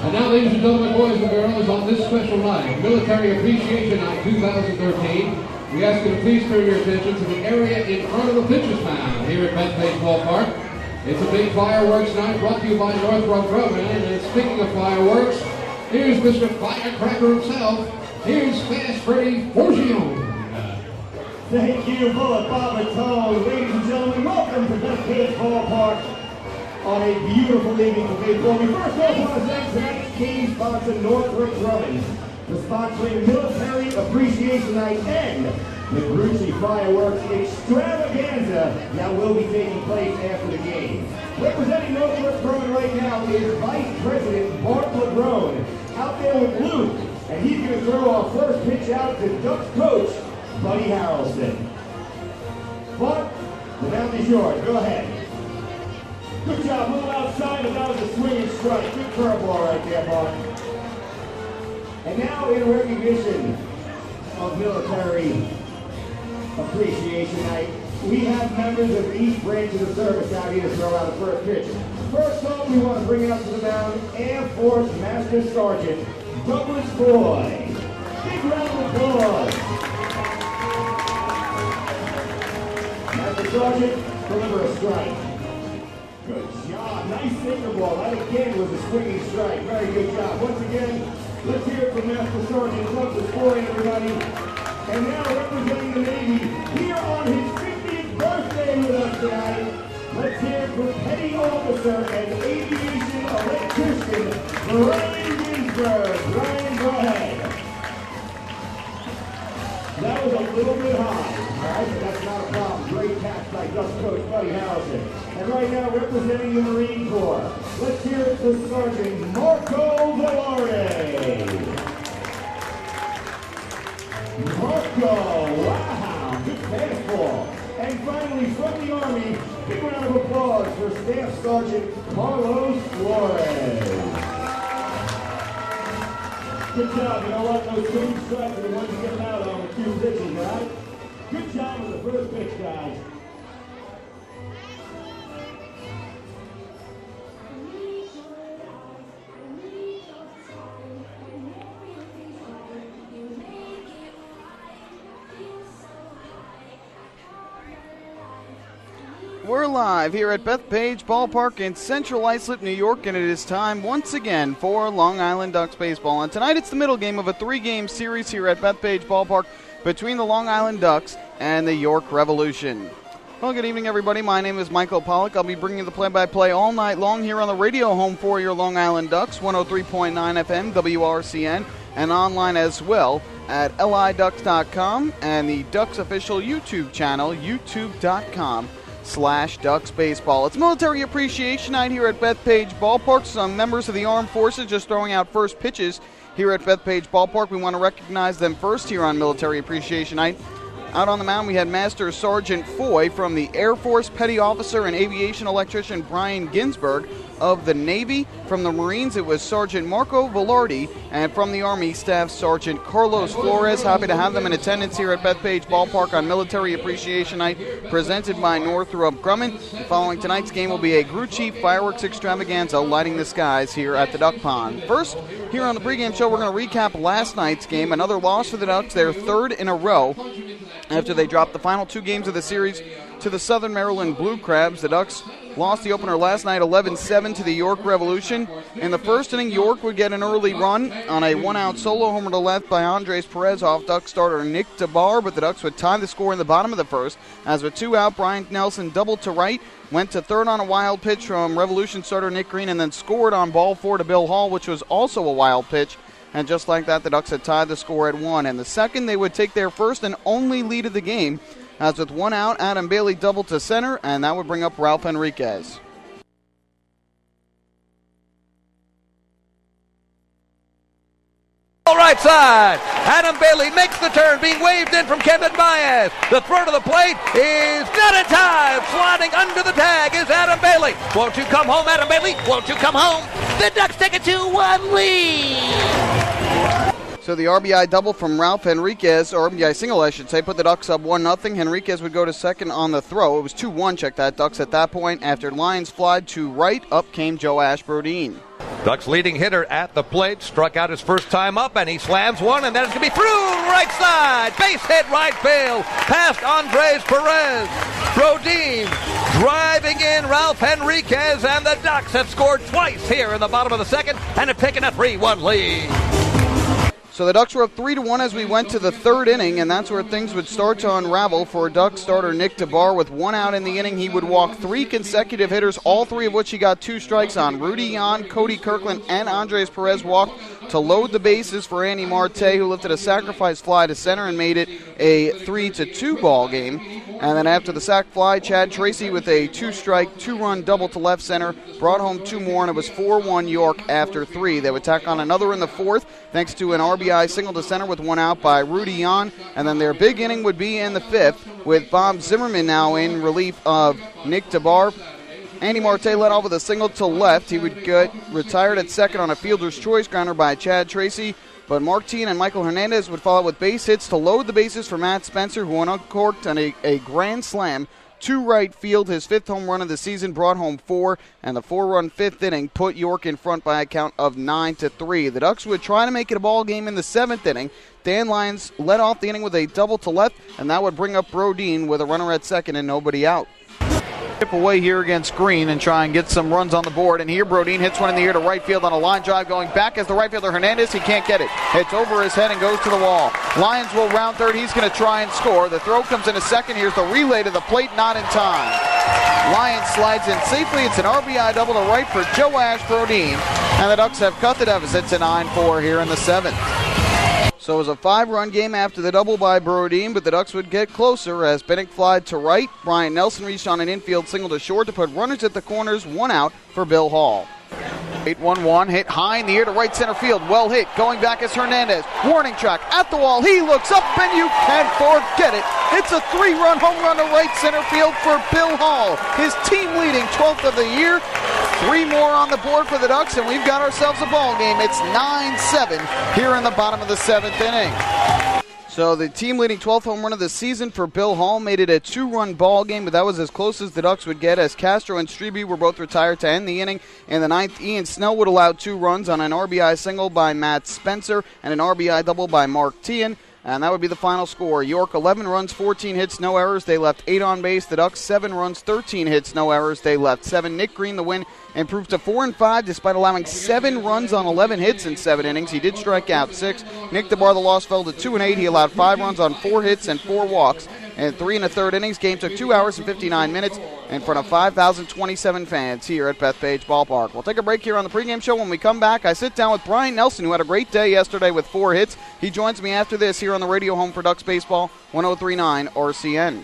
And now, ladies and gentlemen, boys and girls, on this special night, Military Appreciation Night 2013, we ask you to please turn your attention to the area in front of the pitcher's mound here at Bethpage Ballpark. It's a big fireworks night brought to you by Northrop Grumman. And speaking of fireworks, here's Mr. Firecracker himself. Here's Fast Freddy Forgione. Thank you, Bullet Bob Matone. Ladies and gentlemen, welcome to Bethpage Ballpark on a beautiful evening for baseball. We first off want to thank tonight's team sponsor, Northrop Grumman, for sponsoring Military Appreciation Night and the Grucci Fireworks Extravaganza that will be taking place after the game. Representing Northrop Grumman right now is Vice President Bart LeBron out there with Luke, and he's going to throw our first pitch out to Ducks coach, Buddy Harrelson. Bart, the mound is yours. Go ahead. Good job, a little outside, but that was a swinging strike. Good curveball right there, Bart. And now, in recognition of Military Appreciation Night, we have members of each branch of the service out here to throw out the first pitch. First off, we want to bring out to the mound Air Force Master Sergeant Douglas Boyd. Big round of applause. Master Sergeant, deliver a strike. Good job. Nice sinker ball. That again was a swinging strike. Very good job. Once again, let's hear it from Master Sergeant Douglas Boyd, everybody. And now representing the Navy here on his 50th birthday with us tonight, let's hear it from Petty Officer and Aviation Electrician Brian Ginsberg. Brian, go ahead. That was a little bit high, all right, but that's not a problem. Great catch by Ducks coach Buddy Harrelson. And right now, representing the Marine Corps, let's hear it for Sergeant Marco Velarde. Marco, wow, good fastball. And finally, from the Army, big round of applause for Staff Sergeant Carlos Flores. Good job. You know what? Those swing strikes are the ones you get out on with two pitches, right? Good job with the first pitch, guys. We're live here at Bethpage Ballpark in Central Islip, New York, and it is time once again for Long Island Ducks baseball. And tonight it's the middle game of a three-game series here at Bethpage Ballpark between the Long Island Ducks and the York Revolution. Well, good evening, everybody. My name is Michael Pollack. I'll be bringing you the play-by-play all night long here on the radio home for your Long Island Ducks, 103.9 FM, WRCN, and online as well at liducks.com and the Ducks official YouTube channel, youtube.com/Ducks Baseball. It's Military Appreciation Night here at Bethpage Ballpark. Some members of the Armed Forces just throwing out first pitches here at Bethpage Ballpark. We want to recognize them first here on Military Appreciation Night. Out on the mound, we had Master Sergeant Foy from the Air Force, Petty Officer and Aviation Electrician Brian Ginsberg of the Navy. From the Marines, it was Sergeant Marco Velarde, and from the Army, Staff Sergeant Carlos Flores. Happy to have them in attendance here at Bethpage Ballpark on Military Appreciation Night, presented by Northrop Grumman. Following tonight's game will be a Grucci Fireworks Extravaganza lighting the skies here at the Duck Pond. First, here on the pregame show, we're going to recap last night's game. Another loss for the Ducks, their third in a row, after they dropped the final two games of the series to the Southern Maryland Blue Crabs. The Ducks lost the opener last night 11-7 to the York Revolution. In the first inning, York would get an early run on a one-out solo homer to left by Andres Perez off Ducks starter Nick Tabar, but the Ducks would tie the score in the bottom of the first. As with two out, Brian Nelson doubled to right, went to third on a wild pitch from Revolution starter Nick Green, and then scored on ball four to Bill Hall, which was also a wild pitch. And just like that, the Ducks had tied the score at one. And the second, they would take their first and only lead of the game, as with one out, Adam Bailey doubled to center, and that would bring up Ralph Enriquez. Right side. Adam Bailey makes the turn, being waved in from Kevin Baez. The throw to the plate is not in time. Sliding under the tag is Adam Bailey. Won't you come home, Adam Bailey? Won't you come home? The Ducks take a 2-1 lead. So the RBI double from Ralph Enriquez, or RBI single, I should say, put the Ducks up 1-0. Enriquez would go to second on the throw. It was 2-1, check that, Ducks at that point. After lines flied to right, up came Joe Ashbrodeen. Ducks leading hitter at the plate, struck out his first time up, and he slams one, and then it's going to be through right side. Base hit right field, past Andres Perez. Brodin driving in Ralph Henriquez, and the Ducks have scored twice here in the bottom of the second and have taken a 3-1 lead. So the Ducks were up 3-1 as we went to the third inning, and that's where things would start to unravel for Ducks starter Nick DeBar. With one out in the inning, he would walk three consecutive hitters, all three of which he got 2 strikes on. Rudy Yan, Cody Kirkland, and Andres Perez walked to load the bases for Andy Marte, who lifted a sacrifice fly to center and made it a 3-2 ball game. And then after the sac fly, Chad Tracy with a 2-strike, 2-run double to left center brought home 2 more, and it was 4-1 York after 3. They would tack on another in the fourth thanks to an RBI single to center with 1 out by Rudy Yan. And then their big inning would be in the fifth with Bob Zimmerman now in relief of Nick DeBar. Andy Marte led off with a single to left. He would get retired at second on a fielder's choice grounder by Chad Tracy. But Martin and Michael Hernandez would follow with base hits to load the bases for Matt Spencer, who uncorked on a grand slam to right field. His 5th home run of the season brought home 4, and the 4-run 5th inning put York in front by a count of 9-3. The Ducks would try to make it a ball game in the 7th inning. Dan Lyons led off the inning with a double to left, and that would bring up Brodin with a runner at second and nobody out. Chip away here against Green and try and get some runs on the board. And here Brodin hits one in the air to right field on a line drive going back as the right fielder Hernandez. He can't get it. It's over his head and goes to the wall. Lyons will round third. He's going to try and score. The throw comes in a second. Here's the relay to the plate, not in time. Lyons slides in safely. It's an RBI double to right for Joe Ash Brodin. And the Ducks have cut the deficit to 9-4 here in the 7th. So it was a 5-run game after the double by Brodin, but the Ducks would get closer as Bennick flied to right. Brian Nelson reached on an infield single to short to put runners at the corners, 1 out for Bill Hall. 8-1-1, hit high in the air to right center field. Well hit, going back is Hernandez. Warning track at the wall. He looks up and you can't forget it. It's a 3-run home run to right center field for Bill Hall. His team-leading 12th of the year. 3 more on the board for the Ducks, and we've got ourselves a ball game. It's 9-7 here in the bottom of the 7th inning. So the team-leading 12th home run of the season for Bill Hall made it a 2-run ball game, but that was as close as the Ducks would get as Castro and Strebe were both retired to end the inning. In the 9th, Ian Snell would allow 2 runs on an RBI single by Matt Spencer and an RBI double by Mark Tian. And that would be the final score. York 11 runs, 14 hits, no errors. They left 8 on base. The Ducks 7 runs, 13 hits, no errors. They left 7. Nick Green, the win, improved to 4-5 despite allowing 7 runs on 11 hits in 7 innings. He did strike out 6. Nick DeBar, the loss, fell to 2-8. He allowed 5 runs on 4 hits and 4 walks. And 3 1/3 innings. Game took 2 hours and 59 minutes in front of 5,027 fans here at Bethpage Ballpark. We'll take a break here on the pregame show. When we come back, I sit down with Brian Nelson, who had a great day yesterday with 4 hits. He joins me after this here on the radio home for Ducks Baseball, 103.9 RCN.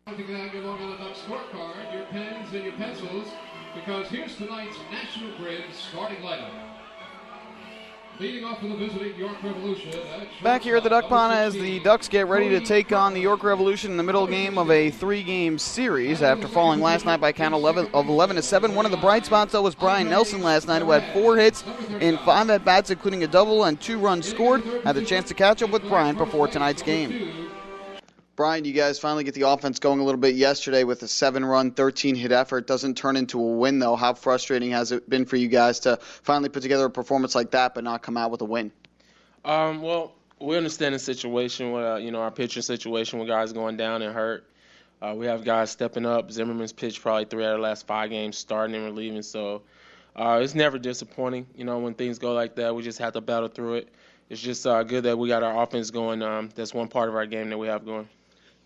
Counting down your logo on the Ducks scorecard, your pens and your pencils, because here's tonight's National Grid starting lineup. Leading off for the visiting York Revolution. Back here at the Duck Pond as the Ducks get ready to take on the York Revolution in the middle game of a 3-game series after falling last night by a count of 11-7. One of the bright spots, though, was Brian Nelson last night, who had 4 hits in 5 at-bats, including a double and 2 runs scored. Had the chance to catch up with Brian before tonight's game. Brian, you guys finally get the offense going a little bit yesterday with a 7-run, 13-hit effort. Doesn't turn into a win, though. How frustrating has it been for you guys to finally put together a performance like that but not come out with a win? Well, we understand the situation with our pitching situation with guys going down and hurt. We have guys stepping up. Zimmerman's pitched probably 3 out of the last 5 games, starting and relieving. So it's never disappointing, when things go like that. We just have to battle through it. It's just good that we got our offense going. That's one part of our game that we have going.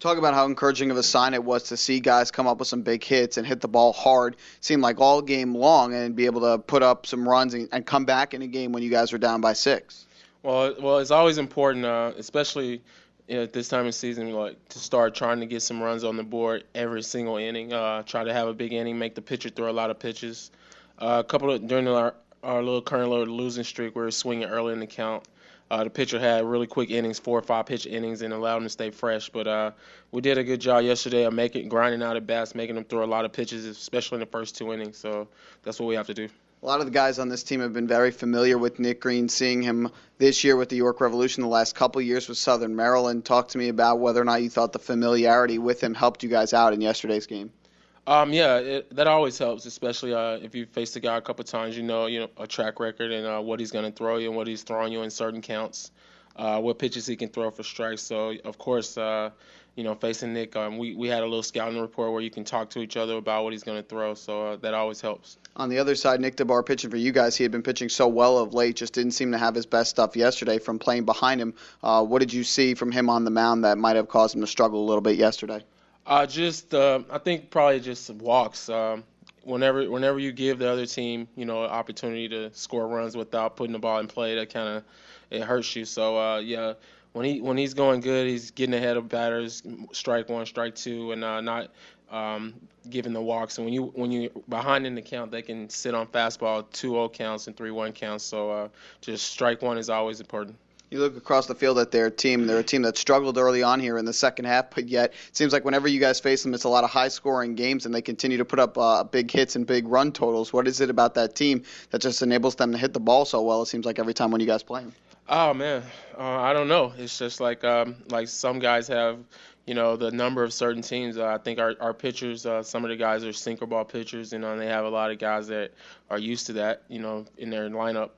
Talk about how encouraging of a sign it was to see guys come up with some big hits and hit the ball hard. Seemed like all game long, and be able to put up some runs and come back in a game when you guys were down by 6. Well, it's always important, especially at this time of season, to start trying to get some runs on the board every single inning. Try to have a big inning, make the pitcher throw a lot of pitches. During our little current little losing streak, we were swinging early in the count. The pitcher had really quick innings, 4 or 5 pitch innings, and allowed him to stay fresh. But we did a good job yesterday of grinding out at bats, making them throw a lot of pitches, especially in the first 2 innings. So that's what we have to do. A lot of the guys on this team have been very familiar with Nick Green, seeing him this year with the York Revolution, the last couple of years with Southern Maryland. Talk to me about whether or not you thought the familiarity with him helped you guys out in yesterday's game. That always helps, especially if you face the guy a couple of times, a track record and what he's going to throw you and what he's throwing you in certain counts, what pitches he can throw for strikes. So, of course, facing Nick, we had a little scouting report where you can talk to each other about what he's going to throw, so that always helps. On the other side, Nick DeBar pitching for you guys. He had been pitching so well of late, just didn't seem to have his best stuff yesterday from playing behind him. What did you see from him on the mound that might have caused him to struggle a little bit yesterday? I think probably just walks. Whenever you give the other team, an opportunity to score runs without putting the ball in play, that it hurts you. So when he's going good, he's getting ahead of batters, strike 1, strike 2, and not giving the walks. And when you behind in the count, they can sit on fastball 2-0 counts and 3-1 counts. So just strike 1 is always important. You look across the field at their team. They're a team that struggled early on here in the second half, but yet it seems like whenever you guys face them, it's a lot of high-scoring games, and they continue to put up big hits and big run totals. What is it about that team that just enables them to hit the ball so well, it seems like, every time when you guys play them? Oh, man. I don't know. It's just like some guys have, the number of certain teams. I think our pitchers, some of the guys are sinker ball pitchers, and they have a lot of guys that are used to that, in their lineup.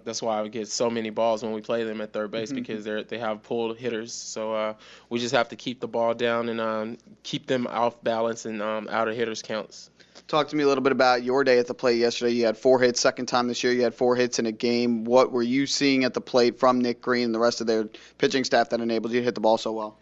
That's why I get so many balls when we play them at third base, because they have pulled hitters. So we just have to keep the ball down and keep them off balance and out of hitters' counts. Talk to me a little bit about your day at the plate yesterday. You had 4 hits, second time this year. You had 4 hits in a game. What were you seeing at the plate from Nick Green and the rest of their pitching staff that enabled you to hit the ball so well?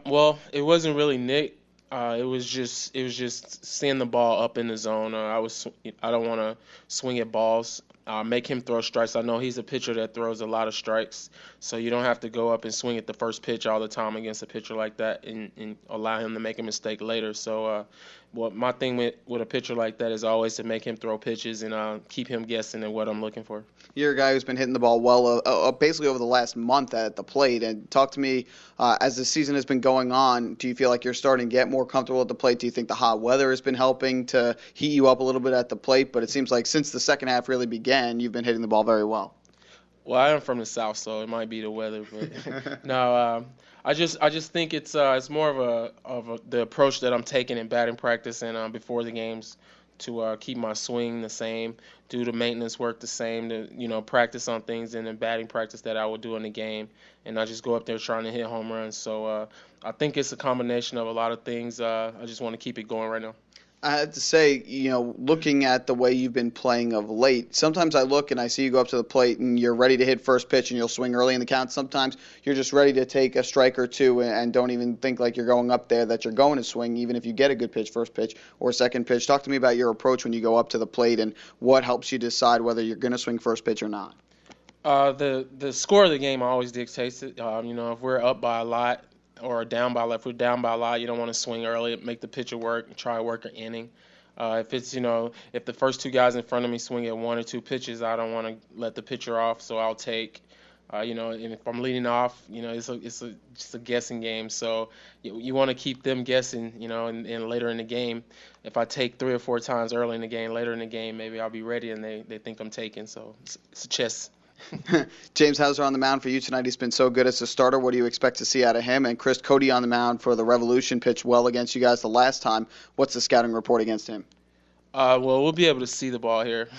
Well, it wasn't really Nick. It was just seeing the ball up in the zone. I don't want to swing at balls. Make him throw strikes. I know he's a pitcher that throws a lot of strikes, so you don't have to go up and swing at the first pitch all the time against a pitcher like that and allow him to make a mistake later. So my thing with a pitcher like that is always to make him throw pitches and keep him guessing at what I'm looking for. You're a guy who's been hitting the ball well basically over the last month at the plate. And talk to me, as the season has been going on, do you feel like you're starting to get more comfortable at the plate? Do you think the hot weather has been helping to heat you up a little bit at the plate? But it seems like since the second half really began, you've been hitting the ball very well. Well, I am from the South, so it might be the weather. But no, I just think it's more of the approach that I'm taking in batting practice and before the games, to keep my swing the same, do the maintenance work the same, to practice on things in the batting practice that I would do in the game, and not just go up there trying to hit home runs. So I think it's a combination of a lot of things. I just want to keep it going right now. I have to say, looking at the way you've been playing of late, sometimes I look and I see you go up to the plate and you're ready to hit first pitch and you'll swing early in the count. Sometimes you're just ready to take a strike or two and don't even think like you're going up there that you're going to swing, even if you get a good pitch, first pitch or second pitch. Talk to me about your approach when you go up to the plate and what helps you decide whether you're going to swing first pitch or not. The score of the game always dictates it. If we're up by a lot, or down by a lot, if we're down by a lot, you don't want to swing early, make the pitcher work, and try to work an inning. If it's, if the first two guys in front of me swing at one or two pitches, I don't want to let the pitcher off, so I'll take. And if I'm leading off, it's just a guessing game. So you want to keep them guessing, and later in the game, if I take 3 or 4 times early in the game, later in the game, maybe I'll be ready and they think I'm taking. So it's a chess. James Hauser on the mound for you tonight. He's been so good as a starter. What do you expect to see out of him? And Chris Cody on the mound for the Revolution, pitched well against you guys the last time. What's the scouting report against him? Well, we'll be able to see the ball here.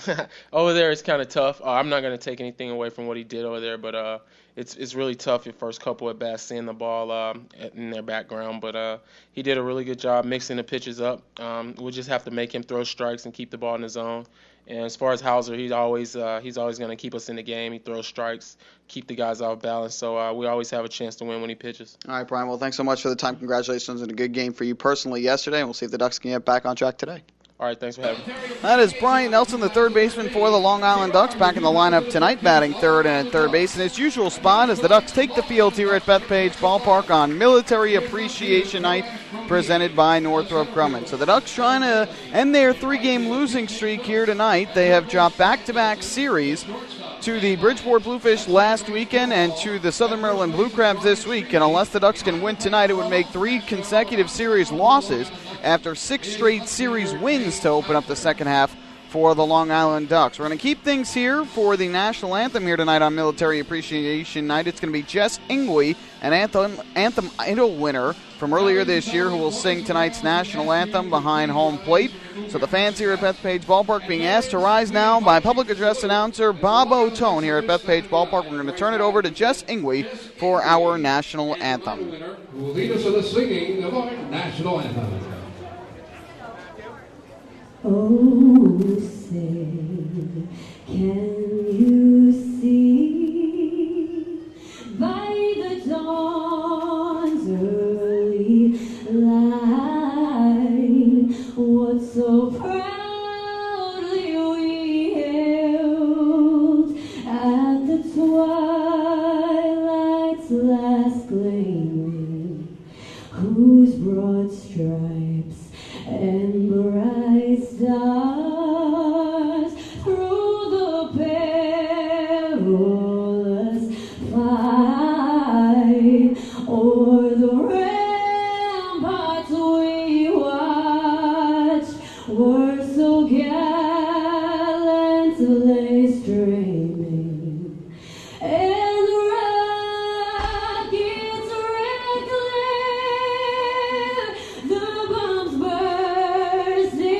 Over there, it's kind of tough. I'm not going to take anything away from what he did over there, but it's really tough your first couple at bats seeing the ball in their background. But he did a really good job mixing the pitches up. We'll just have to make him throw strikes and keep the ball in the zone. And as far as Hauser, he's always going to keep us in the game. He throws strikes, keep the guys off balance. So we always have a chance to win when he pitches. All right, Brian. Well, thanks so much for the time. Congratulations on a good game for you personally yesterday, and we'll see if the Ducks can get back on track today. All right, thanks for having me. That is Brian Nelson, the third baseman for the Long Island Ducks, back in the lineup tonight, batting third and at third base in his usual spot as the Ducks take the field here at Bethpage Ballpark on Military Appreciation Night, presented by Northrop Grumman. So the Ducks trying to end their 3-game losing streak here tonight. They have dropped back-to-back series to the Bridgeport Bluefish last weekend and to the Southern Maryland Blue Crabs this week. And unless the Ducks can win tonight, it would make 3 consecutive series losses after 6 straight series wins to open up the second half for the Long Island Ducks. We're going to keep things here for the national anthem here tonight on Military Appreciation Night. It's going to be Jess Ingwe, an Anthem Idol winner from earlier this year, who will sing tonight's national anthem behind home plate. So the fans here at Bethpage Ballpark being asked to rise now by public address announcer Bob O'Tone here at Bethpage Ballpark. We're going to turn it over to Jess Ingwe for our national anthem. Who will lead us in the singing of our national anthem. Oh, say, can you see by the dawn's early light what so proudly we hailed at the twilight's last gleaming, whose broad stripes and bright stars through the perilous fight o'er the ramparts we watched were so gallantly streaming, and the rockets red glare, the bombs bursting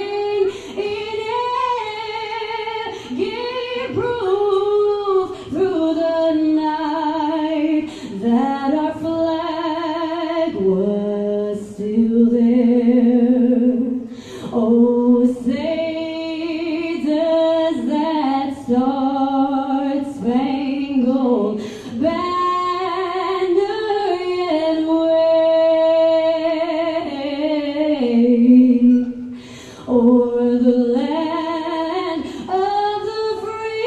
in air, gave proof through the night that our flag was still there. Oh, say does that star-spangled banner yet wave o'er the land of the free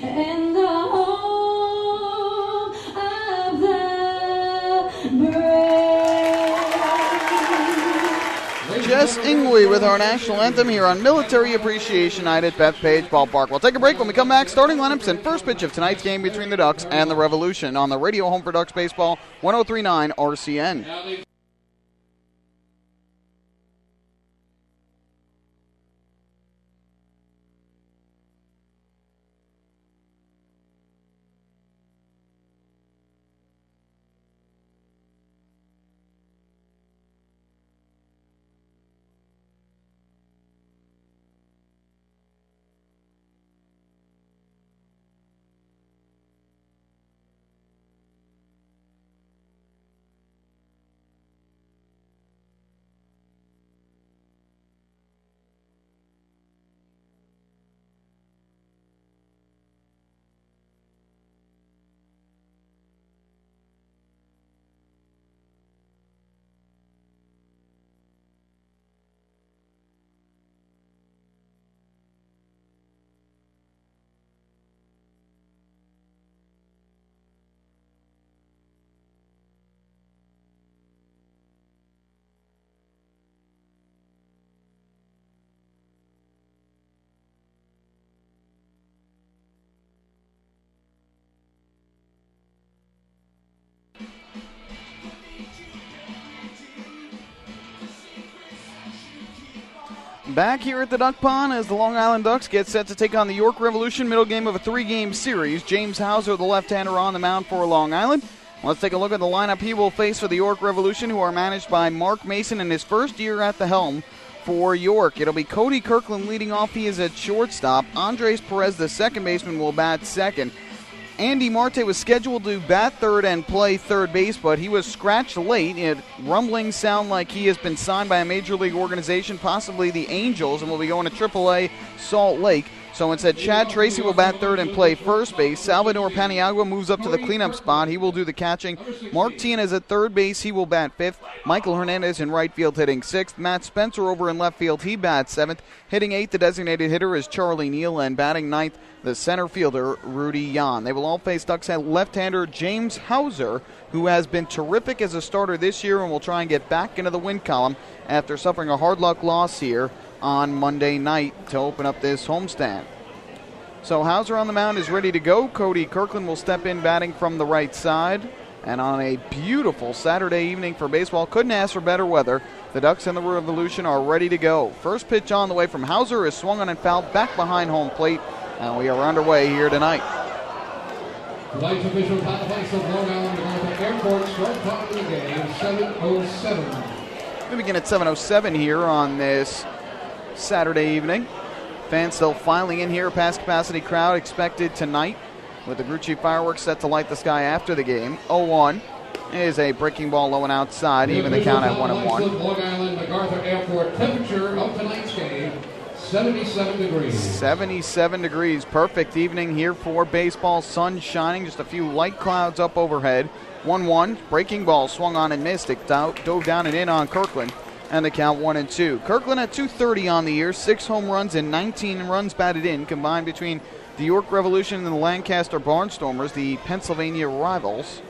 and the home of the brave. Jess Ingwe with our national anthem here on Military Appreciation Night at Bethpage Ballpark. We'll take a break. When we come back, starting lineups and first pitch of tonight's game between the Ducks and the Revolution on the radio home for Ducks Baseball, 103.9 RCN. Back here at the Duck Pond as the Long Island Ducks get set to take on the York Revolution, middle game of a 3-game series. James Hauser, the left-hander, on the mound for Long Island. Let's take a look at the lineup he will face for the York Revolution, who are managed by Mark Mason in his first year at the helm for York. It'll be Cody Kirkland leading off. He is at shortstop. Andres Perez, the second baseman, will bat second. Andy Marte was scheduled to bat third and play third base, but he was scratched late. Rumblings sound like he has been signed by a major league organization, possibly the Angels, and will be going to AAA Salt Lake. So instead, Chad Tracy will bat third and play first base. Salvador Paniagua moves up to the cleanup spot. He will do the catching. Mark Tien is at third base. He will bat fifth. Michael Hernandez in right field hitting sixth. Matt Spencer over in left field. He bats seventh. Hitting eighth, the designated hitter is Charlie Neal, and batting ninth, the center fielder, Rudy Yan. They will all face Ducks left-hander James Hauser, who has been terrific as a starter this year and will try and get back into the win column after suffering a hard luck loss here on Monday night to open up this homestand. So Hauser on the mound is ready to go. Cody Kirkland will step in batting from the right side. And on a beautiful Saturday evening for baseball, couldn't ask for better weather. The Ducks and the Revolution are ready to go. First pitch on the way from Hauser is swung on and fouled back behind home plate. And we are underway here tonight. Tonight's official time place of Long Island International Airport. Start time of the game, 7:07. We begin at 7:07 here on this Saturday evening. Fans still filing in here. Past capacity crowd expected tonight with the Grucci fireworks set to light the sky after the game. 0-1 is a breaking ball low and outside, even the count at 1-1. Long Island MacArthur Airport temperature of tonight's game, 77 degrees. 77 degrees. Perfect evening here for baseball. Sun shining, just a few light clouds up overhead. 1-1. Breaking ball swung on and missed. It dove down and in on Kirkland. And the count 1-2. Kirkland at .230 on the year, 6 home runs and 19 runs batted in, combined between the York Revolution and the Lancaster Barnstormers, the Pennsylvania rivals.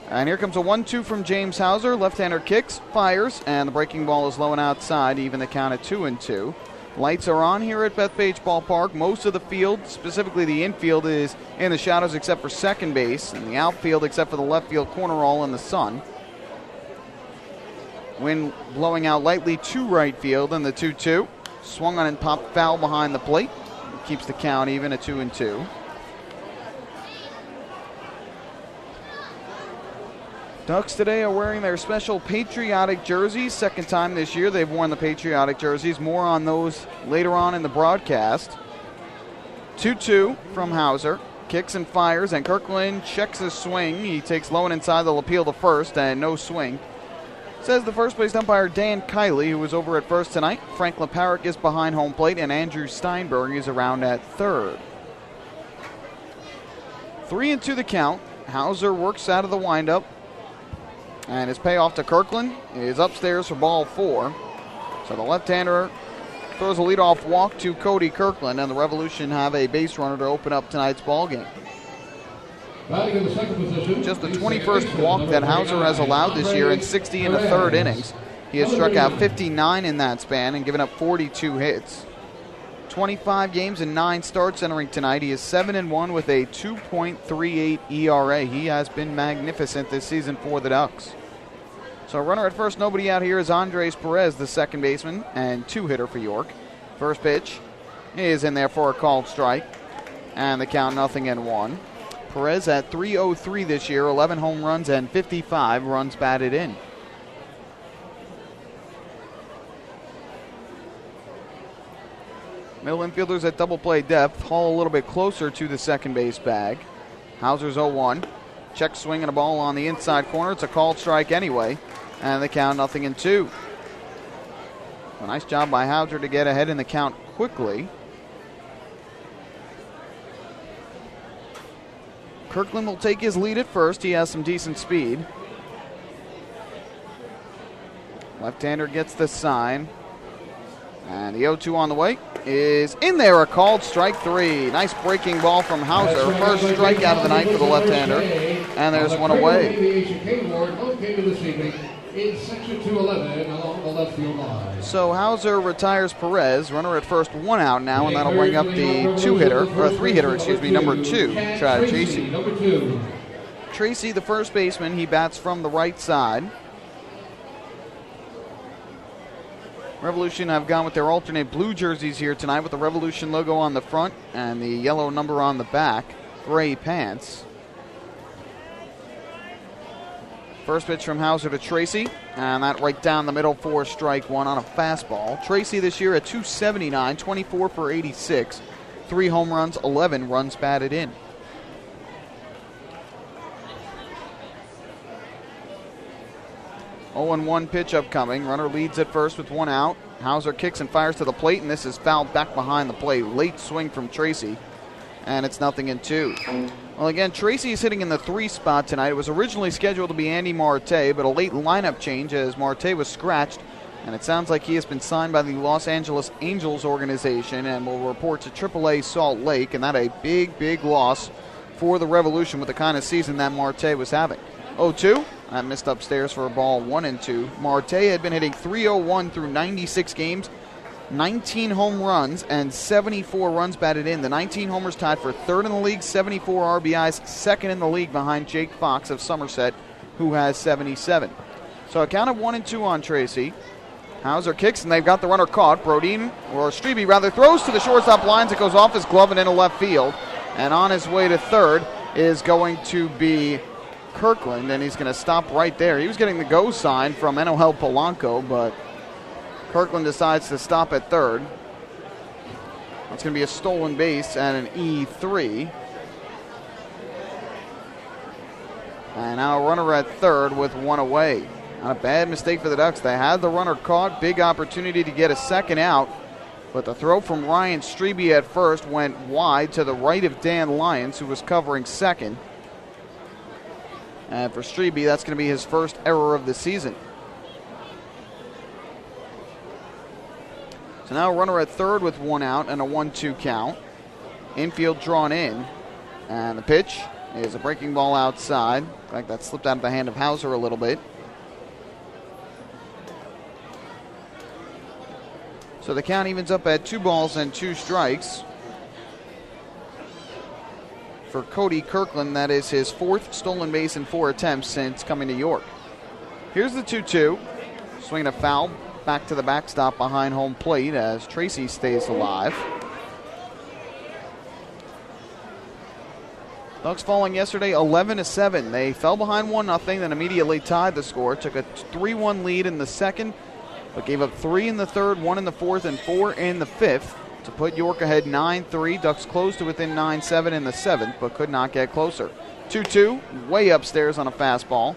And here comes a 1-2 from James Hauser. Left-hander kicks, fires, and the breaking ball is low and outside, even the count at 2-2. Lights are on here at Bethpage Ballpark. Most of the field, specifically the infield, is in the shadows except for second base, and the outfield except for the left field corner all in the sun. Wind blowing out lightly to right field in the 2-2. Swung on and popped foul behind the plate. Keeps the count even at 2-2. Ducks today are wearing their special patriotic jerseys. Second time this year they've worn the patriotic jerseys. More on those later on in the broadcast. 2-2 from Hauser. Kicks and fires, and Kirkland checks his swing. He takes low and inside. They'll appeal to first, and no swing. Says the first base umpire Dan Kiley, who was over at first tonight. Frank Leparic is behind home plate, and Andrew Steinberg is around at third. 3-2 the count. Hauser works out of the windup, and his payoff to Kirkland is upstairs for ball 4. So the left-hander throws a leadoff walk to Cody Kirkland, and the Revolution have a base runner to open up tonight's ball game. In the second position, just the 21st walk that Hauser has allowed this year in 60 in the third innings. He has struck out 59 in that span and given up 42 hits. 25 games and 9 starts entering tonight. He is 7-1 with a 2.38 ERA. He has been magnificent this season for the Ducks. So runner at first, nobody out here is Andres Perez, the second baseman and 2-hitter for York. First pitch is in there for a called strike, and the count 0-1. Perez at .303 this year, 11 home runs and 55 runs batted in. Middle infielders at double play depth. Hall a little bit closer to the second base bag. Hauser's 0-1. Check swing and a ball on the inside corner. It's a called strike anyway. And the count 0-2. A nice job by Hauser to get ahead in the count quickly. Kirkland will take his lead at first. He has some decent speed. Left-hander gets the sign. And the 0-2 on the way is in there, a called strike 3. Nice breaking ball from Hauser. First strikeout of the night for the left-hander. And there's one away. In section 211 along the left field line. So Hauser retires Perez. Runner at first, 1 out now, and that'll bring up the 2-hitter, or 3-hitter, number 2, Chad Tracy. Number 2. Tracy, the first baseman, he bats from the right side. Revolution have gone with their alternate blue jerseys here tonight with the Revolution logo on the front and the yellow number on the back. Gray pants. First pitch from Hauser to Tracy, and that right down the middle for strike one on a fastball. Tracy this year at .279, 24 for 86, 3 home runs, 11 runs batted in. Oh, 0-1 pitch upcoming. Runner leads at first with 1 out. Hauser kicks and fires to the plate, and this is fouled back behind the plate. Late swing from Tracy, and it's 0-2. Well, again, Tracy is hitting in the 3 spot tonight. It was originally scheduled to be Andy Marte, but a late lineup change as Marte was scratched, and it sounds like he has been signed by the Los Angeles Angels organization and will report to AAA Salt Lake, and that a big, big loss for the Revolution with the kind of season that Marte was having. 0-2. That missed upstairs for a ball, 1-2. Marte had been hitting .301 through 96 games, 19 home runs, and 74 runs batted in. The 19 homers tied for 3rd in the league, 74 RBIs, 2nd in the league behind Jake Fox of Somerset, who has 77. So a count of 1-2 on Tracy. Hauser kicks, and they've got the runner caught. Strebe rather, throws to the shortstop lines. It goes off his glove and into left field. And on his way to third is going to be Kirkland, and he's going to stop right there. He was getting the go sign from Enohel Polanco, but Kirkland decides to stop at third. That's going to be a stolen base and an E3. And now a runner at third with 1 away. Not a bad mistake for the Ducks. They had the runner caught. Big opportunity to get a second out. But the throw from Ryan Strebe at first went wide to the right of Dan Lyons, who was covering second. And for Strebe, that's going to be his first error of the season. So now a runner at third with 1 out and a 1-2 count. Infield drawn in. And the pitch is a breaking ball outside. In fact, that slipped out of the hand of Hauser a little bit. So the count evens up at 2 balls and 2 strikes. For Cody Kirkland, that is his 4th stolen base in 4 attempts since coming to York. Here's the 2-2. Swinging a foul back to the backstop behind home plate as Tracy stays alive. Ducks falling yesterday 11-7. They fell behind 1-0, then immediately tied the score. Took a 3-1 lead in the second, but gave up 3 in the third, 1 in the fourth, and 4 in the fifth to put York ahead 9-3. Ducks closed to within 9-7 in the seventh, but could not get closer. 2-2, way upstairs on a fastball.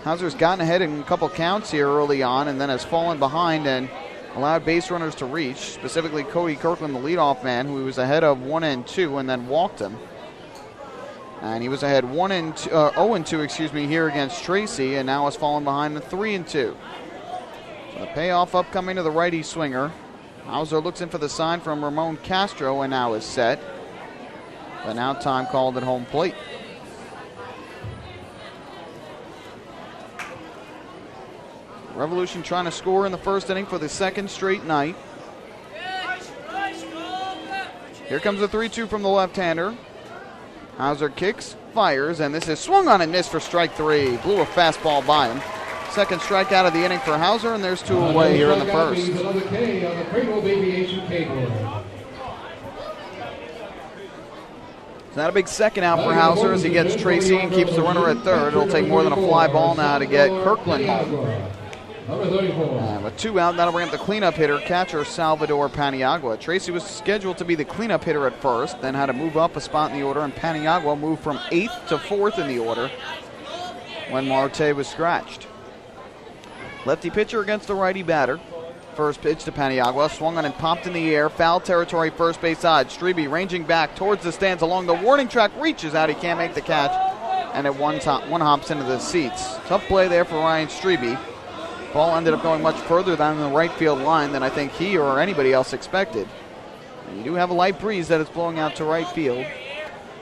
Hauser's gotten ahead in a couple counts here early on and then has fallen behind and allowed base runners to reach, specifically Cody Kirkland, the leadoff man, who was ahead of 1-2 and then walked him. And he was ahead 0-2 here against Tracy, and now has fallen behind the 3-2. So the payoff upcoming to the righty swinger. Hauser looks in for the sign from Ramon Castro and now is set. But now time called at home plate. Revolution trying to score in the first inning for the second straight night. Here comes the 3-2 from the left-hander. Hauser kicks, fires, and this is swung on and missed for strike 3. Blew a fastball by him. Second strikeout of the inning for Hauser, and there's 2 away here in the first. Another K on the Pringle Aviation K-board. It's not a big second out for Hauser as he gets Tracy and keeps the runner at third. It'll take more than a fly ball now to get Kirkland home. Number 34. And with 2 out, that'll bring up the cleanup hitter, catcher Salvador Paniagua. Tracy was scheduled to be the cleanup hitter at first, then had to move up a spot in the order, and Paniagua moved from 8th to 4th in the order when Marte was scratched. Lefty pitcher against the righty batter. First pitch to Paniagua, swung on and popped in the air, foul territory first base side. Strebe ranging back towards the stands along the warning track, reaches out, he can't make the catch, and it one hops into the seats. Tough play there for Ryan Strebe. Ball ended up going much further down the right field line than I think he or anybody else expected. And you do have a light breeze that is blowing out to right field.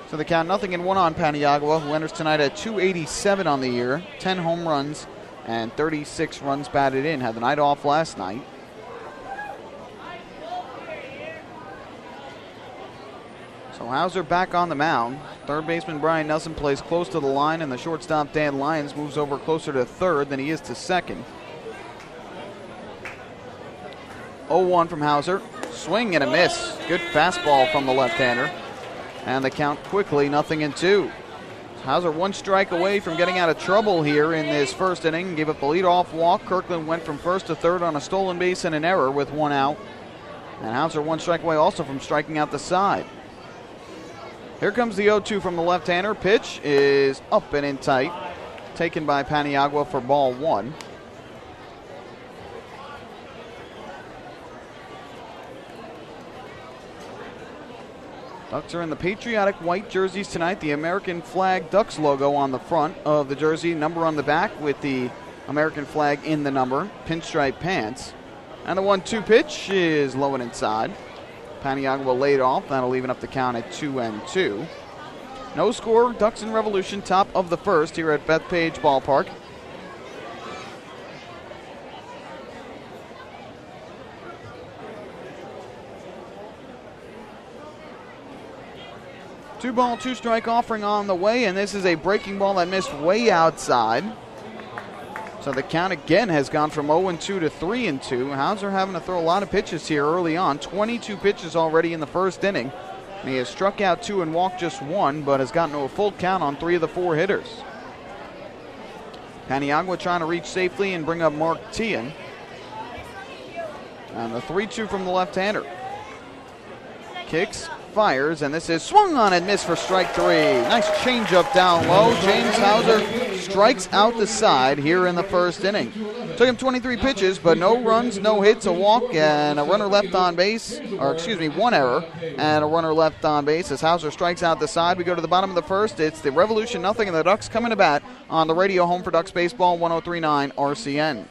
So the count 0-1 on Paniagua, who enters tonight at .287 on the year, 10 home runs and 36 runs batted in. Had the night off last night. So Hauser back on the mound. Third baseman Brian Nelson plays close to the line, and the shortstop Dan Lyons moves over closer to third than he is to second. 0-1 from Hauser. Swing and a miss. Good fastball from the left-hander. And the count quickly, 0-2. Hauser one strike away from getting out of trouble here in this first inning. Gave up the leadoff walk. Kirkland went from first to third on a stolen base and an error with one out. And Hauser one strike away also from striking out the side. Here comes the 0-2 from the left-hander. Pitch is up and in tight. Taken by Paniagua for ball one. Ducks are in the patriotic white jerseys tonight. The American flag Ducks logo on the front of the jersey, number on the back with the American flag in the number, pinstripe pants. And the 1-2 pitch is low and inside. Paniagua laid off. That'll even up the count at 2-2. No score. Ducks in Revolution, top of the first here at Bethpage Ballpark. Two ball, two strike offering on the way, and this is a breaking ball that missed way outside. So the count again has gone from 0-2 to 3-2. Hauser having to throw a lot of pitches here early on. 22 pitches already in the first inning. And he has struck out 2 and walked just 1, but has gotten to a full count on 3 of the 4 hitters. Paniagua trying to reach safely and bring up Mark Tian. And the 3-2 from the left-hander. Kicks, fires, and this is swung on and missed for strike 3. Nice changeup down low. James Hauser strikes out the side here in the first inning. Took him 23 pitches, but no runs, no hits, a walk, and a runner left on base, one error, and a runner left on base as Hauser strikes out the side. We go to the bottom of the first. It's the Revolution 0, and the Ducks coming to bat on the radio home for Ducks Baseball, 103.9 RCN.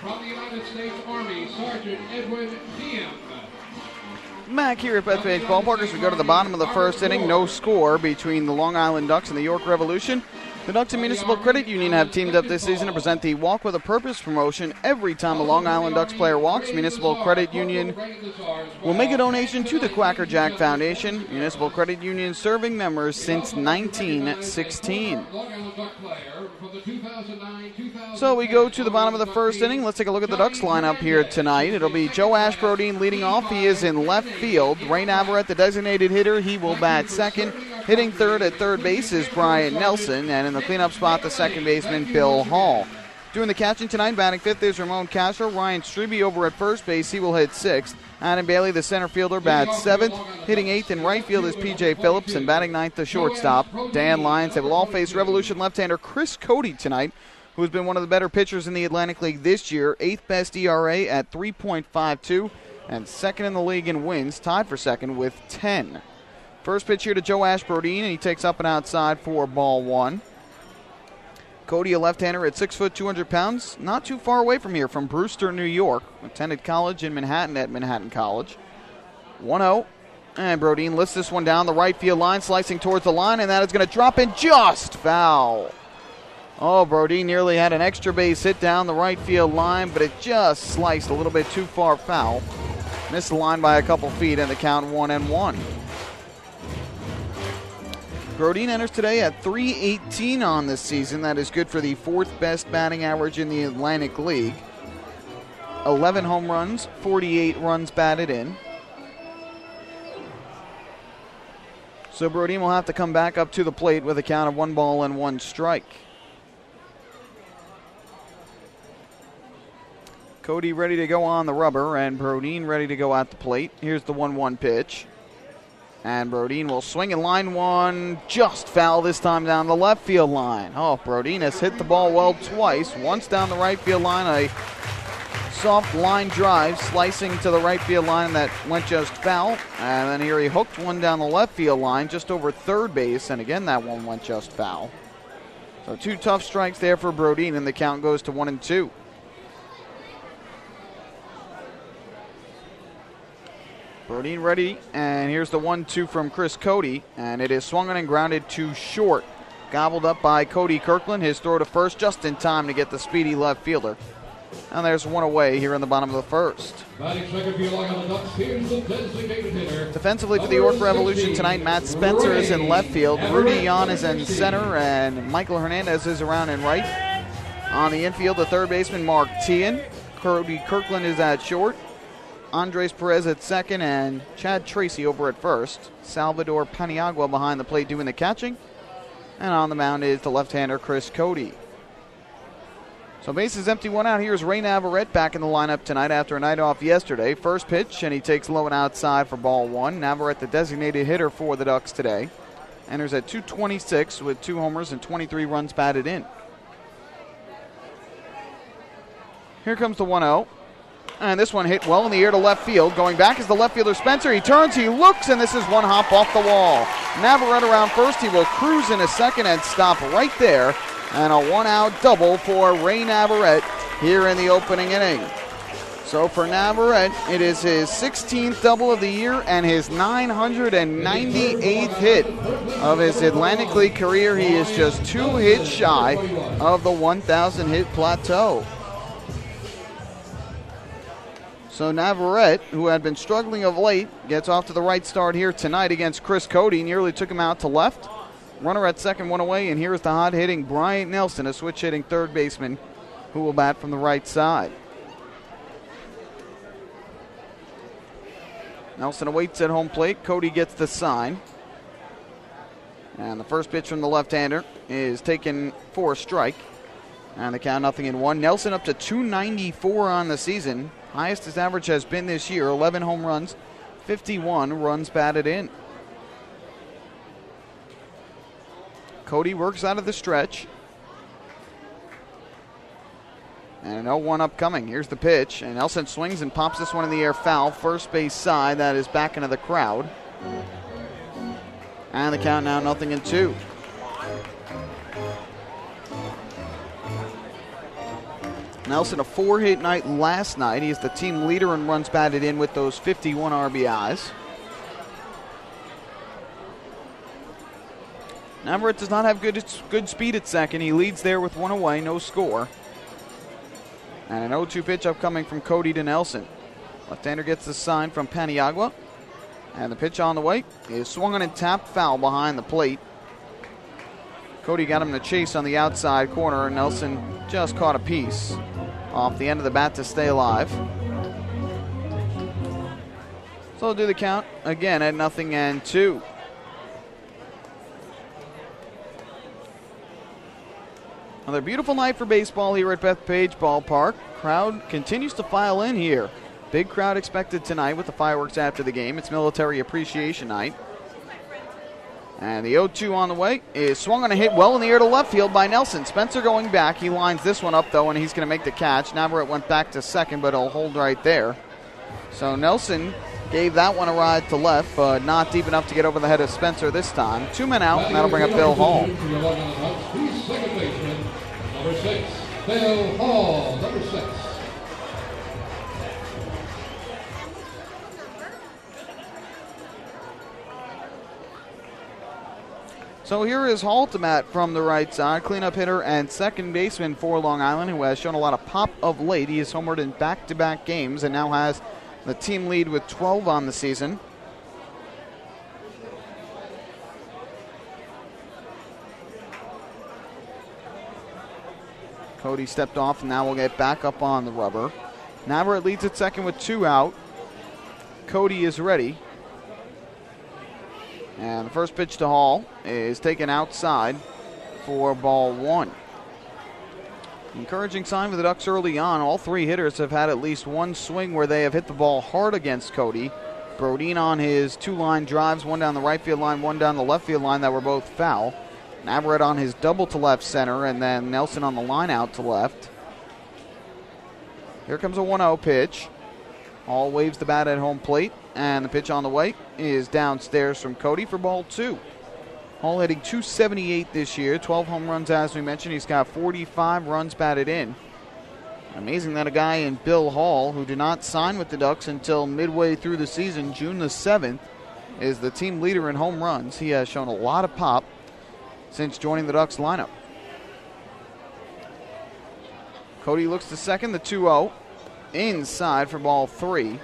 From the United States Army, Sergeant Edwin Diem. Back here at Bethpage Ballpark as we go to the bottom of the first inning. No score between the Long Island Ducks and the York Revolution. The Ducks and Municipal Credit Union have teamed up this season to present the Walk with a Purpose promotion. Every time a Long Island Ducks player walks, Municipal Credit Union will make a donation to the Quacker Jack Foundation. Municipal Credit Union serving members since 1916. So we go to the bottom of the first inning. Let's take a look at the Ducks lineup here tonight. It'll be Joe Ashbrodine leading off. He is in left field. Ray Navarrete, the designated hitter, he will bat second. Hitting third at third base is Brian Nelson, and in the cleanup spot, the second baseman, Bill Hall. Doing the catching tonight, batting fifth is Ramon Castro. Ryan Strebe over at first base, he will hit sixth. Adam Bailey, the center fielder, bats seventh. Hitting eighth in right field is P.J. Phillips, and batting ninth, the shortstop, Dan Lyons. They will all face Revolution left-hander Chris Cody tonight, who has been one of the better pitchers in the Atlantic League this year. Eighth best ERA at 3.52, and second in the league in wins, tied for second with 10. First pitch here to Joe Ashbrodine, and he takes up and outside for ball one. Cody, a left-hander at 6 foot, 200 pounds, not too far away from here, from Brewster, New York. Attended college in Manhattan at Manhattan College. 1-0, and Brodine lifts this one down the right field line, slicing towards the line, and that is going to drop in just foul. Oh, Brodine nearly had an extra base hit down the right field line, but it just sliced a little bit too far foul. Missed the line by a couple feet, and the count 1-1. Brodeen enters today at .318 on this season. That is good for the 4th best batting average in the Atlantic League. 11 home runs, 48 runs batted in. So Brodeen will have to come back up to the plate with a count of 1 ball and 1 strike. Cody ready to go on the rubber, and Brodeen ready to go at the plate. Here's the 1-1 pitch. And Brodeen will swing and line one, just foul this time down the left field line. Oh, Brodeen has hit the ball well twice. Once down the right field line, a soft line drive slicing to the right field line that went just foul. And then here he hooked one down the left field line just over third base, and again that one went just foul. So 2 tough strikes there for Brodeen, and the count goes to 1-2. Brodeen ready, and here's the 1-2 from Chris Cody, and it is swung on and grounded to short. Gobbled up by Cody Kirkland, his throw to first just in time to get the speedy left fielder. And there's one away here in the bottom of the first. Batting second field line on the Ducks. Here's the designated hitter. Defensively for the York Revolution tonight, Matt Spencer is in left field, Rudy Yan is in center, and Michael Hernandez is around in right. On the infield, the third baseman Mark Teahan. Cody Kirkland is at short. Andres Perez at second, and Chad Tracy over at first. Salvador Paniagua behind the plate doing the catching. And on the mound is the left-hander Chris Cody. So bases empty, 1 out. Here's Ray Navarrete back in the lineup tonight after a night off yesterday. First pitch, and he takes low and outside for ball 1. Navarrete, the designated hitter for the Ducks today. Enters at .226 with 2 homers and 23 runs batted in. Here comes the 1-0. And this one hit well in the air to left field. Going back is the left fielder Spencer. He turns, he looks, and this is one hop off the wall. Navarrete around first. He will cruise in a second and stop right there. And a 1-out double for Ray Navarrete here in the opening inning. So for Navarrete, it is his 16th double of the year and his 998th hit of his Atlantic League career. He is just 2 hits shy of the 1,000 hit plateau. So Navarrete, who had been struggling of late, gets off to the right start here tonight against Chris Cody. Nearly took him out to left. Runner at second, 1 away, and here's the hot-hitting Bryant Nelson, a switch-hitting third baseman who will bat from the right side. Nelson awaits at home plate. Cody gets the sign. And the first pitch from the left-hander is taken for a strike. And the count 0-1. Nelson up to .294 on the season. Highest his average has been this year, 11 home runs, 51 runs batted in. Cody works out of the stretch. And an 0-1 upcoming. Here's the pitch, and Nelson swings and pops this one in the air foul. First base side, that is back into the crowd. And the count now 0-2. Nelson, a 4-hit night last night. He is the team leader in runs batted in with those 51 RBIs. Navarrete does not have good speed at second. He leads there with 1 away, no score. And an 0-2 pitch upcoming from Cody to Nelson. Left-hander gets the sign from Paniagua. And the pitch on the way is swung on and tapped foul behind the plate. Cody got him to chase on the outside corner, and Nelson just caught a piece off the end of the bat to stay alive. So we'll do the count again at 0-2. Another beautiful night for baseball here at Bethpage Ballpark. Crowd continues to file in here. Big crowd expected tonight with the fireworks after the game. It's Military Appreciation Night. And the 0-2 on the way is swung on a hit well in the air to left field by Nelson. Spencer going back. He lines this one up, though, and he's going to make the catch. Navarrete went back to second, but he'll hold right there. So Nelson gave that one a ride to left, but not deep enough to get over the head of Spencer this time. 2 men out, and that'll bring up Bill Hall. He's second baseman, number 6, Bill Hall, number 6. So here is Haltemat from the right side, cleanup hitter and second baseman for Long Island, who has shown a lot of pop of late. He has homered in back-to-back games and now has the team lead with 12 on the season. Cody stepped off, and now we'll get back up on the rubber. Navarrete leads at second with 2 out. Cody is ready. And the first pitch to Hall is taken outside for ball 1. Encouraging sign for the Ducks early on. All 3 hitters have had at least one swing where they have hit the ball hard against Cody. Brodin on his 2 line drives, one down the right field line, one down the left field line that were both foul. Navarrete on his double to left center, and then Nelson on the line out to left. Here comes a 1-0 pitch. Hall waves the bat at home plate, and the pitch on the way is downstairs from Cody for ball 2. Hall hitting .278 this year, 12 home runs as we mentioned. He's got 45 runs batted in. Amazing that a guy in Bill Hall, who did not sign with the Ducks until midway through the season, June the 7th, is the team leader in home runs. He has shown a lot of pop since joining the Ducks lineup. Cody looks to second, the 2-0. Inside for ball 3.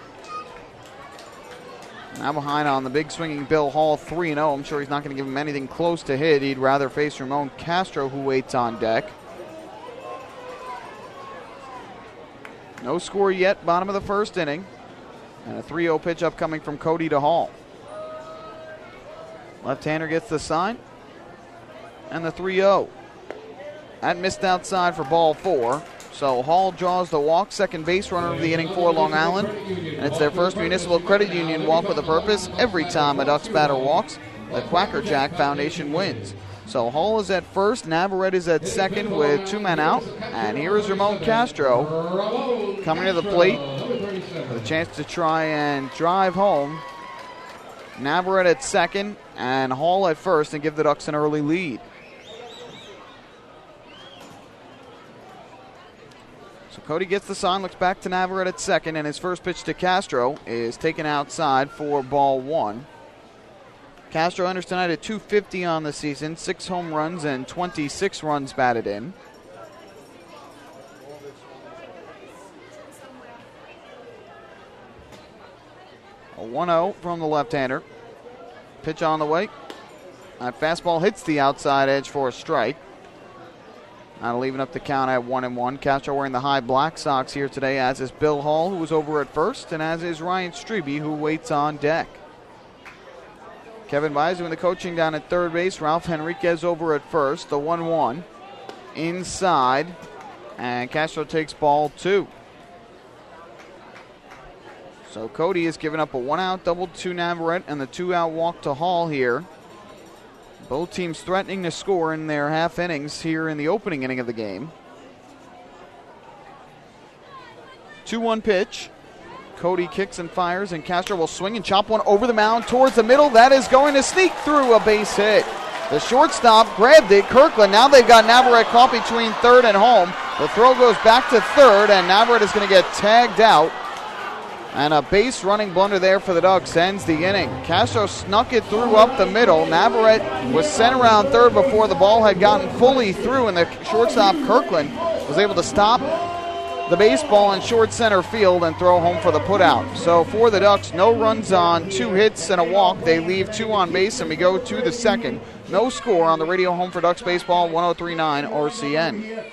Now behind on the big swinging Bill Hall, 3-0. I'm sure he's not going to give him anything close to hit. He'd rather face Ramon Castro, who waits on deck. No score yet, bottom of the first inning. And a 3-0 pitch upcoming from Cody to Hall. Left-hander gets the sign. And the 3-0. That missed outside for ball 4. So Hall draws the walk, second base runner of the inning for Long Island. And it's their first Municipal Credit Union walk with a purpose. Every time a Ducks batter walks, the Quacker Jack Foundation wins. So Hall is at first, Navarrete is at second with 2 men out. And here is Ramon Castro coming to the plate with a chance to try and drive home. Navarrete at second and Hall at first and give the Ducks an early lead. So Cody gets the sign, looks back to Navarrete at second, and his first pitch to Castro is taken outside for ball 1. Castro enters tonight at .250 on the season, 6 home runs and 26 runs batted in. A 1-0 from the left-hander. Pitch on the way. That fastball hits the outside edge for a strike. Now leaving up the count at 1-1. Castro wearing the high Black Sox here today, as is Bill Hall, who was over at first, and as is Ryan Strebe, who waits on deck. Kevin Baez doing the coaching down at third base. Ralph Henriquez over at first. The 1-1 inside, and Castro takes ball 2. So Cody has given up a 1-out double to Navarrete and the 2-out walk to Hall here. Both teams threatening to score in their half innings here in the opening inning of the game. 2-1 pitch. Cody kicks and fires, and Castro will swing and chop one over the mound towards the middle. That is going to sneak through a base hit. The shortstop grabbed it. Kirkland, now they've got Navarrete caught between third and home. The throw goes back to third, and Navarrete is going to get tagged out. And a base running blunder there for the Ducks ends the inning. Castro snuck it through up the middle. Navarrete was sent around third before the ball had gotten fully through, and the shortstop Kirkland was able to stop the baseball in short center field and throw home for the putout. So for the Ducks, no runs on 2 hits and a walk. They leave 2 on base, and we go to the second. No score on the radio home for Ducks Baseball, 103.9 RCN.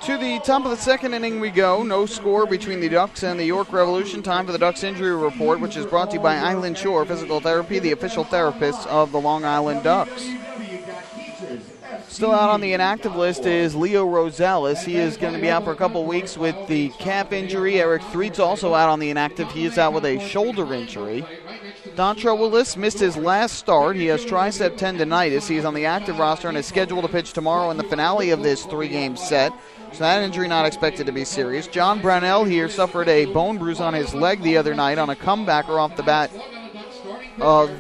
To the top of the second inning we go. No score between the Ducks and the York Revolution. Time for the Ducks injury report, which is brought to you by Island Shore Physical Therapy, the official therapists of the Long Island Ducks. Still out on the inactive list is Leo Rosales. He is going to be out for a couple weeks with the calf injury. Eric Threet's also out on the inactive. He is out with a shoulder injury. Dontrell Willis missed his last start. He has tricep tendonitis. He is on the active roster and is scheduled to pitch tomorrow in the finale of this 3-game set. So that injury not expected to be serious. John Brownell here suffered a bone bruise on his leg the other night on a comebacker off the bat of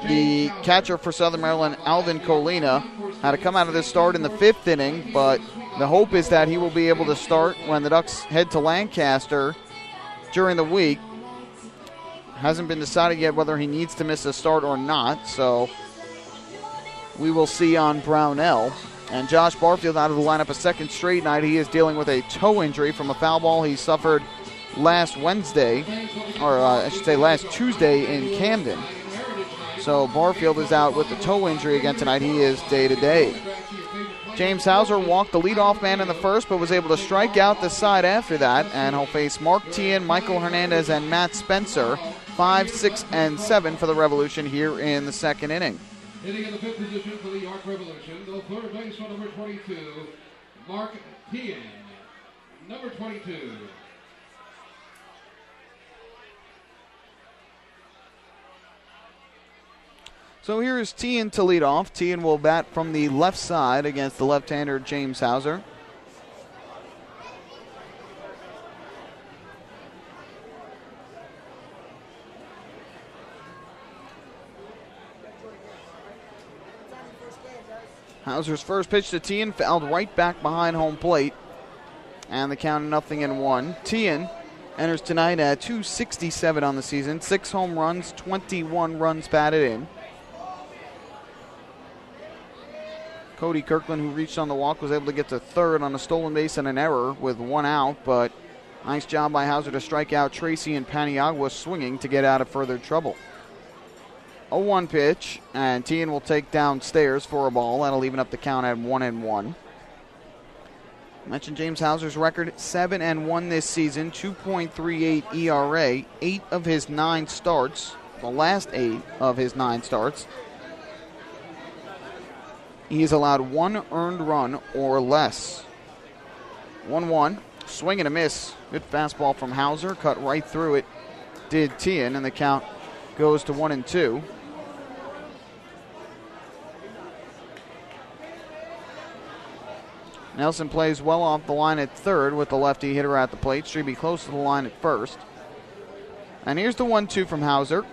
the catcher for Southern Maryland, Alvin Colina. Had to come out of this start in the 5th inning, but the hope is that he will be able to start when the Ducks head to Lancaster during the week. Hasn't been decided yet whether he needs to miss a start or not, so we will see on Brownell. And Josh Barfield out of the lineup a second straight night. He is dealing with a toe injury from a foul ball he suffered last Wednesday, or I should say last Tuesday in Camden. So Barfield is out with the toe injury again tonight. He is day-to-day. James Hauser walked the leadoff man in the first, but was able to strike out the side after that. And he'll face Mark Tien, Michael Hernandez, and Matt Spencer, 5, 6, and 7 for the Revolution here in the second inning. Hitting in the 5th position for the York Revolution, the third baseman, number 22, Mark Tien, number 22. So here is Tien to lead off. Tien will bat from the left side against the left-hander James Hauser. Hauser's first pitch to Tien fouled right back behind home plate. And the count 0-1. Tien enters tonight at .267 on the season. 6 home runs, 21 runs batted in. Cody Kirkland, who reached on the walk, was able to get to third on a stolen base and an error with 1 out. But nice job by Hauser to strike out Tracy and Paniagua swinging to get out of further trouble. 0-1 pitch, and Tien will take downstairs for a ball. That'll even up the count at 1-1. I mentioned James Hauser's record, 7-1 this season, 2.38 ERA, 8 of his 9 starts, the last 8 of his 9 starts. He has allowed 1 earned run or less. 1-1, swing and a miss. Good fastball from Hauser, cut right through it. Did Tien, and the count goes to 1-2. Nelson plays well off the line at third with the lefty hitter at the plate. Strebe close to the line at first. And here's the 1-2 from Hauser.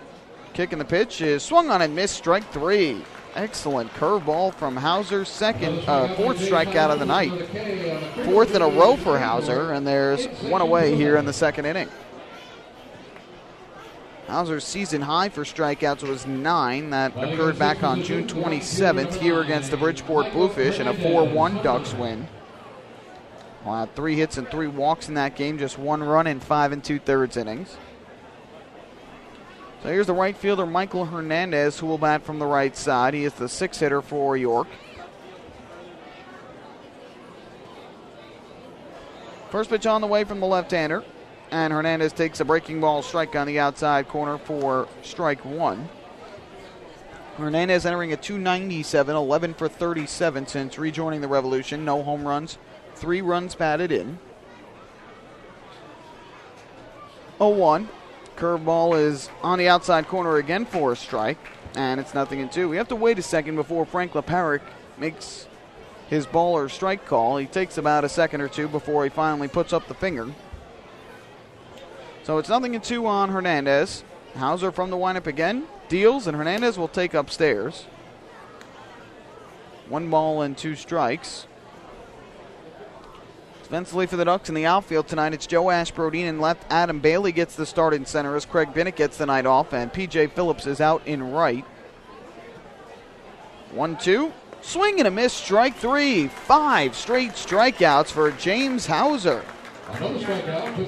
Kicking the pitch is swung on and missed, strike 3. Excellent curveball from Hauser. Fourth strikeout of the night. 4th in a row for Hauser, and there's 1 away here in the second inning. Hauser's season high for strikeouts was 9. That occurred back on June 27th here against the Bridgeport Bluefish in a 4-1 Ducks win. Wow, 3 hits and 3 walks in that game, just 1 run in 5 2/3 innings. So here's the right fielder, Michael Hernandez, who will bat from the right side. He is the 6th hitter for York. First pitch on the way from the left-hander. And Hernandez takes a breaking ball strike on the outside corner for strike 1. Hernandez entering at .297, 11 for 37 since rejoining the Revolution. No home runs, 3 runs batted in. 0-1. Curveball is on the outside corner again for a strike, and it's 0-2. We have to wait a second before Frank Leparic makes his ball or strike call. He takes about a second or two before he finally puts up the finger. So it's 0-2 on Hernandez. Hauser from the windup again, deals, and Hernandez will take upstairs. 1 ball and 2 strikes. Defensively for the Ducks in the outfield tonight, it's Joe Ashbrodine in left. Adam Bailey gets the start in center as Craig Binnick gets the night off, and P.J. Phillips is out in right. 1-2. Swing and a miss, strike 3. 5 straight strikeouts for James Hauser.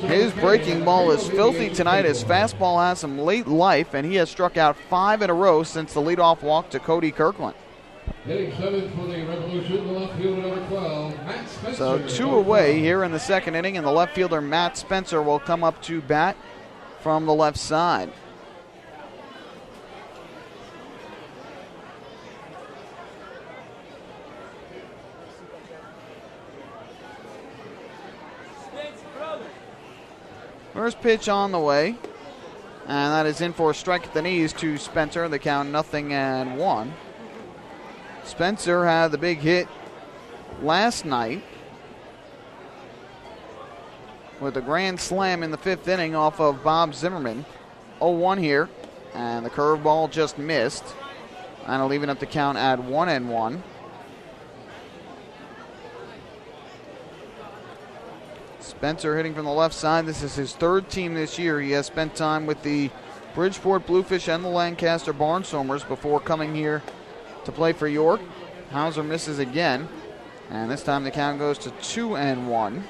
His breaking ball is filthy tonight. His fastball has some late life, and he has struck out 5 in a row since the leadoff walk to Cody Kirkland. Hitting 7th for the Revolution, the left fielder, number 12, Matt Spencer. So 2 away here in the second inning, and the left fielder, Matt Spencer, will come up to bat from the left side. First pitch on the way. And that is in for a strike at the knees to Spencer. The count 0-1. Spencer had the big hit last night with a grand slam in the 5th inning off of Bob Zimmerman. 0-1 here, and the curveball just missed. And leaving up the count at 1-1. Spencer hitting from the left side. This is his 3rd team this year. He has spent time with the Bridgeport Bluefish and the Lancaster Barnstormers before coming here to play for York. Hauser misses again, and this time the count goes to 2-1.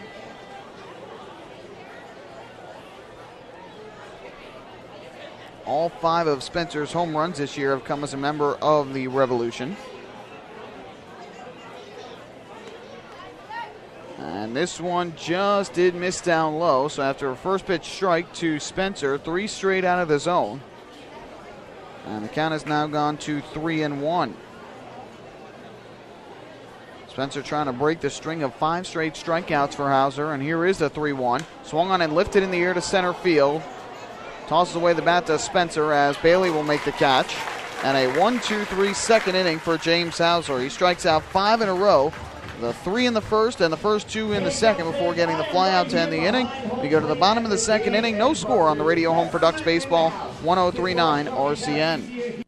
All 5 of Spencer's home runs this year have come as a member of the Revolution. And this one just did miss down low, so after a first pitch strike to Spencer, 3 straight out of the zone. And the count has now gone to 3-1. Spencer trying to break the string of 5 straight strikeouts for Hauser, and here is the 3-1. Swung on and lifted in the air to center field. Tosses away the bat to Spencer as Bailey will make the catch. And a 1-2-3 second inning for James Hauser. He strikes out 5 in a row. The 3 in the first and the first 2 in the second before getting the fly out to end the inning. We go to the bottom of the second inning. No score on the radio home for Ducks Baseball. 103.9 RCN.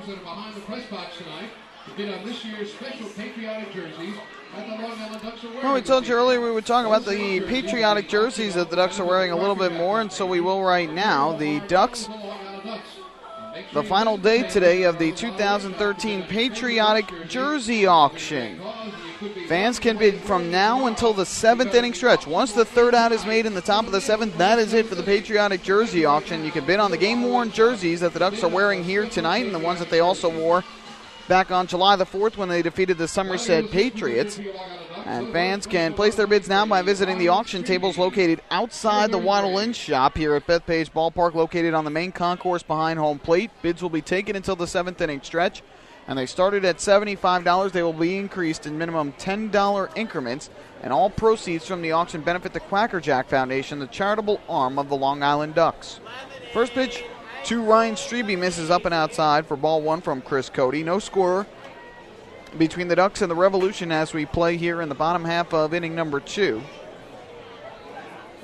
That are behind the press box tonight to bid on this year's special patriotic jerseys that the Long Island Ducks are wearing. Well, we told you earlier we would talk about the patriotic jerseys that the Ducks are wearing a little bit more, and so we will right now. The Ducks, the final day today of the 2013 Patriotic Jersey Auction. Fans can bid from now until the 7th inning stretch. Once the 3rd out is made in the top of the 7th, that is it for the Patriotic Jersey Auction. You can bid on the game-worn jerseys that the Ducks are wearing here tonight and the ones that they also wore back on July the 4th when they defeated the Somerset Patriots. And fans can place their bids now by visiting the auction tables located outside the Waddle Inn shop here at Bethpage Ballpark, located on the main concourse behind home plate. Bids will be taken until the 7th inning stretch, and they started at $75. They will be increased in minimum $10 increments, and all proceeds from the auction benefit the Quacker Jack Foundation, the charitable arm of the Long Island Ducks. First pitch to Ryan Strebe, misses up and outside for ball 1 from Chris Cody. No score between the Ducks and the Revolution as we play here in the bottom half of inning number 2.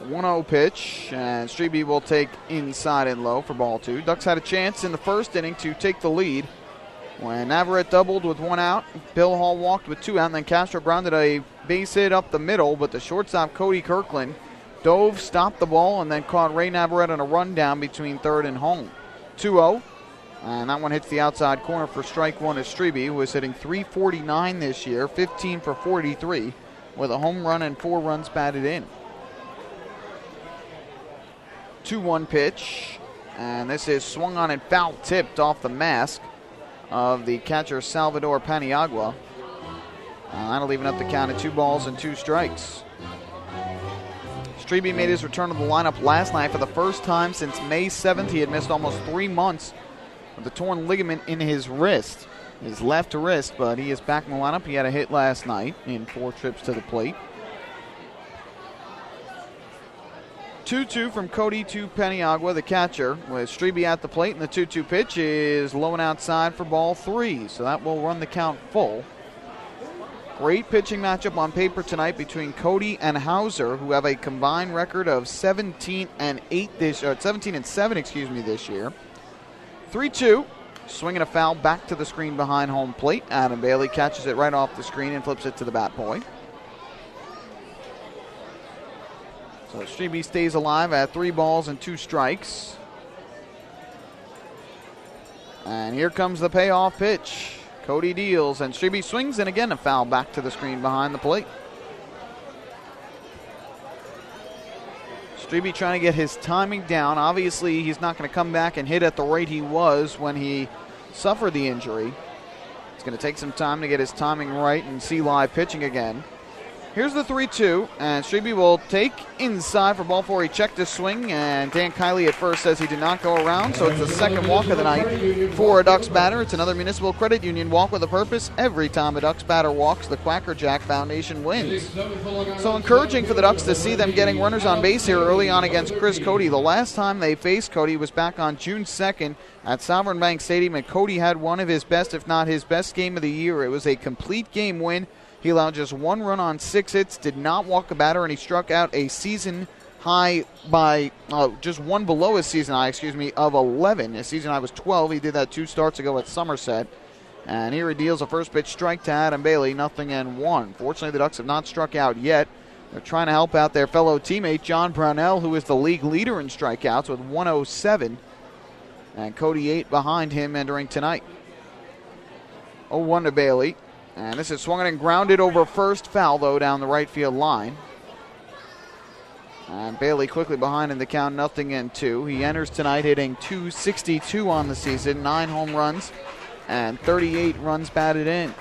1-0 pitch, and Strebe will take inside and low for ball 2. Ducks had a chance in the first inning to take the lead when Navarrete doubled with 1 out. Bill Hall walked with 2 out, and then Castro grounded a base hit up the middle, but the shortstop Cody Kirkland dove, stopped the ball, and then caught Ray Navarrete on a rundown between third and home. 2-0, and that one hits the outside corner for strike 1 as Strebe, who is hitting .349 this year, 15 for 43, with a home run and 4 runs batted in. 2-1 pitch, and this is swung on and foul tipped off the mask of the catcher Salvador Paniagua. That'll even up the count at 2 balls and 2 strikes. Strebe made his return to the lineup last night for the first time since May 7th. He had missed almost 3 months with a torn ligament in his wrist, his left wrist, but he is back in the lineup. He had a hit last night in 4 trips to the plate. 2-2 from Cody to Paniagua, the catcher, with Strebe at the plate, and the 2-2 pitch is low and outside for ball 3, so that will run the count full. Great pitching matchup on paper tonight between Cody and Hauser, who have a combined record of 17 and 7 this year. 3-2, swinging a foul back to the screen behind home plate. Adam Bailey catches it right off the screen and flips it to the bat boy. So Strebe stays alive at 3 balls and 2 strikes. And here comes the payoff pitch. Cody deals, and Strebe swings, and again a foul back to the screen behind the plate. Strebe trying to get his timing down. Obviously, he's not going to come back and hit at the rate he was when he suffered the injury. It's going to take some time to get his timing right and see live pitching again. Here's the 3-2, and Strebe will take inside for ball 4. He checked his swing, and Dan Kiley at first says he did not go around, so it's the second walk of the night for a Ducks batter. It's another Municipal Credit Union walk with a purpose. Every time a Ducks batter walks, the Quacker Jack Foundation wins. So encouraging for the Ducks to see them getting runners on base here early on against Chris Cody. The last time they faced Cody was back on June 2nd at Sovereign Bank Stadium, and Cody had one of his best, if not his best game of the year. It was a complete game win. He allowed just 1 run on 6 hits, did not walk a batter, and he struck out a season high by just one below his season high, of 11. His season high was 12. He did that 2 starts ago at Somerset. And here he deals a first pitch strike to Adam Bailey, 0-1. Fortunately, the Ducks have not struck out yet. They're trying to help out their fellow teammate, John Brownell, who is the league leader in strikeouts with 107. And Cody 8 behind him entering tonight. 0-1 to Bailey. And this is swung and grounded over first, foul though down the right field line. And Bailey quickly behind in the count, 0-2. He enters tonight hitting .262 on the season, 9 home runs and 38 runs batted in.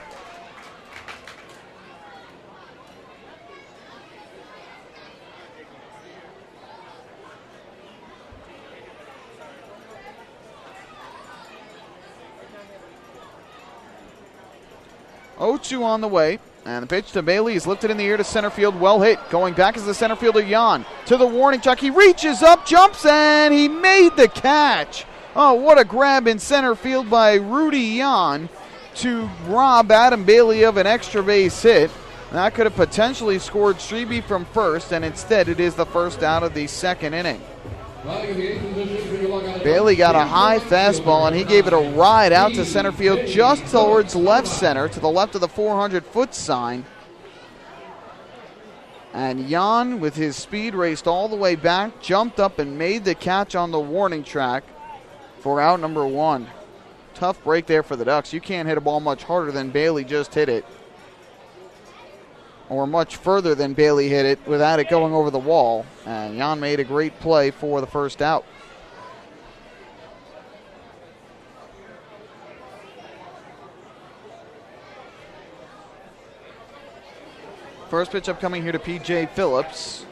.2 on the way, and the pitch to Bailey is lifted in the air to center field, well hit. Going back is the center fielder, Jan, to the warning track. He reaches up, jumps, and he made the catch. Oh, what a grab in center field by Rudy Jan to rob Adam Bailey of an extra base hit. That could have potentially scored Strebe from first, and instead it is the first out of the second inning. Bailey got a high fastball, and he gave it a ride out to center field just towards left center, to the left of the 400-foot sign. And Jan, with his speed, raced all the way back, jumped up, and made the catch on the warning track for out number 1. Tough break there for the Ducks. You can't hit a ball much harder than Bailey just hit it, or much further than Bailey hit it without it going over the wall. And Jan made a great play for the first out. First pitch upcoming here to P.J. Phillips.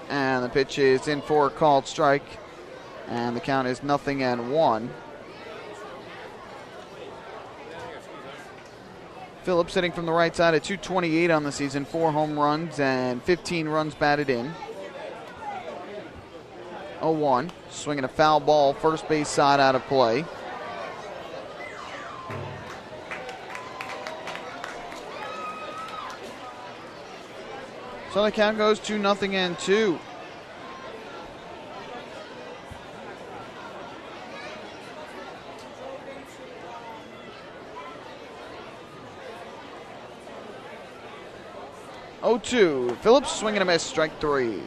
And the pitch is in for a called strike. And the count is 0-1. Phillips hitting from the right side at .228 on the season, 4 home runs and 15 runs batted in. 0-1, swinging a foul ball, first base side out of play. So the count goes 2-0-2. Phillips swinging a miss, strike 3.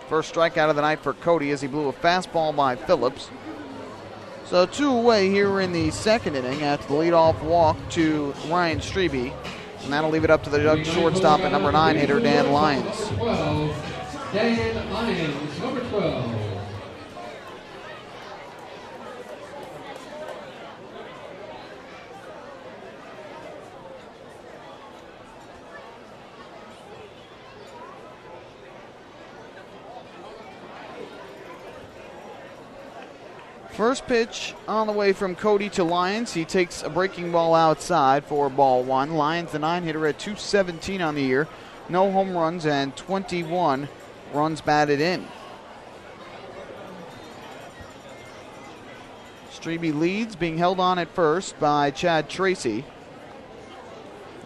First strikeout of the night for Cody as he blew a fastball by Phillips. So 2 away here in the second inning after the leadoff walk to Ryan Strebe. And that'll leave it up to the Ducks shortstop and number 9 hitter Dan Lyons. Dan Lyons, number 12. First pitch on the way from Cody to Lyons. He takes a breaking ball outside for ball 1. Lyons, the 9 hitter, at .217 on the year. No home runs and 21 runs batted in. Strebe leads, being held on at first by Chad Tracy.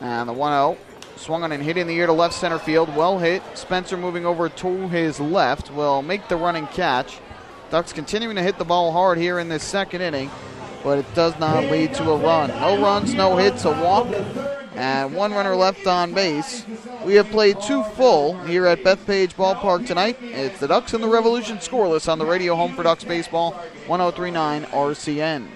And the 1-0 swung on and hit in the air to left center field. Well hit. Spencer moving over to his left will make the running catch. Ducks continuing to hit the ball hard here in this second inning, but it does not lead to a run. No runs, no hits, a walk, and one runner left on base. We have played 2 full here at Bethpage Ballpark tonight. It's the Ducks and the Revolution scoreless on the radio home for Ducks Baseball, 1039 RCN.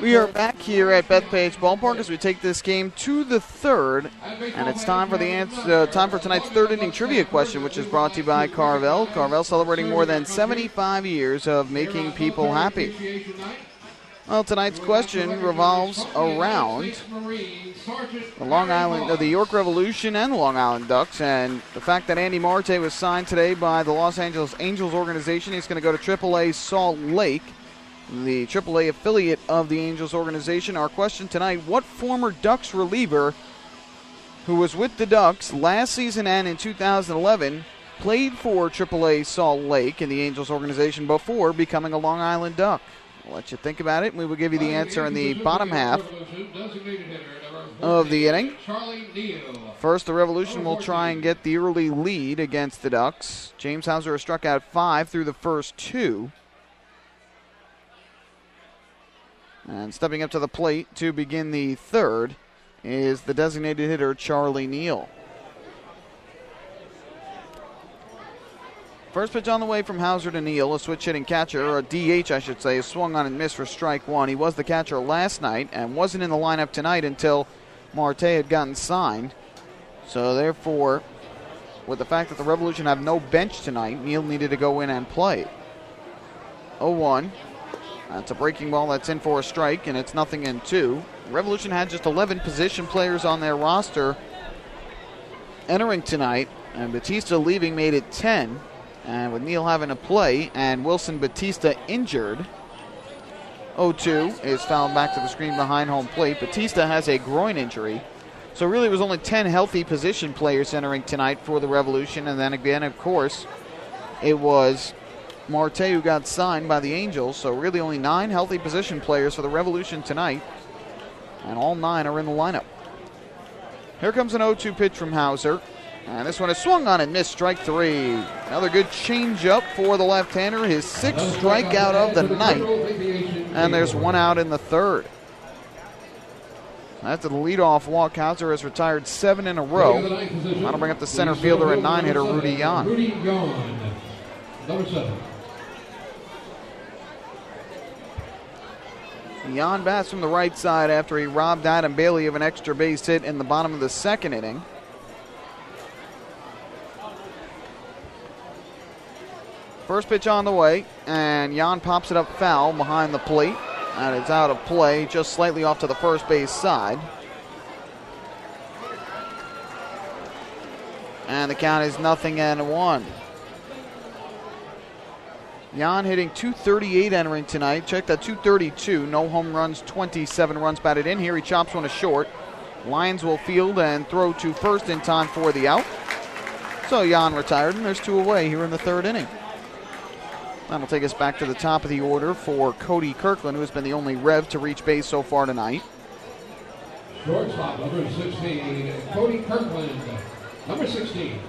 We are back here at Bethpage Ballpark as we take this game to the third, and it's time for time for tonight's third inning trivia question, which is brought to you by Carvel. Carvel celebrating more than 75 years of making people happy. Well, tonight's question revolves around the York Revolution and the Long Island Ducks, and the fact that Andy Marte was signed today by the Los Angeles Angels organization. He's going to go to AAA Salt Lake, the AAA affiliate of the Angels organization. Our question tonight: what former Ducks reliever who was with the Ducks last season and in 2011 played for AAA Salt Lake in the Angels organization before becoming a Long Island Duck? I'll let you think about it, and we will give you the answer in the bottom half of the inning. First, the Revolution will try and get the early lead against the Ducks. James Hauser has struck out 5 through the first 2. And stepping up to the plate to begin the third is the designated hitter, Charlie Neal. First pitch on the way from Hauser to Neal, a switch hitting catcher, or a DH I should say, is swung on and missed for strike 1. He was the catcher last night and wasn't in the lineup tonight until Marte had gotten signed. So therefore, with the fact that the Revolution have no bench tonight, Neal needed to go in and play. 0-1. That's a breaking ball that's in for a strike, and it's 0-2. Revolution had just 11 position players on their roster entering tonight, and Batista leaving made it 10. And with Neal having to play and Wilson Batista injured, 0-2 is fouled back to the screen behind home plate. Batista has a groin injury, so really it was only 10 healthy position players entering tonight for the Revolution. And then again, of course, it was Marte who got signed by the Angels, so really only 9 healthy position players for the Revolution tonight, and all 9 are in the lineup. Here comes an 0-2 pitch from Hauser, and this one is swung on and missed, strike 3. Another good changeup for the left-hander, his 6th strikeout of the night, and there's 1 out in the third. After the leadoff walk, Hauser has retired 7 in a row. That'll bring up the center fielder and 9-hitter Rudy Yan. Rudy Yan, number 7. Yan bats from the right side after he robbed Adam Bailey of an extra base hit in the bottom of the second inning. First pitch on the way, and Yan pops it up foul behind the plate. And it's out of play, just slightly off to the first base side. And the count is 0-1. Yan hitting .238 entering tonight. Check that, .232. No home runs, 27 runs batted in. Here he chops one to short. Lions will field and throw to first in time for the out. So Yan retired, and there's 2 away here in the third inning. That'll take us back to the top of the order for Cody Kirkland, who has been the only Rev to reach base so far tonight. Shortstop, number 16, Cody Kirkland, number 16.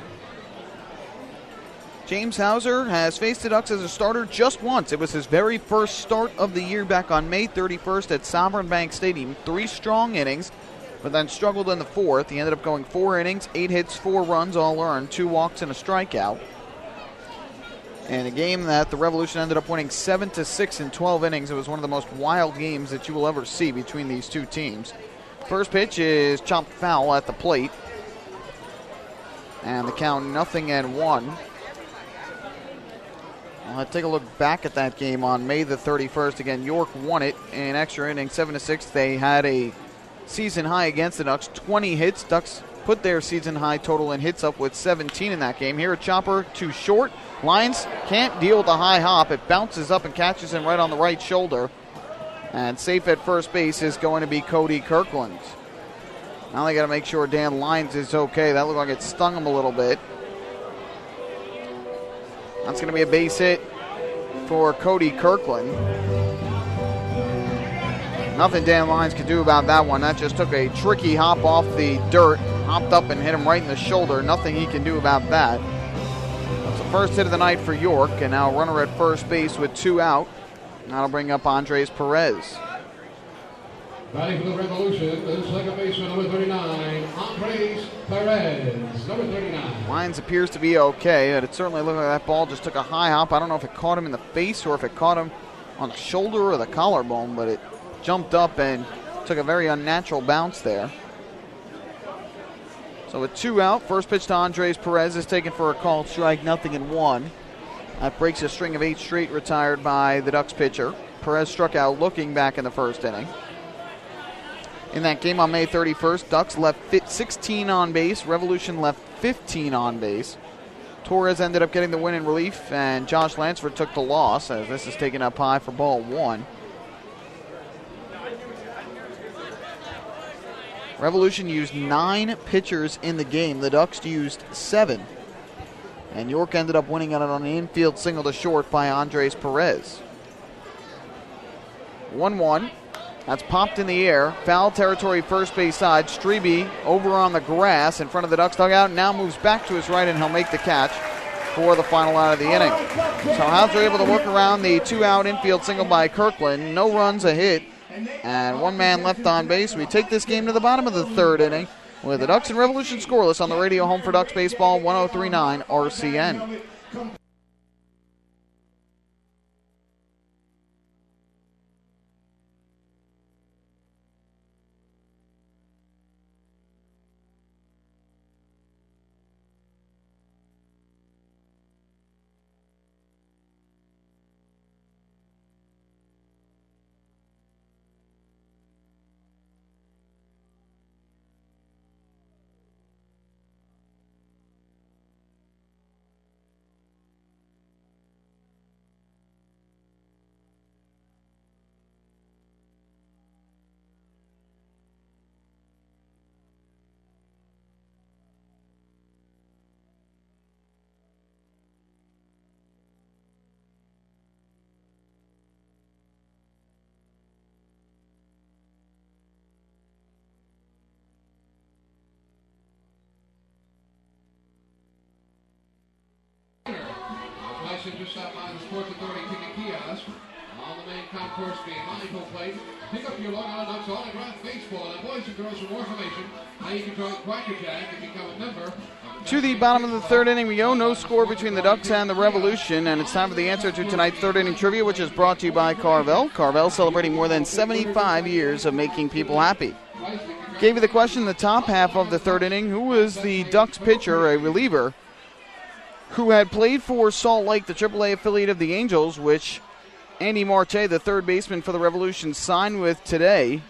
James Hauser has faced the Ducks as a starter just once. It was his very first start of the year back on May 31st at Sovereign Bank Stadium. 3 strong innings, but then struggled in the 4th. He ended up going 4 innings, 8 hits, 4 runs, all earned, 2 walks and a strikeout. And a game that the Revolution ended up winning 7-6 in 12 innings. It was one of the most wild games that you will ever see between these two teams. First pitch is chopped foul at the plate. And the count 0-1. I'll take a look back at that game on May the 31st. Again, York won it in extra innings, 7-6. They had a season high against the Ducks, 20 hits. Ducks put their season high total in hits up with 17 in that game. Here a chopper too short. Lions can't deal with the high hop. It bounces up and catches him right on the right shoulder. And safe at first base is going to be Cody Kirkland. Now they got to make sure Dan Lyons is okay. That looked like it stung him a little bit. That's going to be a base hit for Cody Kirkland. Nothing Dan Lyons could do about that one. That just took a tricky hop off the dirt, hopped up and hit him right in the shoulder. Nothing he can do about that. That's the first hit of the night for York, and now a runner at first base with 2 out. That'll bring up Andres Perez. Batting for the Revolution, the second baseman, number 39, Andres Perez, number 39. Lyons appears to be okay, but it certainly looked like that ball just took a high hop. I don't know if it caught him in the face or if it caught him on the shoulder or the collarbone, but it jumped up and took a very unnatural bounce there. So with 2 out, first pitch to Andres Perez is taken for a called strike, 0-1. That breaks a string of 8 straight retired by the Ducks pitcher. Perez struck out looking back in the first inning. In that game on May 31st, Ducks left 16 on base. Revolution left 15 on base. Torres ended up getting the win in relief, and Josh Lansford took the loss, as this is taken up high for ball 1. Revolution used 9 pitchers in the game. The Ducks used 7. And York ended up winning on it on an infield single to short by Andres Perez. 1-1. That's popped in the air. Foul territory first base side. Strebe over on the grass in front of the Ducks dugout. Now moves back to his right, and he'll make the catch for the final out of the inning. So Hauser able to work around the 2-out infield single by Kirkland. No runs, a hit, and 1 man left on base. We take this game to the bottom of the 3rd inning with the Ducks and Revolution scoreless on the radio home for Ducks Baseball, 103.9 RCN. Just outside the Sports Authority ticket kiosk on the main concourse behind home plate. Pick up your Long Island Ducks autographed baseball. And boys and girls, for more information, how you can join Quackerjack and become a member. To the bottom of the 3rd inning we go. No score between the Ducks and the Revolution, and it's time for the answer to tonight's 3rd inning trivia, which is brought to you by Carvel. Carvel celebrating more than 75 years of making people happy. Gave you the question in the top half of the 3rd inning. Who was the Ducks pitcher, a reliever, who had played for Salt Lake, the AAA affiliate of the Angels, which Andy Marte, the 3rd baseman for the Revolution, signed with today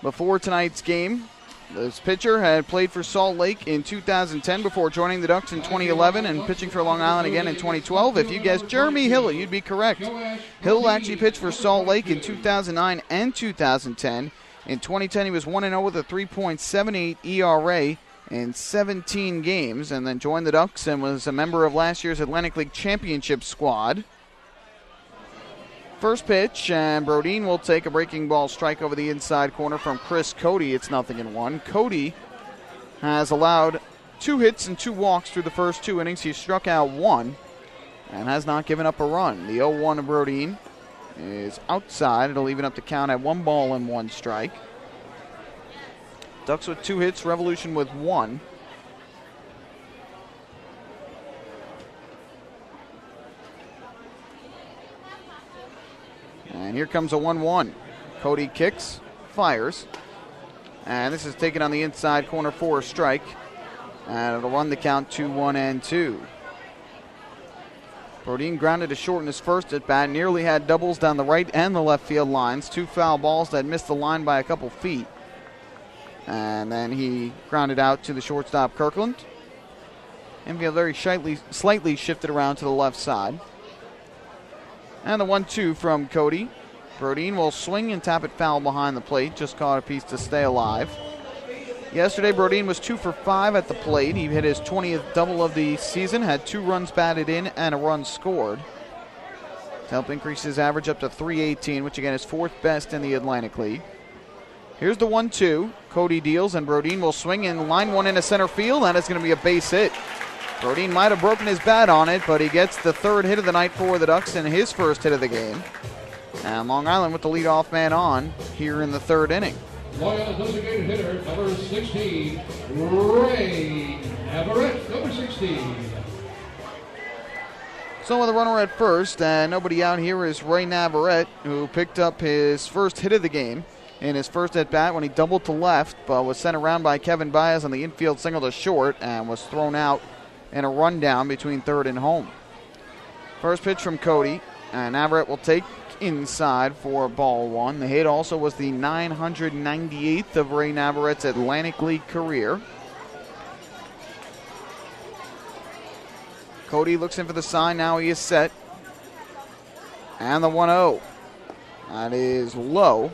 before tonight's game. This pitcher had played for Salt Lake in 2010 before joining the Ducks in 2011 and pitching for Long Island again in 2012. If you guessed Jeremy Hill, you'd be correct. Hill actually pitched for Salt Lake in 2009 and 2010. In 2010, he was 1-0 with a 3.78 ERA. In 17 games, and then joined the Ducks and was a member of last year's Atlantic League Championship squad. First pitch, and Brodeen will take a breaking ball strike over the inside corner from Chris Cody. It's 0-1. Cody has allowed 2 hits and 2 walks through the first 2 innings. He struck out 1. and has not given up a run. The 0-1 to Brodeen is outside. It'll even up the count at 1 ball and 1 strike. Ducks with 2 hits, Revolution with 1. And here comes a 1-1. Cody kicks, fires, and this is taken on the inside corner for a strike. And it'll run the count 2-1 and 2. Brodeen grounded to short in his first at bat, nearly had doubles down the right and the left field lines. 2 foul balls that missed the line by a couple feet. And then he grounded out to the shortstop Kirkland. Infield very slightly shifted around to the left side. And the 1-2 from Cody. Brodeen will swing and tap it foul behind the plate. Just caught a piece to stay alive. Yesterday, Brodeen was 2 for 5 at the plate. He hit his 20th double of the season, had 2 runs batted in and a run scored to help increase his average up to .318, which again is 4th best in the Atlantic League. Here's the 1-2. Cody deals, and Brodeen will swing and line one into center field. That is going to be a base hit. Brodeen might have broken his bat on it, but he gets the 3rd hit of the night for the Ducks and his 1st hit of the game. And Long Island with the leadoff man on here in the 3rd inning. Long Island designated hitter, number 16, Ray Navarrete, number 16. So with a runner at first and nobody out, here is Ray Navarrete, who picked up his 1st hit of the game in his first at bat when he doubled to left, but was sent around by Kevin Baez on the infield single to short and was thrown out in a rundown between 3rd and home. First pitch from Cody, and Navarrete will take inside for ball 1. The hit also was the 998th of Ray Navarrete's Atlantic League career. Cody looks in for the sign. Now he is set. And the 1-0. That is low.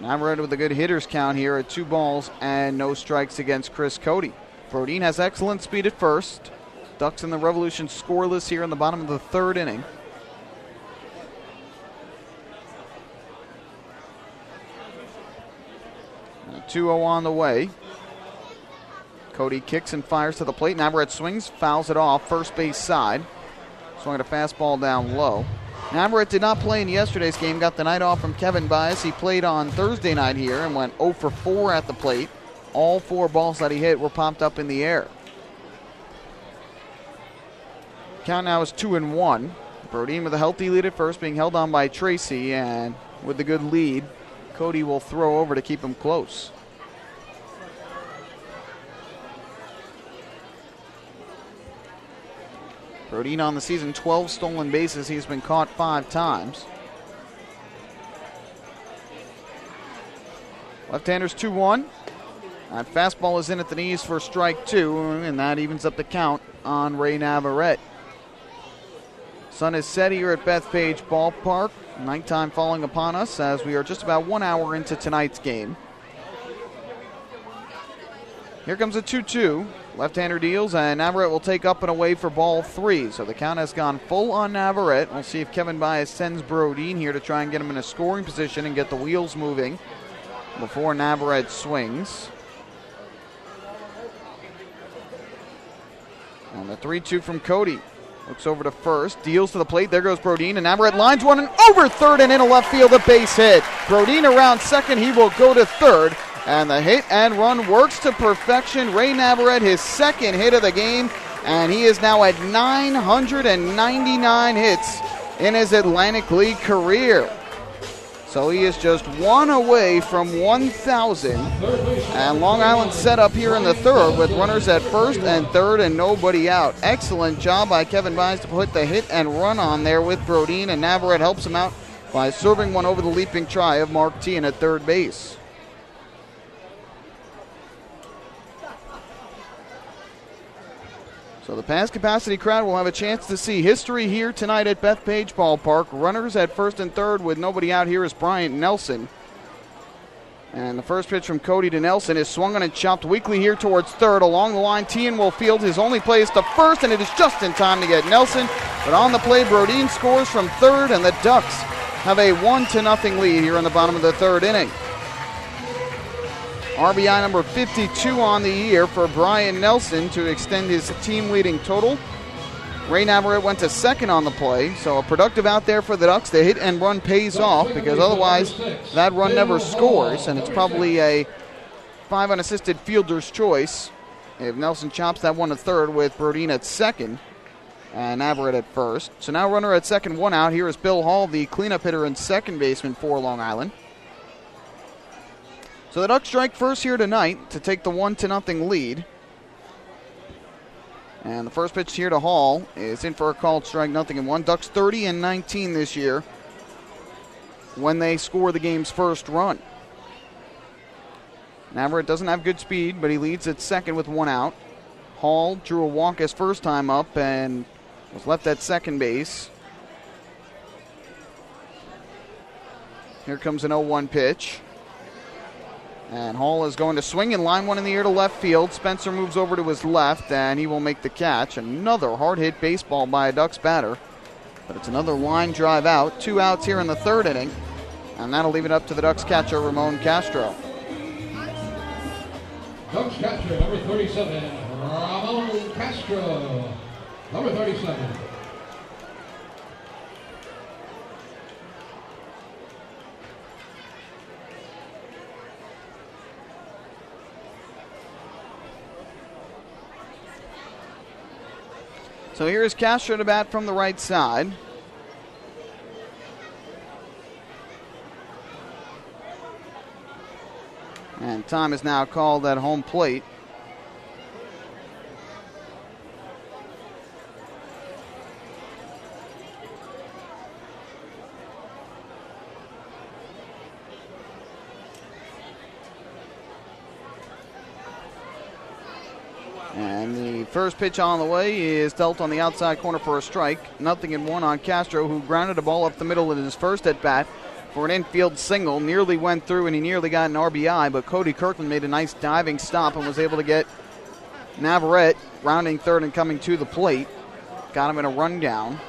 Navarrete with a good hitter's count here at 2 balls and no strikes against Chris Cody. Brodeen has excellent speed at first. Ducks and the Revolution scoreless here in the bottom of the 3rd inning. And a 2-0 on the way. Cody kicks and fires to the plate. Navarrete swings, fouls it off, first base side. Swung at a fastball down low. Navarrete did not play in yesterday's game, got the night off from Kevin Baez. He played on Thursday night here and went 0 for 4 at the plate. All 4 balls that he hit were popped up in the air. Count now is 2-1. Brodeen with a healthy lead at first, being held on by Tracy, and with the good lead, Cody will throw over to keep him close. Brodeen on the season, 12 stolen bases. He's been caught 5 times. Left-handers 2-1. That fastball is in at the knees for strike 2, and that evens up the count on Ray Navarrete. Sun is set here at Bethpage Ballpark. Nighttime falling upon us as we are just about 1 hour into tonight's game. Here comes a 2-2. Left-hander deals, and Navarrete will take up and away for ball 3. So the count has gone full on Navarrete. We'll see if Kevin Baez sends Brodeen here to try and get him in a scoring position and get the wheels moving before Navarrete swings. And the 3-2 from Cody. Looks over to first, deals to the plate. There goes Brodeen, and Navarrete lines one and over third and into left field, a base hit. Brodeen around second, he will go to third. And the hit and run works to perfection. Ray Navarrete, his 2nd hit of the game, and he is now at 999 hits in his Atlantic League career. So he is just 1 away from 1,000. And Long Island set up here in the 3rd with runners at 1st and 3rd and nobody out. Excellent job by Kevin Baez to put the hit and run on there with Brodeen, and Navarrete helps him out by serving one over the leaping try of Mark Tien at 3rd base. So the past capacity crowd will have a chance to see history here tonight at Bethpage Ballpark. Runners at 1st and 3rd with nobody out here is Bryant Nelson. And the first pitch from Cody to Nelson is swung on and chopped weakly here towards 3rd. Along the line, Tien will field his only play is to 1st, and it is just in time to get Nelson. But on the play, Brodeen scores from 3rd, and the Ducks have a 1-0 lead here in the bottom of the 3rd inning. RBI number 52 on the year for Brian Nelson to extend his team-leading total Ray Navarrete went to second on the play, so a productive out there for the Ducks. The hit and run pays off because otherwise that run never scores, and it's probably a 5 unassisted fielder's choice if Nelson chops that one to third with Brodin at second and Navarrete at first. So now runner at second, one out. Here is Bill Hall, the cleanup hitter and second baseman for Long Island. So the Ducks strike first here tonight to take the 1-0 lead. And the first pitch here to Hall is in for a called strike, 0-1. Ducks 30-19 this year when they score the game's first run. Navarrete doesn't have good speed, but he leads at second with one out. Hall drew a walk his first time up and was left at second base. Here comes an 0-1 pitch. And Hall is going to swing and line one in the air to left field. Spencer moves over to his left, and he will make the catch. Another hard-hit baseball by a Ducks batter. But it's another line drive out. 2 outs here in the third inning. And that'll leave it up to the Ducks catcher, Ramon Castro. Ducks catcher, number 37, Ramon Castro. Number 37. So here's Castro to bat from the right side. And time is now called at home plate. And the first pitch on the way is dealt on the outside corner for a strike. 0-1 on Castro, who grounded a ball up the middle in his first at bat for an infield single. Nearly went through and he nearly got an RBI, but Cody Kirkland made a nice diving stop and was able to get Navarrete rounding third and coming to the plate. Got him in a rundown.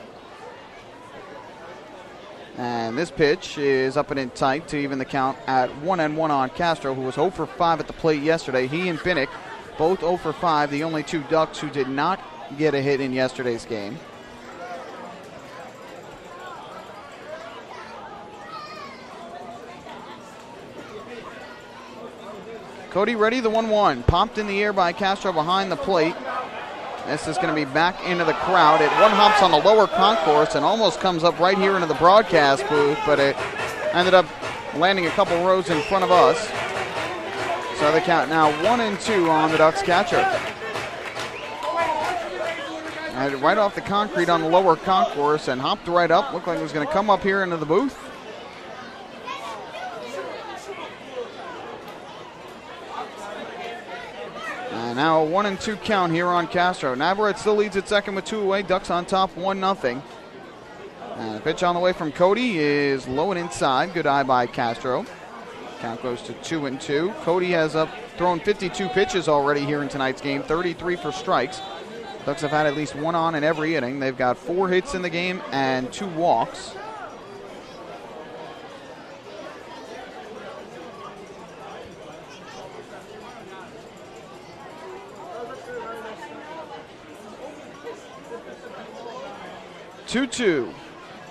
And this pitch is up and in tight to even the count at 1-1 on Castro, who was 0 for 5 at the plate yesterday. He and Pinnock both 0 for 5, the only two Ducks who did not get a hit in yesterday's game. Cody ready, the 1-1. Popped in the air by Castro behind the plate. This is going to be back into the crowd. It one hops on the lower concourse and almost comes up right here into the broadcast booth, but it ended up landing a couple rows in front of us. So the count now 1-2 on the Ducks catcher. And right off the concrete on the lower concourse and hopped right up. Looked like it was going to come up here into the booth. And now a 1-2 count here on Castro. Navarrete still leads at second with 2 away. Ducks on top 1-0. And the pitch on the way from Cody is low and inside. Good eye by Castro. Count goes to 2-2. Cody has thrown 52 pitches already here in tonight's game, 33 for strikes. Ducks have had at least one on in every inning. They've got 4 hits in the game and 2 walks. Two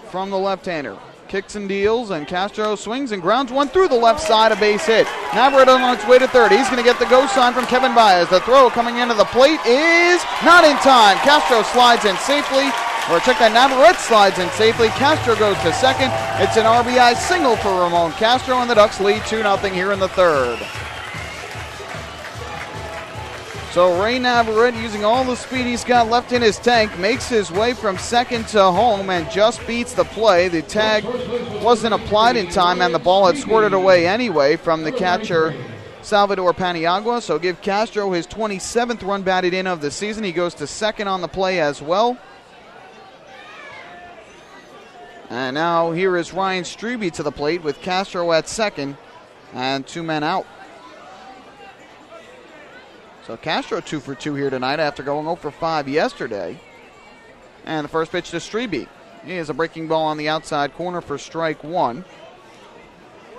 from the left-hander. Kicks and deals, and Castro swings and grounds one through the left side, a base hit. Navarrete on its way to third. He's going to get the go sign from Kevin Baez. The throw coming into the plate is not in time. Castro slides in safely, or check that, Navarrete slides in safely. Castro goes to second. It's an RBI single for Ramon Castro, and the Ducks lead 2-0 here in the third. So Ray Navarrete, using all the speed he's got left in his tank, makes his way from second to home and just beats the play. The tag wasn't applied in time, and the ball had squirted away anyway from the catcher, Salvador Paniagua. So give Castro his 27th run batted in of the season. He goes to second on the play as well. And now here is Ryan Strebe to the plate with Castro at second and 2 men out. So Castro 2 for 2 here tonight after going 0 for 5 yesterday. And the first pitch to Strebe. He has a breaking ball on the outside corner for strike 1.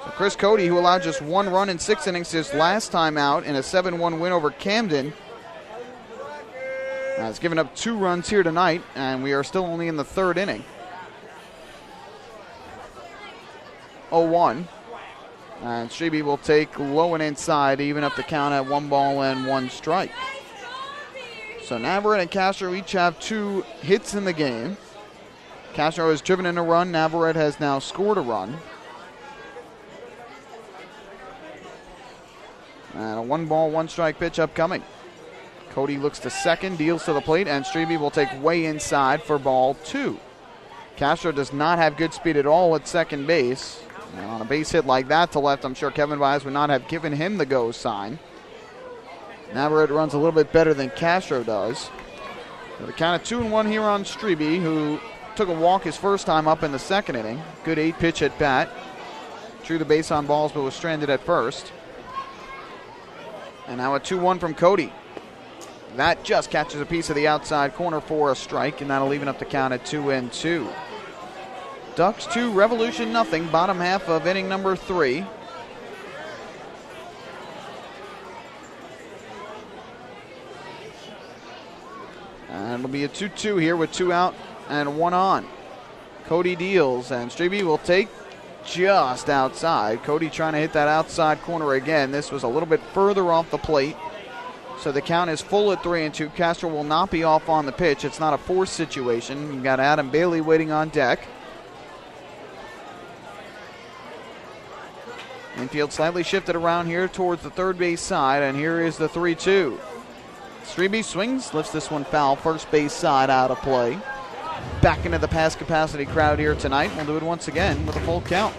So Chris Cody, who allowed just 1 run in 6 innings his last time out in a 7-1 win over Camden, Has given up 2 runs here tonight, and we are still only in the 3rd inning. 0-1. And Strebe will take low and inside, even up the count at 1 ball and 1 strike. So Navarrete and Castro each have 2 hits in the game. Castro has driven in a run. Navarrete has now scored a run. And a 1 ball, 1 strike pitch upcoming. Cody looks to second, deals to the plate, and Strebe will take way inside for ball 2. Castro does not have good speed at all at second base. And on a base hit like that to left, I'm sure Kevin Baez would not have given him the go sign. Navarrete runs a little bit better than Castro does. So the count of 2-1 here on Strebe, who took a walk his first time up in the 2nd inning. Good 8-pitch at bat. Drew the base on balls but was stranded at first. And now a 2-1 from Cody. That just catches a piece of the outside corner for a strike, and that'll even up the count at 2-2. Ducks 2, Revolution nothing, bottom half of inning number 3. And it'll be a 2-2 here with 2 out and 1 on. Cody deals, and Strebe will take just outside. Cody trying to hit that outside corner again. This was a little bit further off the plate. So the count is full at 3-2. Castro will not be off on the pitch. It's not a forced situation. You've got Adam Bailey waiting on deck. Infield slightly shifted around here towards the third base side, and here is the 3-2. Strebe swings, lifts this one foul, first base side out of play. Back into the pass capacity crowd here tonight. We'll do it once again with a full count.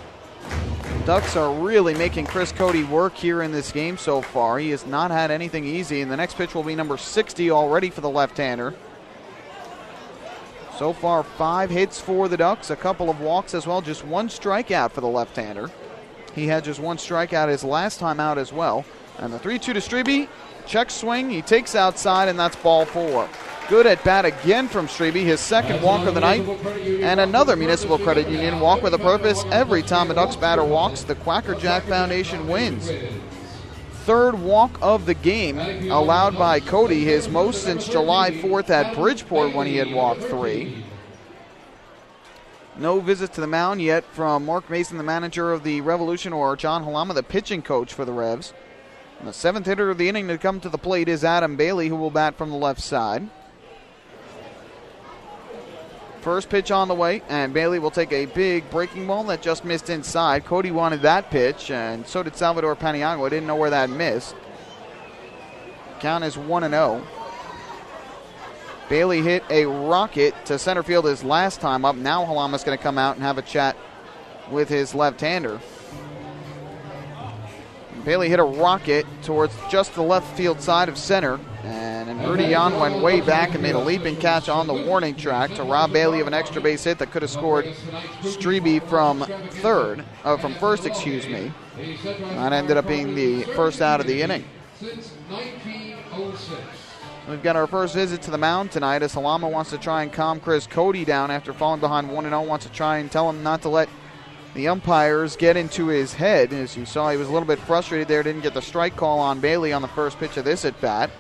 Ducks are really making Chris Cody work here in this game so far. He has not had anything easy, and the next pitch will be number 60 already for the left-hander. So far, 5 hits for the Ducks, a couple of walks as well, just 1 strikeout for the left-hander. He had just 1 strikeout his last time out as well. And the 3-2 to Strebe, check swing, he takes outside, and that's ball 4. Good at bat again from Strebe, his 2nd walk of the night, and another Municipal Credit Union walk with a purpose. Every time a Ducks batter walks, the Quacker Jack Foundation wins. 3rd walk of the game allowed by Cody, his most since July 4th at Bridgeport when he had walked 3. No visit to the mound yet from Mark Mason, the manager of the Revolution, or John Halama, the pitching coach for the Revs. And the 7th hitter of the inning to come to the plate is Adam Bailey, who will bat from the left side. First pitch on the way, and Bailey will take a big breaking ball that just missed inside. Cody wanted that pitch, and so did Salvador Paniagua. Didn't know where that missed. Count is 1-0. Bailey hit a rocket to center field his last time up. Now Halama's going to come out and have a chat with his left-hander. Bailey hit a rocket towards just the left field side of center, and Rudy Yan went way back and made a leaping catch on the warning track to rob Bailey of an extra base hit that could have scored Strebe from first. That ended up being the first out of the inning. We've got our first visit to the mound tonight as Halama wants to try and calm Chris Cody down after falling behind 1-0, wants to try and tell him not to let the umpires get into his head. As you saw, he was a little bit frustrated there, didn't get the strike call on Bailey on the first pitch of this at bat.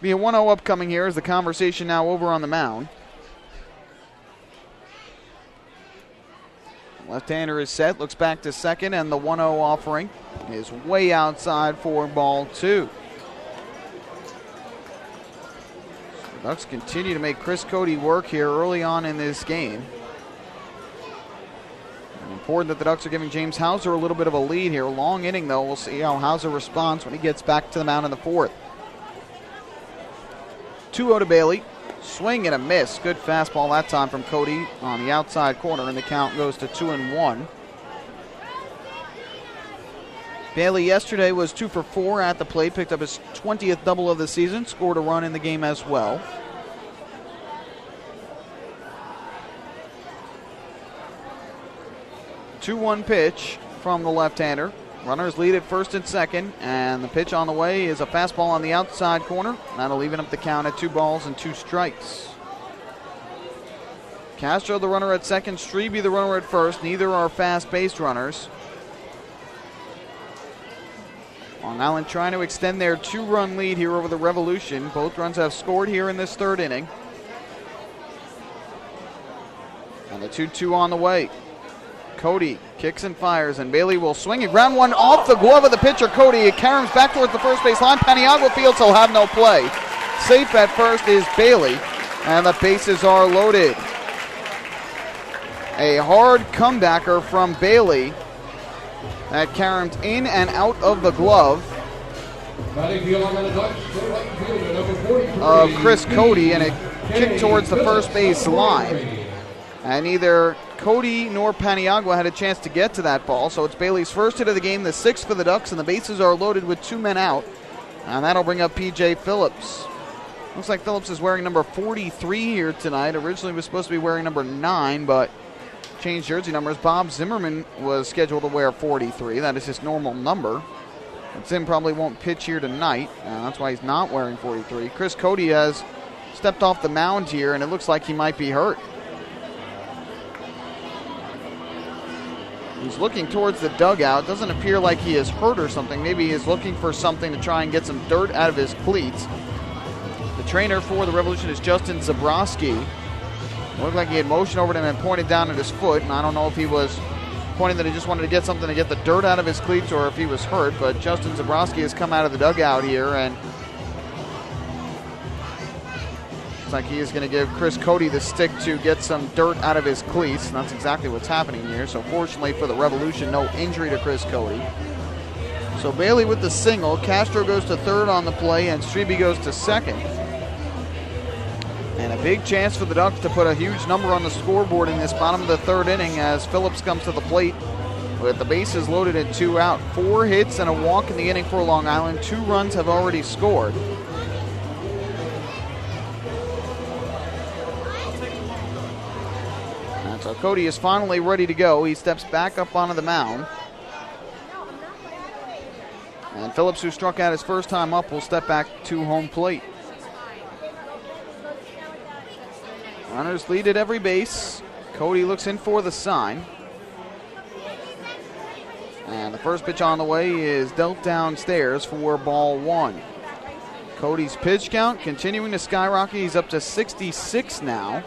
Be a 1-0 upcoming here as the conversation now over on the mound. Left-hander is set, looks back to second, and the 1-0 offering is way outside for ball 2. The Ducks continue to make Chris Cody work here early on in this game. And important that the Ducks are giving James Hauser a little bit of a lead here. Long inning, though. We'll see how Hauser responds when he gets back to the mound in the 4th. 2-0 to Bailey. Swing and a miss. Good fastball that time from Cody on the outside corner, and the count goes to 2-1. Bailey yesterday was 2 for 4 at the plate, picked up his 20th double of the season, scored a run in the game as well. The 2-1 pitch from the left-hander. Runners lead at first and second, and the pitch on the way is a fastball on the outside corner. That'll even up the count at 2 balls and 2 strikes. Castro, the runner at second. Strebe, the runner at first. Neither are fast-paced runners. Long Island trying to extend their 2-run lead here over the Revolution. Both runs have scored here in this third inning. And the 2-2 on the way. Cody kicks and fires, and Bailey will swing it. Ground one off the glove of the pitcher, Cody. It caroms back towards the first base line. Paniagua fields, he'll have no play. Safe at first is Bailey, and the bases are loaded. A hard comebacker from Bailey that caromed in and out of the glove of Chris Cody, and it kicked towards the first base line. And neither Cody nor Paniagua had a chance to get to that ball, so it's Bailey's first hit of the game, the 6th for the Ducks, and the bases are loaded with 2 men out. And that'll bring up P.J. Phillips. Looks like Phillips is wearing number 43 here tonight. Originally was supposed to be wearing number 9, but changed jersey numbers. Bob Zimmerman was scheduled to wear 43. That is his normal number. But Zim probably won't pitch here tonight. That's why he's not wearing 43. Chris Cody has stepped off the mound here, and it looks like he might be hurt. He's looking towards the dugout. Doesn't appear like he is hurt or something. Maybe he is looking for something to try and get some dirt out of his cleats. The trainer for the Revolution is Justin Zabrowski. It looked like he had motioned over to him and pointed down at his foot. And I don't know if he was pointing that he just wanted to get something to get the dirt out of his cleats or if he was hurt. But Justin Zabrowski has come out of the dugout here, and looks like he is going to give Chris Cody the stick to get some dirt out of his cleats. And that's exactly what's happening here. So fortunately for the Revolution, no injury to Chris Cody. So Bailey with the single. Castro goes to third on the play, and Strebe goes to second. And a big chance for the Ducks to put a huge number on the scoreboard in this bottom of the third inning as Phillips comes to the plate with the bases loaded at 2 out. 4 hits and a walk in the inning for Long Island. 2 runs have already scored. And so Cody is finally ready to go. He steps back up onto the mound. And Phillips, who struck out his first time up, will step back to home plate. Runners lead at every base. Cody looks in for the sign. And the first pitch on the way is dealt downstairs for ball 1. Cody's pitch count continuing to skyrocket. He's up to 66 now.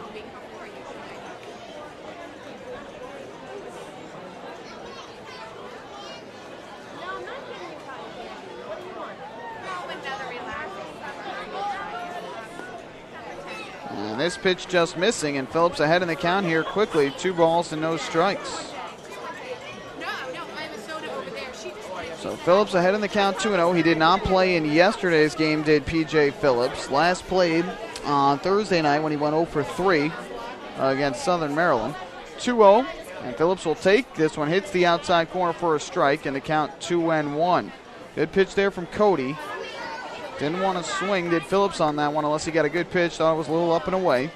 And this pitch just missing, and Phillips ahead in the count here quickly. 2 balls and no strikes. So Phillips ahead in the count 2-0. He did not play in yesterday's game, did P.J. Phillips. Last played on Thursday night when he went 0 for 3 against Southern Maryland. 2-0, and Phillips will take. This one hits the outside corner for a strike, and the count 2-1. Good pitch there from Cody. Didn't want to swing, did Phillips on that one, unless he got a good pitch. Thought it was a little up and away.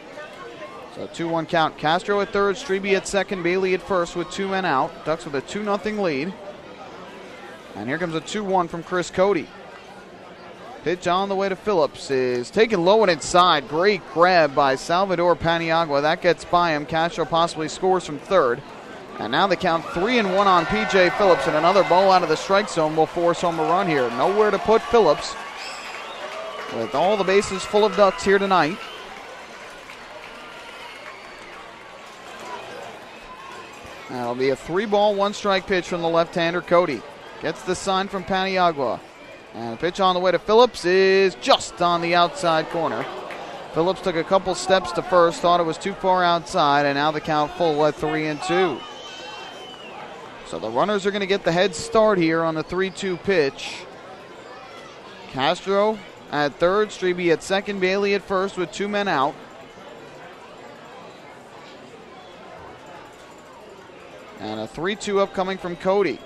So 2-1 count. Castro at third, Strebe at second, Bailey at first with 2 men out. Ducks with a 2-0 lead. And here comes a 2-1 from Chris Cody. Pitch on the way to Phillips is taken low and inside. Great grab by Salvador Paniagua. That gets by him. Castro possibly scores from third. And now the count 3-1 on P.J. Phillips, and another ball out of the strike zone will force home a run here. Nowhere to put Phillips, with all the bases full of Ducks here tonight. That'll be a 3-ball, 1-strike pitch from the left-hander Cody. Gets the sign from Paniagua. And the pitch on the way to Phillips is just on the outside corner. Phillips took a couple steps to first, thought it was too far outside, and now the count full at 3-2. So the runners are going to get the head start here on the 3-2 pitch. Castro at third, Strebe at second, Bailey at first with 2 men out. And a 3-2 upcoming from Cody.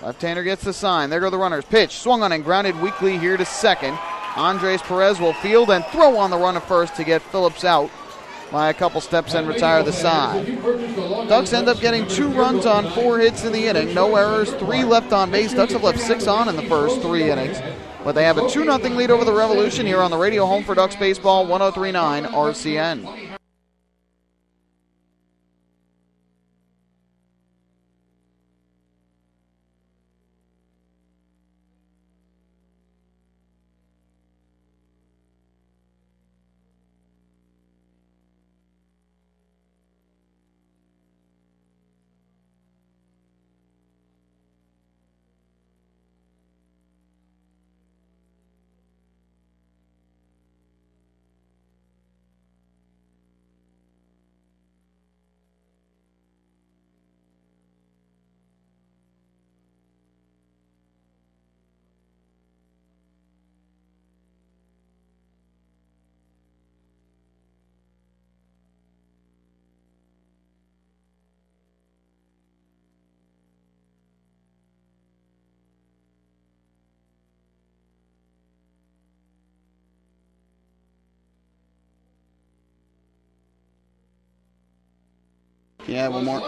Left-hander gets the sign. There go the runners. Pitch, swung on and grounded weakly here to second. Andres Perez will field and throw on the run of first to get Phillips out by a couple steps and retire the side. Ducks end up getting 2 runs on 4 hits in the inning. No errors, 3 left on base. Ducks have left 6 on in the first 3 innings. But they have a 2-0 lead over the Revolution here on the radio home for Ducks Baseball, 103.9 RCN. Yeah, one more.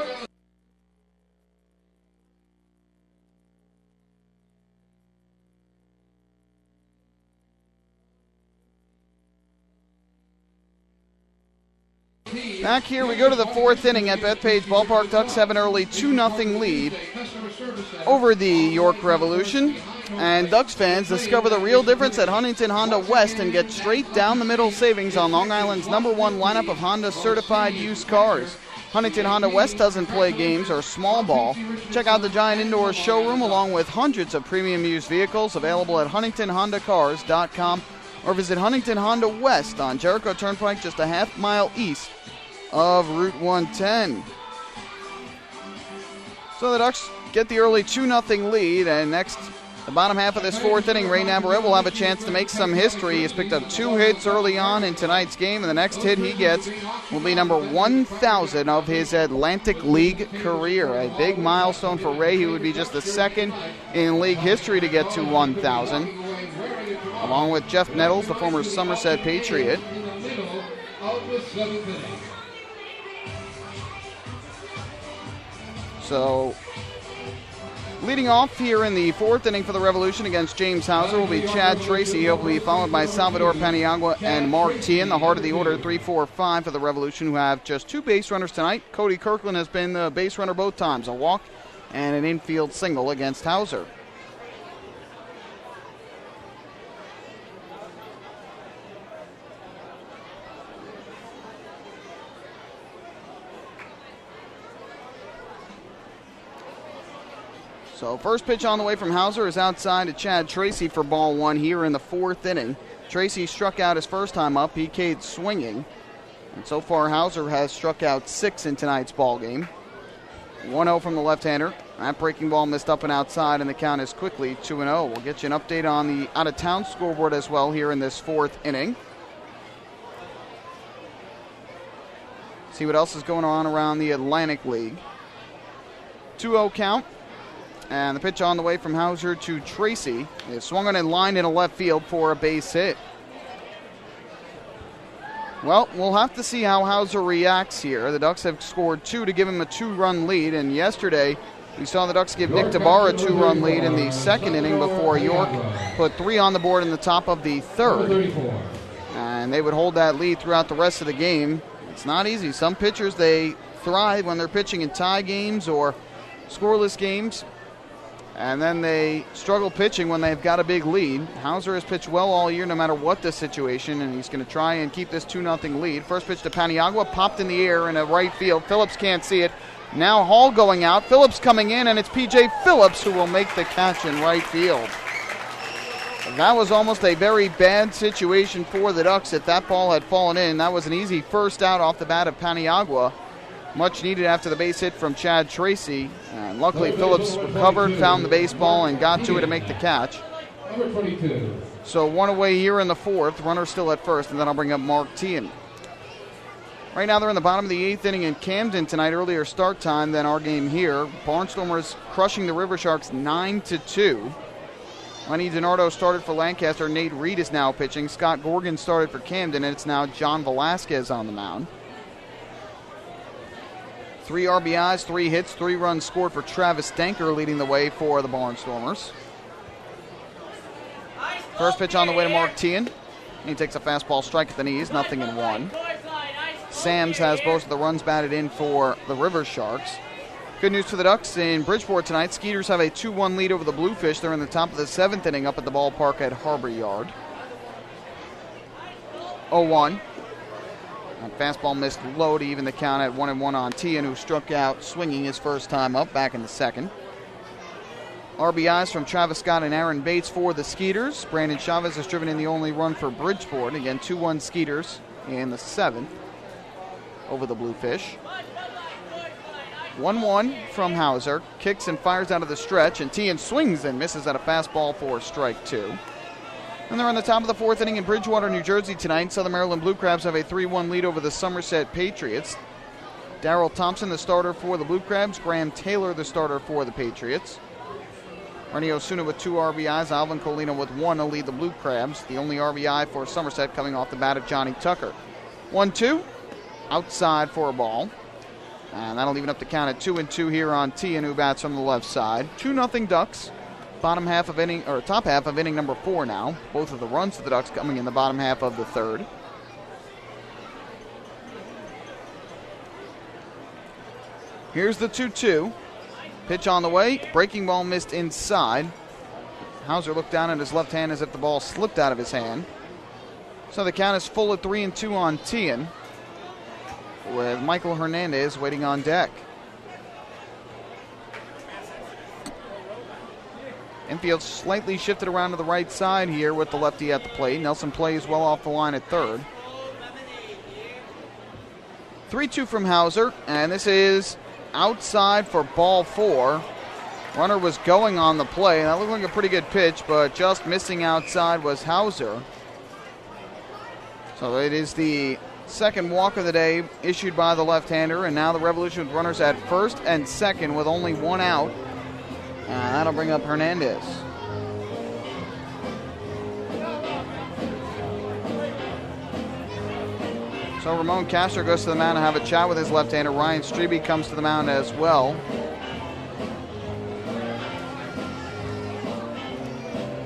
Back here, we go to the fourth inning at Bethpage Ballpark. Ducks have an early 2-0 lead over the York Revolution. And Ducks fans discover the real difference at Huntington Honda West and get straight down the middle savings on Long Island's #1 lineup of Honda certified used cars. Huntington Honda West doesn't play games or small ball. Check out the giant indoor showroom along with hundreds of premium used vehicles available at huntingtonhondacars.com or visit Huntington Honda West on Jericho Turnpike just a half-mile east of Route 110. So the Ducks get the early 2-0 lead, and next, the bottom half of this fourth inning, Ray Navarrete will have a chance to make some history. He's picked up 2 hits early on in tonight's game, and the next hit he gets will be number 1,000 of his Atlantic League career. A big milestone for Ray. He would be just the second in league history to get to 1,000, along with Jeff Nettles, the former Somerset Patriot. So, leading off here in the fourth inning for the Revolution against James Hauser will be Chad Tracy. He'll be followed by Salvador Paniagua and Mark Tian. The heart of the order, 3, 4, 5 for the Revolution, who have just 2 base runners tonight. Cody Kirkland has been the base runner both times, a walk and an infield single against Hauser. So first pitch on the way from Hauser is outside to Chad Tracy for ball 1 here in the fourth inning. Tracy struck out his first time up. He K'd swinging. And so far, Hauser has struck out 6 in tonight's ball game. 1-0 from the left-hander. That breaking ball missed up and outside, and the count is quickly 2-0. We'll get you an update on the out-of-town scoreboard as well here in this fourth inning. See what else is going on around the Atlantic League. 2-0 count. And the pitch on the way from Hauser to Tracy is swung on and lined in a left field for a base hit. Well, we'll have to see how Hauser reacts here. The Ducks have scored 2 to give him a 2-run lead, and yesterday we saw the Ducks give Nick DeBar a 2-run lead in the second inning before York put 3 on the board in the top of the third. And they would hold that lead throughout the rest of the game. It's not easy. Some pitchers, they thrive when they're pitching in tie games or scoreless games, and then they struggle pitching when they've got a big lead. Hauser has pitched well all year no matter what the situation, and he's going to try and keep this 2-0 lead. First pitch to Paniagua, popped in the air in a right field. Phillips can't see it. Now Hall going out. Phillips coming in, and it's P.J. Phillips who will make the catch in right field. That was almost a very bad situation for the Ducks if that ball had fallen in. That was an easy first out off the bat of Paniagua. Much needed after the base hit from Chad Tracy. And luckily Phillips recovered, found the baseball, and got to it to make the catch. Number 22. So 1 away here in the fourth. Runner still at first, and then I'll bring up Mark Tian. Right now they're in the bottom of the 8th inning in Camden tonight. Earlier start time than our game here. Barnstormers crushing the River Sharks 9-2. Lenny DiNardo started for Lancaster. Nate Reed is now pitching. Scott Gorgon started for Camden, and it's now John Velasquez on the mound. 3 RBIs, 3 hits, 3 runs scored for Travis Denker, leading the way for the Barnstormers. First pitch on the way to Mark Tian. He takes a fastball strike at the knees, 0-1. Sams has both of the runs batted in for the River Sharks. Good news for the Ducks in Bridgeport tonight. Skeeters have a 2-1 lead over the Bluefish. They're in the top of the 7th inning up at the ballpark at Harbor Yard. 0-1. And fastball missed low to even the count at 1-1 on Tian, who struck out swinging his first time up back in the second. RBIs from Travis Scott and Aaron Bates for the Skeeters. Brandon Chavez has driven in the only run for Bridgeport. Again, 2-1 Skeeters in the 7th over the Bluefish. 1-1 from Hauser. Kicks and fires out of the stretch, and Tian swings and misses at a fastball for strike 2. And they're on the top of the 4th inning in Bridgewater, New Jersey tonight. Southern Maryland Blue Crabs have a 3-1 lead over the Somerset Patriots. Darrell Thompson, the starter for the Blue Crabs. Graham Taylor, the starter for the Patriots. Rennie Osuna with 2 RBIs. Alvin Colina with 1 to lead the Blue Crabs. The only RBI for Somerset coming off the bat of Johnny Tucker. 1-2. Outside for a ball. And that'll even up the count at 2-2 here on Tian, who bats from the left side. 2-0 Ducks. Top half of inning number 4 now. Both of the runs to the Ducks coming in the bottom half of the third. Here's the 2-2. Pitch on the way. Breaking ball missed inside. Hauser looked down at his left hand as if the ball slipped out of his hand. So the count is full at 3-2 on Tian, with Michael Hernandez waiting on deck. Infield slightly shifted around to the right side here with the lefty at the plate. Nelson plays well off the line at third. 3-2 from Hauser, and this is outside for ball 4. Runner was going on the play, and that looked like a pretty good pitch, but just missing outside was Hauser. So it is the second walk of the day issued by the left-hander, and now the Revolution with runners at first and second with only one out. And that'll bring up Hernandez. So Ramon Castro goes to the mound to have a chat with his left-hander. Ryan Strebe comes to the mound as well.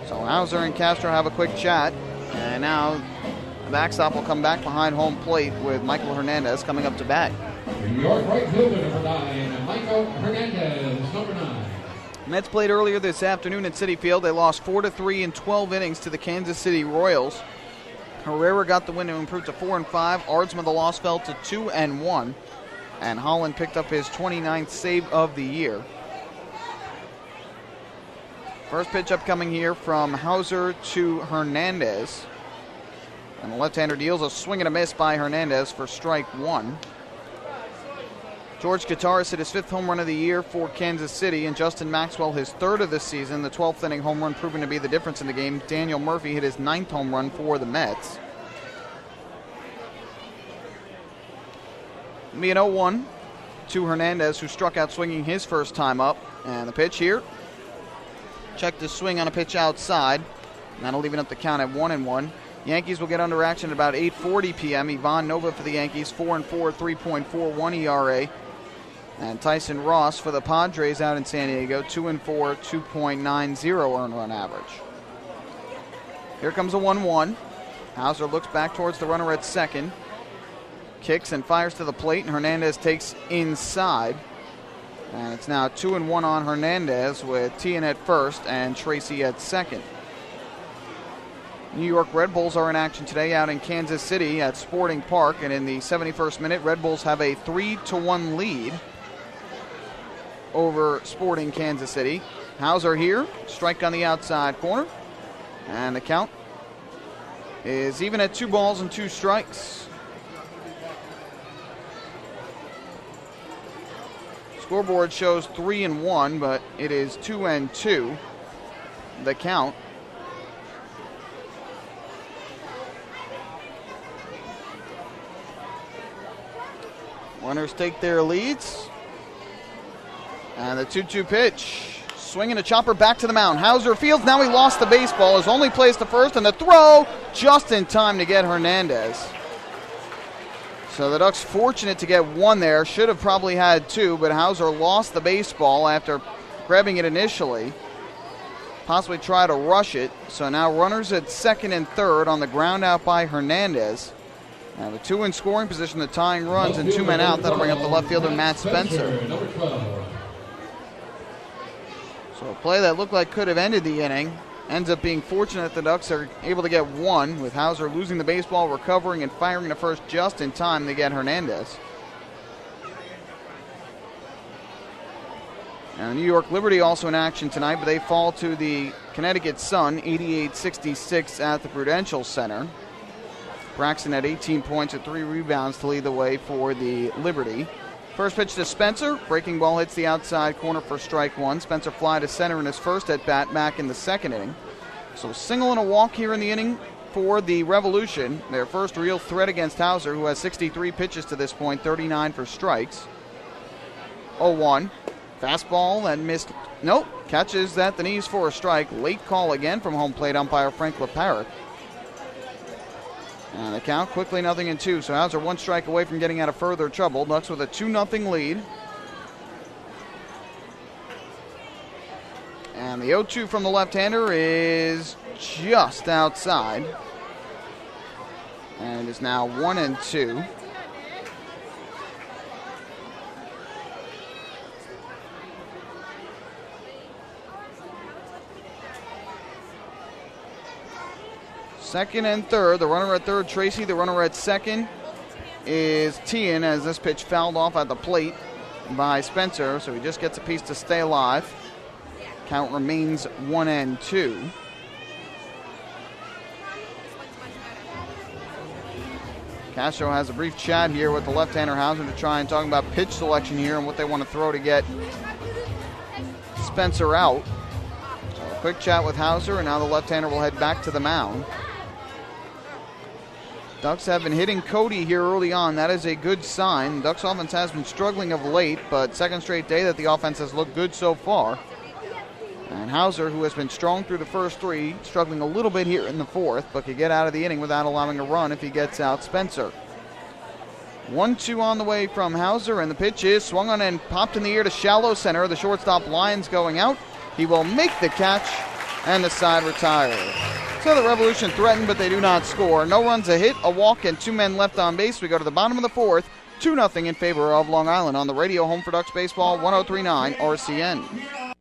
So Hauser and Castro have a quick chat. And now the backstop will come back behind home plate with Michael Hernandez coming up to bat. New York right fielder number 9, Michael Hernandez, number 9. Mets played earlier this afternoon at Citi Field. They lost 4-3 in 12 innings to the Kansas City Royals. Herrera got the win to improve to 4-5. Ardsma, the loss, fell to 2-1. And Holland picked up his 29th save of the year. First pitch upcoming here from Hauser to Hernandez. And the left-hander deals a swing and a miss by Hernandez for strike 1. George Gutaris hit his 5th home run of the year for Kansas City, and Justin Maxwell his 3rd of the season, the 12th inning home run proving to be the difference in the game. Daniel Murphy hit his 9th home run for the Mets. It'll be an 0-1 to Hernandez, who struck out swinging his first time up. And the pitch here. Checked his swing on a pitch outside. And that'll even up the count at 1-1. Yankees will get under action at about 8:40 p.m. Ivan Nova for the Yankees, 4-4, 3.41 ERA. And Tyson Ross for the Padres out in San Diego, 2-4, 2.90 earned run average. Here comes a 1-1. Hauser looks back towards the runner at second. Kicks and fires to the plate, and Hernandez takes inside. And it's now 2-1 on Hernandez with Tian at first and Tracy at second. New York Red Bulls are in action today out in Kansas City at Sporting Park, and in the 71st minute, Red Bulls have a 3-1 lead over Sporting Kansas City. Hauser here, strike on the outside corner, and the count is even at 2 balls and 2 strikes. Scoreboard shows 3-1, but it is 2-2. The count. Runners take their leads. And the 2-2 pitch. Swinging a chopper back to the mound. Hauser fields. Now he lost the baseball. His only plays to first, and the throw just in time to get Hernandez. So the Ducks fortunate to get 1 there. Should have probably had 2, but Hauser lost the baseball after grabbing it initially. Possibly try to rush it. So now runners at second and third on the ground out by Hernandez. Now the 2 in scoring position, the tying runs, and 2 men out. That'll bring up the left fielder, Matt Spencer. So a play that looked like could have ended the inning ends up being fortunate. The Ducks are able to get 1, with Hauser losing the baseball, recovering, and firing to first just in time to get Hernandez. Now New York Liberty also in action tonight, but they fall to the Connecticut Sun, 88-66 at the Prudential Center. Braxton had 18 points and 3 rebounds to lead the way for the Liberty. First pitch to Spencer. Breaking ball hits the outside corner for strike 1. Spencer fly to center in his first at-bat back in the second inning. So single and a walk here in the inning for the Revolution. Their first real threat against Hauser, who has 63 pitches to this point, 39 for strikes. 0-1. Fastball and missed. Nope. Catches at the knees for a strike. Late call again from home plate umpire Frank LeParrot. And the count quickly 0-2. So Hauser one strike away from getting out of further trouble. Ducks with a 2-0 lead. And the 0-2 from the left-hander is just outside. And it is now 1-2. Second and third. The runner at third, Tracy. The runner at second is Tian, as this pitch fouled off at the plate by Spencer. So he just gets a piece to stay alive. Count remains 1-2. Castro has a brief chat here with the left-hander Hauser to try and talk about pitch selection here and what they want to throw to get Spencer out. So a quick chat with Hauser, and now the left-hander will head back to the mound. Ducks have been hitting Cody here early on. That is a good sign. Ducks offense has been struggling of late, but second straight day that the offense has looked good so far. And Hauser, who has been strong through the first three, struggling a little bit here in the fourth, but could get out of the inning without allowing a run if he gets out Spencer. 1-2 on the way from Hauser, and the pitch is swung on and popped in the air to shallow center. The shortstop Lyons going out. He will make the catch, and the side retires. So the Revolution threatened, but they do not score. No runs, a hit, a walk, and 2 men left on base. We go to the bottom of the fourth, 2-0 in favor of Long Island on the radio home for Ducks Baseball, 103.9 RCN.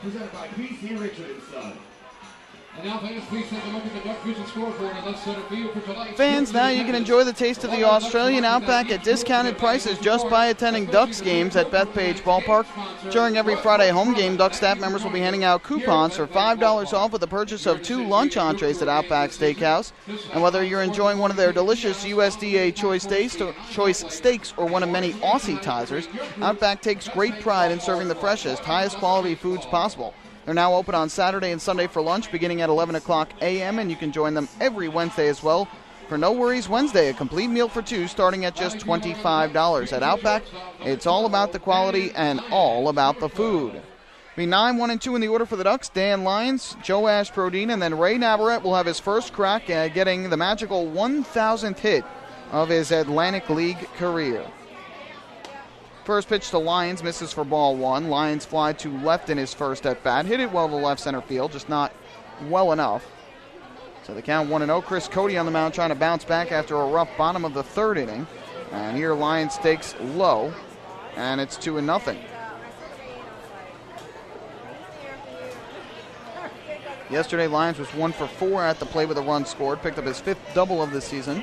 Presented by P.C. Richard & Son. And now fans, please take a look at the Duck Vision scoreboard in left center field for tonight's... Fans, now you can enjoy the taste of the Australian Outback at discounted prices just by attending Ducks games at Bethpage Ballpark. During every Friday home game, Duck staff members will be handing out coupons for $5 off with the purchase of 2 lunch entrees at Outback Steakhouse. And whether you're enjoying one of their delicious USDA choice steaks or one of many Aussie-tizers, Outback takes great pride in serving the freshest, highest quality foods possible. They're now open on Saturday and Sunday for lunch beginning at 11 o'clock a.m., and you can join them every Wednesday as well for No Worries Wednesday, a complete meal for 2 starting at just $25. At Outback, it's all about the quality and all about the food. Be 9-1-2 in the order for the Ducks. Dan Lyons, Joash Brodin, and then Ray Navarrete will have his first crack at getting the magical 1,000th hit of his Atlantic League career. First pitch to Lyons, misses for ball 1. Lyons fly to left in his first at-bat. Hit it well to left center field, just not well enough. So the count 1-0. Chris Cody on the mound trying to bounce back after a rough bottom of the third inning. And here Lyons takes low, and it's 2-0. Yesterday, Lyons was 1 for 4 at the plate with a run scored. Picked up his 5th double of the season.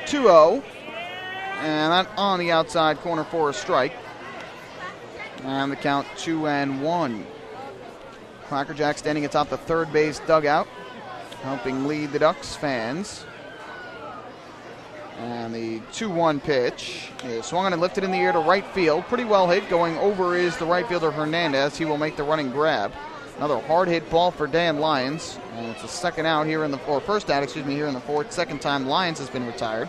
2-0. And that on the outside corner for a strike. And the count 2-1. Crackerjack standing atop the third base dugout, helping lead the Ducks fans. And the 2-1 pitch is swung on and lifted in the air to right field. Pretty well hit. Going over is the right fielder Hernandez. He will make the running grab. Another hard hit ball for Dan Lyons. And it's a second out here in the, or first out, here in the fourth. Second time Lyons has been retired.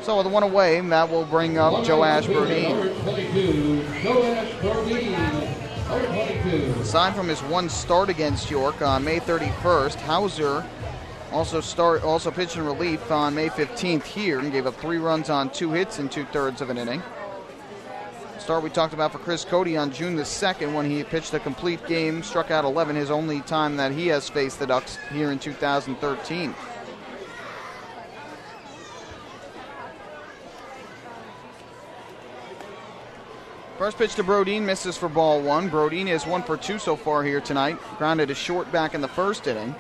So with the one away, that will bring up Joash Brodin. Number 22, Joash Brodin. Number 22. 2. Aside from his one start against York on May 31st, Hauser also pitched in relief on May 15th here and gave up 3 runs on 2 hits in 2/3 of an inning. Start we talked about for Chris Cody on June the 2nd when he pitched a complete game, struck out 11, his only time that he has faced the Ducks here in 2013. First pitch to Brodin, misses for ball 1. Brodin is 1 for 2 so far here tonight. Grounded a short back in the first inning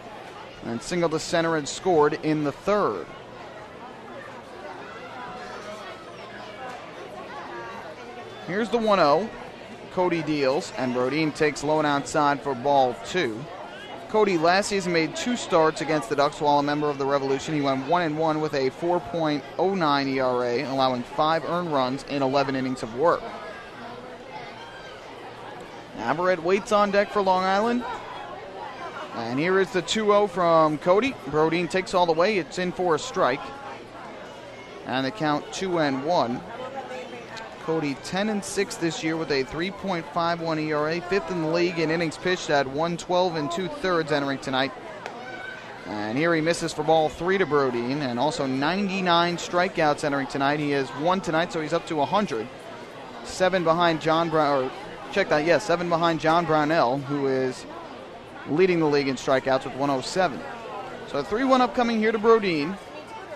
and singled to center and scored in the 3rd. Here's the 1-0. Cody deals, and Brodin takes low and outside for ball 2. Cody last season made 2 starts against the Ducks while a member of the Revolution. He went 1-1 with a 4.09 ERA, allowing 5 earned runs in 11 innings of work. Navarrete waits on deck for Long Island. And here is the 2-0 from Cody. Brodin takes all the way. It's in for a strike. And the count 2-1. Cody 10-6 this year with a 3.51 ERA, 5th in the league in innings pitched at 112 2/3 entering tonight. And here he misses for ball 3 to Brodin, and also 99 strikeouts entering tonight. He has 1 tonight, so he's up to 100. 7 behind John Brown. Seven behind John Brownell, who is leading the league in strikeouts with 107. So a 3-1 upcoming here to Brodin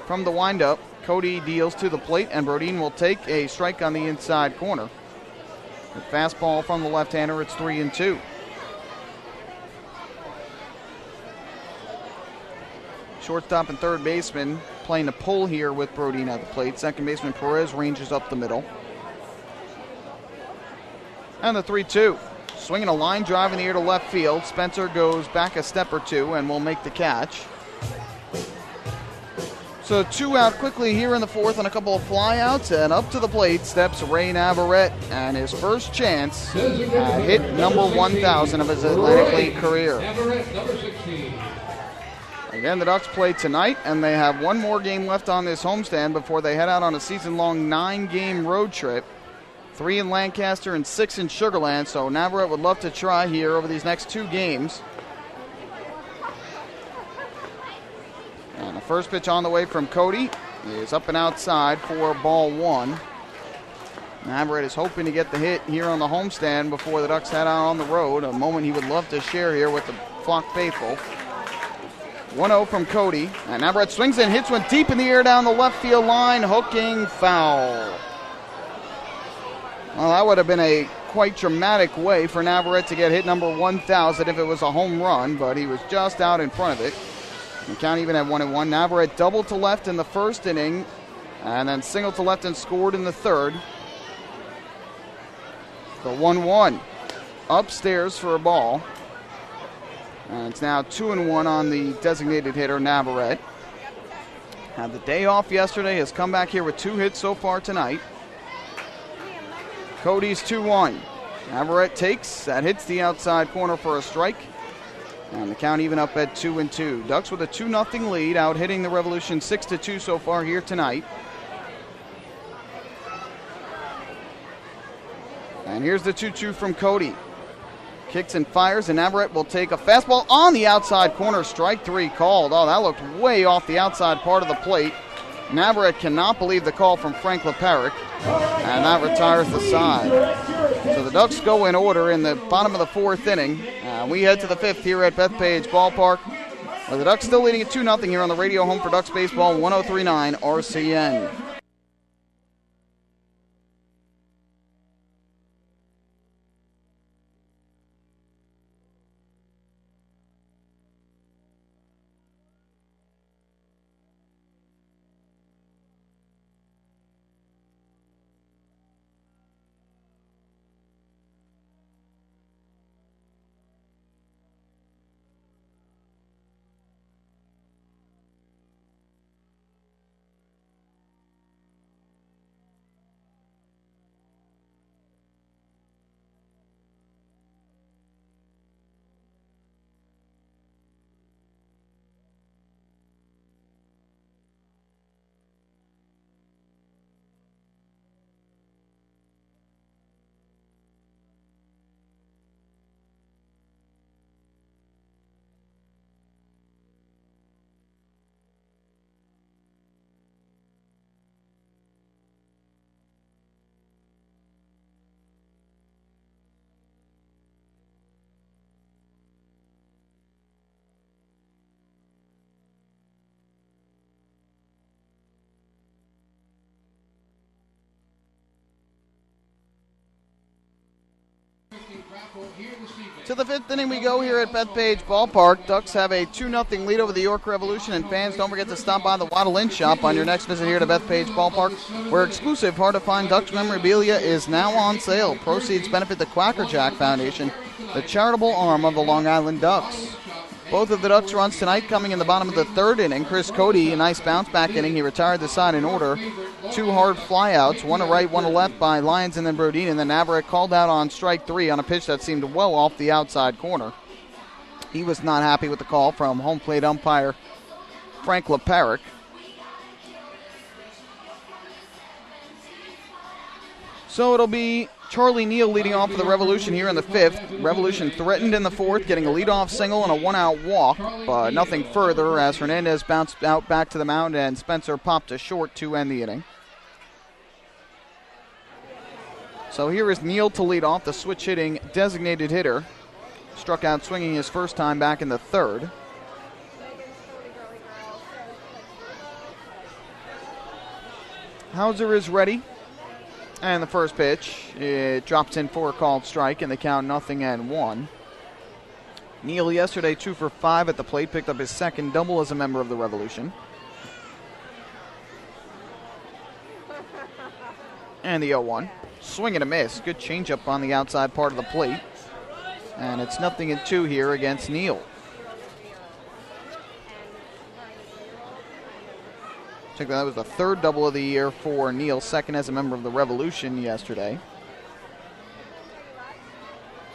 from the windup. Cody deals to the plate, and Brodin will take a strike on the inside corner. A fastball from the left-hander, it's 3-2. Shortstop and third baseman playing a pull here with Brodin at the plate. Second baseman Perez ranges up the middle. And the 3-2. Swinging a line drive in the air to left field. Spencer goes back a step or 2 and will make the catch. So 2 out quickly here in the 4th on a couple of flyouts, and up to the plate steps Ray Navarrete, and his first chance at hit number 1,000 of his Atlantic League career. Navarrete, number 16. Again, the Ducks play tonight, and they have 1 more game left on this homestand before they head out on a season-long 9-game road trip. 3 in Lancaster and 6 in Sugar Land, so Navarrete would love to try here over these next 2 games. And the first pitch on the way from Cody is up and outside for ball 1. Navarrete is hoping to get the hit here on the homestand before the Ducks head out on the road, a moment he would love to share here with the flock faithful. 1-0 from Cody, and Navarrete swings and hits one deep in the air down the left field line, hooking foul. Well, that would have been a quite dramatic way for Navarrete to get hit number 1,000 if it was a home run, but he was just out in front of it. The count even at 1-1. Navarrete doubled to left in the first inning, and then singled to left and scored in the 3rd. The 1-1 upstairs for a ball. And it's now 2-1 on the designated hitter, Navarrete. Had the day off yesterday, has come back here with 2 hits so far tonight. Cody's 2-1. Navarrete takes, that hits the outside corner for a strike. And the count even up at 2-2. Ducks with a 2-0 lead, out hitting the Revolution 6-2 so far here tonight. And here's the 2-2 from Cody. Kicks and fires, and Navarrete will take a fastball on the outside corner. Strike 3 called. Oh, that looked way off the outside part of the plate. Navarrete cannot believe the call from Frank Leparic, and that retires the side. So the Ducks go in order in the bottom of the 4th inning. We head to the 5th here at Bethpage Ballpark, where the Ducks still leading at 2-0 here on the radio home for Ducks Baseball 103.9 RCN. To the 5th inning we go here at Bethpage Ballpark. Ducks have a 2-0 lead over the York Revolution, and fans, don't forget to stop by the Waddle Inn shop on your next visit here to Bethpage Ballpark, where exclusive, hard-to-find Ducks memorabilia is now on sale. Proceeds benefit the Quacker Jack Foundation, the charitable arm of the Long Island Ducks. Both of the Ducks runs tonight coming in the bottom of the 3rd inning. Chris Cody, a nice bounce-back inning. He retired the side in order. 2 hard flyouts, one to right, one to left by Lyons and then Brodeen, and then Navarrete called out on strike 3 on a pitch that seemed well off the outside corner. He was not happy with the call from home plate umpire Frank Leparic. So it'll be Charlie Neal leading off for the Revolution here in the 5th. Revolution threatened in the 4th, getting a leadoff single and a 1-out walk, but nothing further as Hernandez bounced out back to the mound and Spencer popped a short to end the inning. So here is Neal to lead off, the switch-hitting designated hitter. Struck out swinging his first time back in the 3rd. Hauser is ready. And the first pitch, it drops in for a called strike, and they count 0-1. Neal yesterday 2 for 5 at the plate, picked up his second double as a member of the Revolution. And the 0-1. Swing and a miss. Good changeup on the outside part of the plate. And it's 0-2 here against Neal. That was the 3rd double of the year for Neal, second as a member of the Revolution yesterday.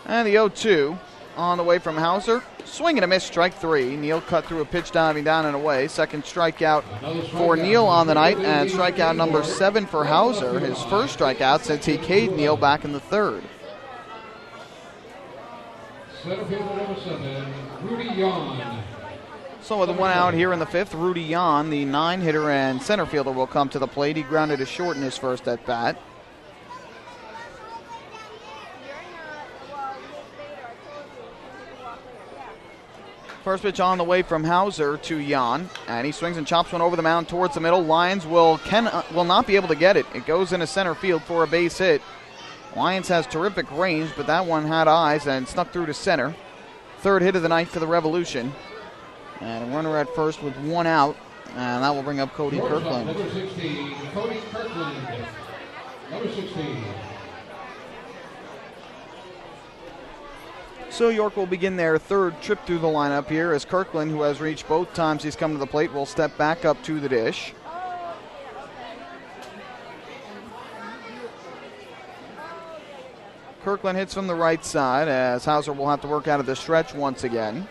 And the 0-2 on the way from Hauser. Swing and a miss, strike 3. Neal cut through a pitch diving down and away. Second strikeout for Neal on the night, and strikeout number 7 for Hauser. His first strikeout since he K'd Neal back in the 3rd. Center fielder number 7, Rudy Yon. So with 1 out here in the 5th, Rudy Yon, the 9-hitter and center fielder, will come to the plate. He grounded a short in his first at-bat. First pitch on the way from Hauser to Yon, and he swings and chops one over the mound towards the middle. Lyons will not be able to get it. It goes into center field for a base hit. Lyons has terrific range, but that one had eyes and snuck through to center. 3rd hit of the night for the Revolution. And a runner at first with 1 out, and that will bring up Cody Kirkland. Number 16, Cody Kirkland. Number 16. So York will begin their 3rd trip through the lineup here as Kirkland, who has reached both times he's come to the plate, will step back up to the dish. Kirkland hits from the right side as Hauser will have to work out of the stretch once again.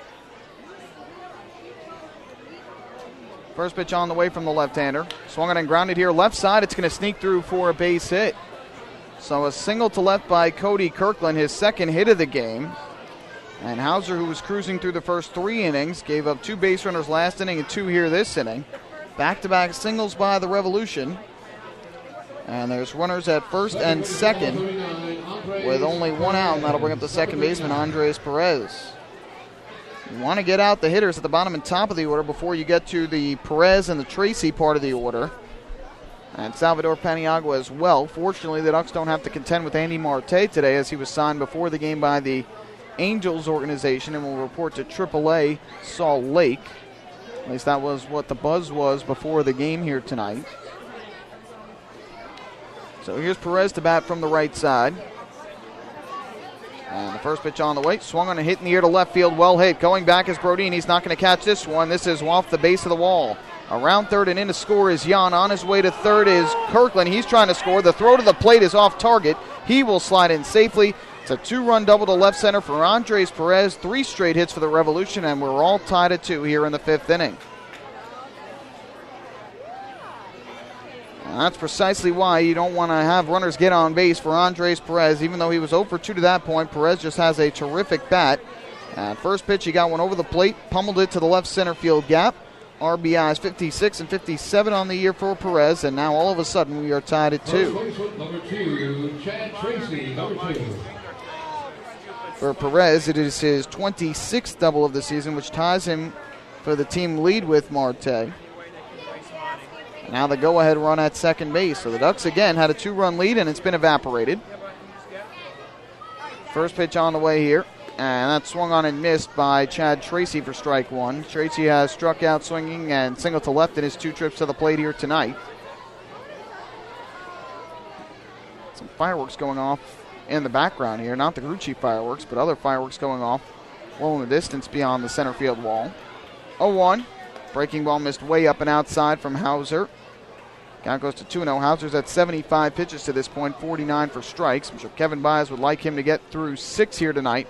First pitch on the way from the left-hander. Swung on and grounded here left side. It's going to sneak through for a base hit. So a single to left by Cody Kirkland, his 2nd hit of the game. And Hauser, who was cruising through the first 3 innings, gave up 2 base runners last inning and 2 here this inning. Back-to-back singles by the Revolution. And there's runners at first and 2nd with only 1 out, and that'll bring up the second baseman, Andres Perez. You want to get out the hitters at the bottom and top of the order before you get to the Perez and the Tracy part of the order. And Salvador Paniagua as well. Fortunately, the Ducks don't have to contend with Andy Marte today, as he was signed before the game by the Angels organization and will report to AAA Salt Lake. At least that was what the buzz was before the game here tonight. So here's Perez to bat from the right side. And the first pitch on the way, swung on a hit in the air to left field, well hit. Going back is Brodeen. He's not going to catch this one. This is off the base of the wall. Around 3rd and in to score is Yon. On his way to 3rd is Kirkland. He's trying to score. The throw to the plate is off target. He will slide in safely. It's a 2-run double to left center for Andres Perez. 3 straight hits for the Revolution, and we're all tied at 2 here in the 5th inning. And that's precisely why you don't want to have runners get on base for Andres Perez. Even though he was 0 for 2 to that point, Perez just has a terrific bat. And first pitch, he got one over the plate, pummeled it to the left center field gap. RBIs 56 and 57 on the year for Perez, and now all of a sudden we are tied at 2. Number 2, Chad Tracy, number 2. For Perez, it is his 26th double of the season, which ties him for the team lead with Marte. Now the go-ahead run at second base. So the Ducks again had a 2-run lead, and it's been evaporated. First pitch on the way here, and that's swung on and missed by Chad Tracy for strike one. Tracy has struck out swinging and single to left in his 2 trips to the plate here tonight. Some fireworks going off in the background here, not the Grucci fireworks, but other fireworks going off well in the distance beyond the center field wall. 0-1. Breaking ball missed way up and outside from Hauser. Count goes to 2-0. Hauser's at 75 pitches to this point, 49 for strikes. I'm sure Kevin Baez would like him to get through 6 here tonight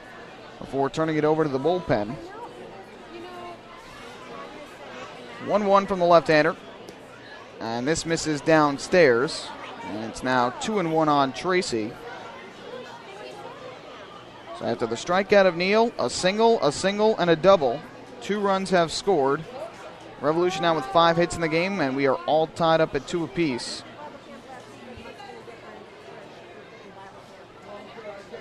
before turning it over to the bullpen. 1-1 from the left-hander. And this misses downstairs. And it's now 2-1 on Tracy. So after the strikeout of Neal, a single, and a double. 2 runs have scored. Revolution now with 5 hits in the game, and we are all tied up at 2 apiece.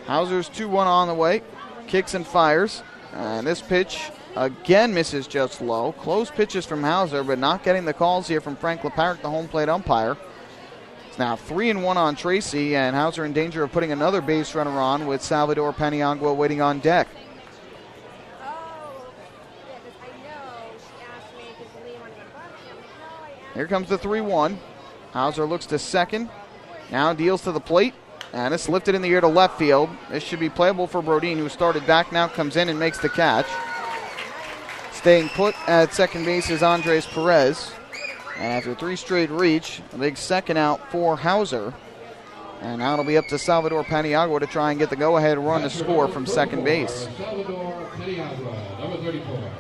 Hauser's 2-1 on the way. Kicks and fires. And this pitch again misses just low. Close pitches from Hauser, but not getting the calls here from Frank LeParrick, the home plate umpire. It's now 3-1 on Tracy, and Hauser in danger of putting another base runner on with Salvador Paniagua waiting on deck. Here comes the 3-1. Hauser looks to second. Now deals to the plate. And it's lifted in the air to left field. This should be playable for Brodin, who started back now, comes in and makes the catch. Staying put at second base is Andres Perez. And after 3 straight reach, a big second out for Hauser. And now it'll be up to Salvador Paniagua to try and get the go-ahead run to score from second base. Salvador Paniagua, number 34.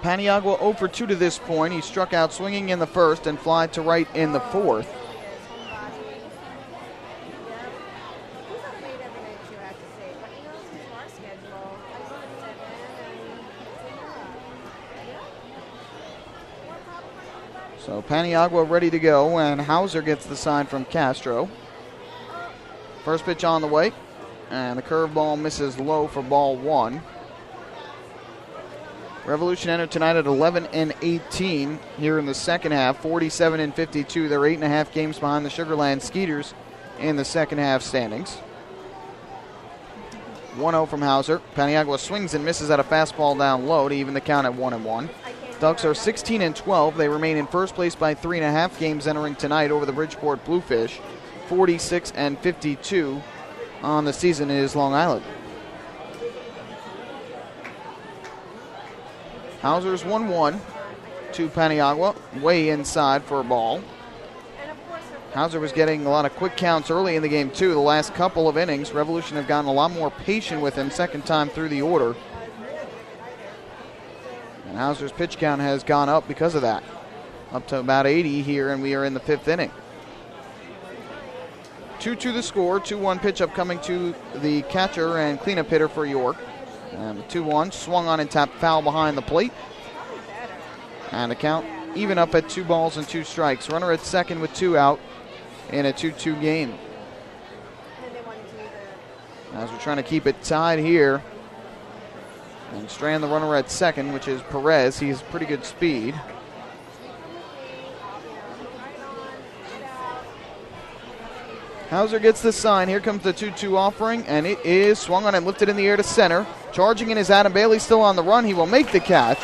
Paniagua 0 for 2 to this point. He struck out swinging in the first and flied to right in the fourth. So Paniagua ready to go, and Hauser gets the sign from Castro. First pitch on the way, and the curveball misses low for ball 1. Revolution entered tonight at 11-18 here in the second half, 47-52. They're 8.5 games behind the Sugar Land Skeeters in the second half standings. 1-0 from Hauser. Paniagua swings and misses at a fastball down low to even the count at 1-1. Ducks are 16-12. They remain in first place by 3.5 games entering tonight over the Bridgeport Bluefish. 46-52 on the season is Long Island. Hauser's 1-1 to Paniagua, way inside for a ball. Hauser was getting a lot of quick counts early in the game, too. The last couple of innings, Revolution have gotten a lot more patient with him second time through the order. And Hauser's pitch count has gone up because of that. Up to about 80 here, and we are in the 5th inning. 2-2 the score. 2-1 pitch up coming to the catcher and cleanup hitter for York. And the 2-1 swung on and tapped foul behind the plate. And the count even up at 2 balls and 2 strikes. Runner at second with 2 out in a 2-2 game. As we're trying to keep it tied here. And strand the runner at second, which is Perez. He has pretty good speed. Hauser gets the sign. Here comes the 2-2 offering, and it is swung on and lifted in the air to center. Charging in is Adam Bailey, still on the run. He will make the catch,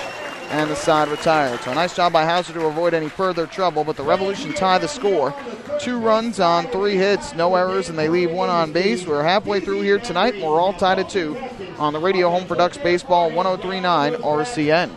and the side retired. So a nice job by Hauser to avoid any further trouble, but the Revolution tie the score. 2 runs on 3 hits, no errors, and they leave 1 on base. We're halfway through here tonight, and we're all tied at 2 on the Radio Home for Ducks Baseball 103.9 RCN.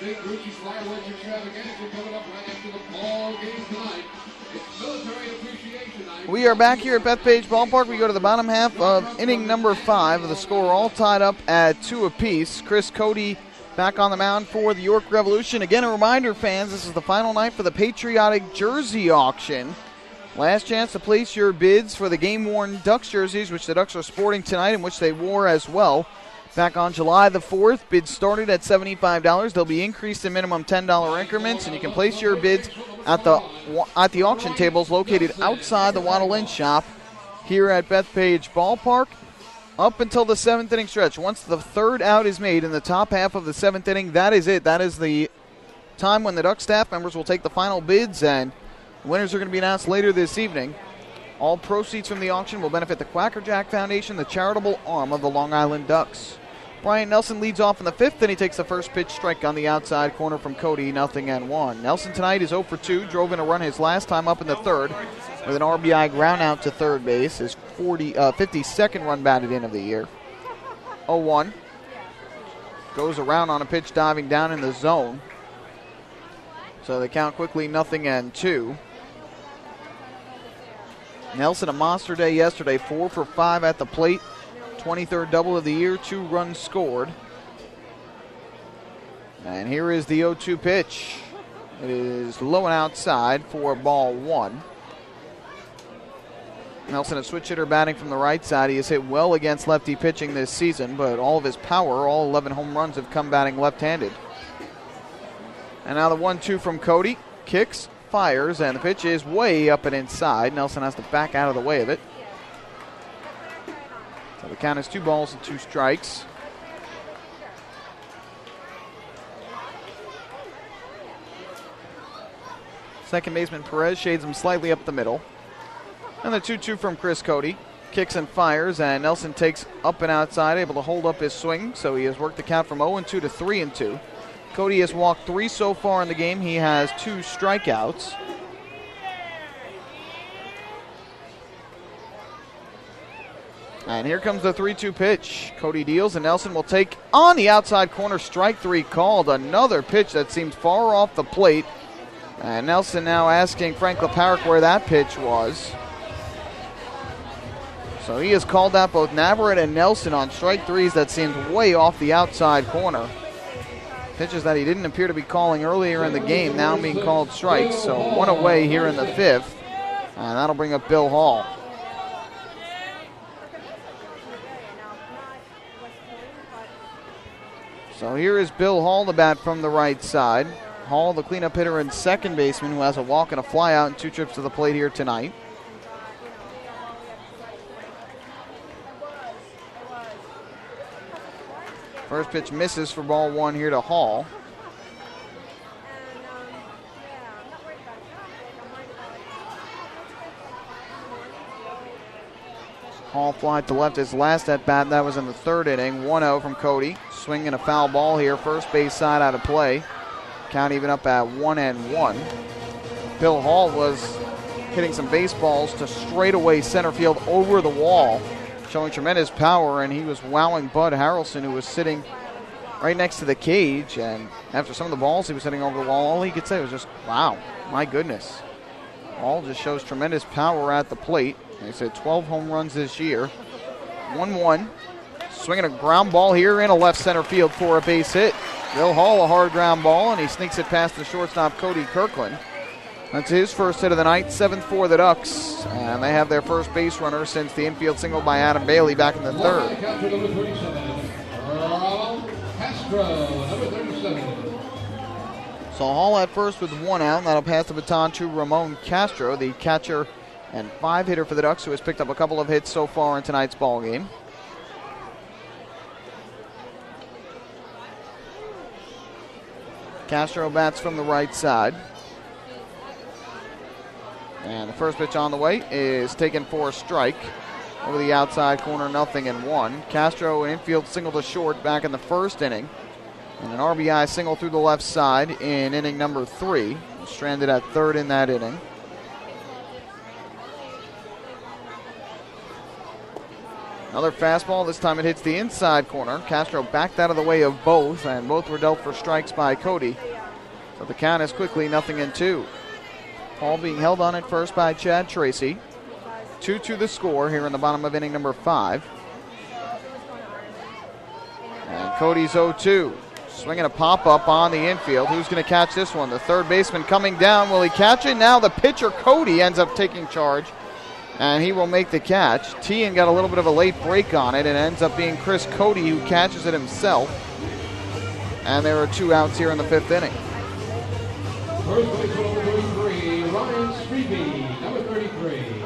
big Ruby fireworks extravaganza coming up right after the ball game tonight. It's Military Appreciation Night. We are back here at Bethpage Ballpark. We go to the bottom half of inning number 5. The score all tied up at 2 apiece. Chris Cody back on the mound for the York Revolution. Again, a reminder, fans, this is the final night for the Patriotic Jersey Auction. Last chance to place your bids for the game-worn Ducks jerseys, which the Ducks are sporting tonight and which they wore as well. Back on July the 4th, bids started at $75. They'll be increased in minimum $10 increments, and you can place your bids at the auction tables located outside the Waddle Lynch shop here at Bethpage Ballpark up until the 7th inning stretch. Once the third out is made in the top half of the 7th inning, that is it. That is the time when the Ducks staff members will take the final bids, and winners are going to be announced later this evening. All proceeds from the auction will benefit the Quacker Jack Foundation, the charitable arm of the Long Island Ducks. Brian Nelson leads off in the 5th, and he takes the first pitch strike on the outside corner from Cody, 0-1. Nelson tonight is 0 for 2, drove in a run his last time up in the 3rd with an RBI ground out to third base, his 52nd run batted in of the year. 0-1. Goes around on a pitch diving down in the zone. So they count quickly 0-2. Nelson, a monster day yesterday, 4 for 5 at the plate. 23rd double of the year, 2 runs scored. And here is the 0-2 pitch. It is low and outside for ball 1. Nelson, a switch hitter batting from the right side. He has hit well against lefty pitching this season, but all of his power, all 11 home runs, have come batting left-handed. And now the 1-2 from Cody. Kicks, fires, and the pitch is way up and inside. Nelson has to back out of the way of it. So the count is 2 balls and 2 strikes. Second baseman Perez shades him slightly up the middle. And the 2-2 from Chris Cody. Kicks and fires, and Nelson takes up and outside, able to hold up his swing, so he has worked the count from 0-2 to 3-2. Cody has walked 3 so far in the game. He has 2 strikeouts. And here comes the 3-2 pitch. Cody deals, and Nelson will take on the outside corner. Strike 3 called. Another pitch that seemed far off the plate. And Nelson now asking Frank Leparek where that pitch was. So he has called out both Navarrete and Nelson on strike 3s that seemed way off the outside corner. Pitches that he didn't appear to be calling earlier in the game now being called strikes. So 1 away here in the 5th. And that'll bring up Bill Hall. So here is Bill Hall, the bat from the right side. Hall, the cleanup hitter and second baseman, who has a walk and a fly out and 2 trips to the plate here tonight. First pitch misses for ball 1 here to Hall. Hall fly to left his last at bat. That was in the 3rd inning. 1-0 from Cody. Swinging a foul ball here. First base side out of play. Count even up at 1-1. Bill Hall was hitting some baseballs to straightaway center field over the wall, showing tremendous power, and he was wowing Bud Harrelson, who was sitting right next to the cage. And after some of the balls he was hitting over the wall, all he could say was just, wow, my goodness. Hall just shows tremendous power at the plate. He said 12 home runs this year. 1-1. Swinging a ground ball here in a left center field for a base hit. Bill Hall, a hard ground ball, and he sneaks it past the shortstop, Cody Kirkland. That's his first hit of the night, 7th for the Ducks. And they have their first base runner since the infield single by Adam Bailey back in the 3rd. Catcher number 37, Raul Castro, number 37. So Hall at first with 1 out, and that'll pass the baton to Ramon Castro, the catcher and 5 hitter for the Ducks, who has picked up a couple of hits so far in tonight's ball game. Castro bats from the right side. And the first pitch on the way is taken for a strike. Over the outside corner, 0-1. Castro, an infield single to short back in the 1st inning. And an RBI single through the left side in inning number 3. Stranded at 3rd in that inning. Another fastball. This time it hits the inside corner. Castro backed out of the way of both, and both were dealt for strikes by Cody. So the count is quickly 0-2. Hall being held on at first by Chad Tracy. 2-2 the score here in the bottom of inning number 5. And Cody's 0-2. Swinging a pop-up on the infield. Who's going to catch this one? The third baseman coming down. Will he catch it? Now the pitcher, Cody, ends up taking charge, and he will make the catch. Tian got a little bit of a late break on it, and it ends up being Chris Cody who catches it himself. And there are 2 outs here in the 5th inning. First baseman number 33, Ryan Strebe, number 33.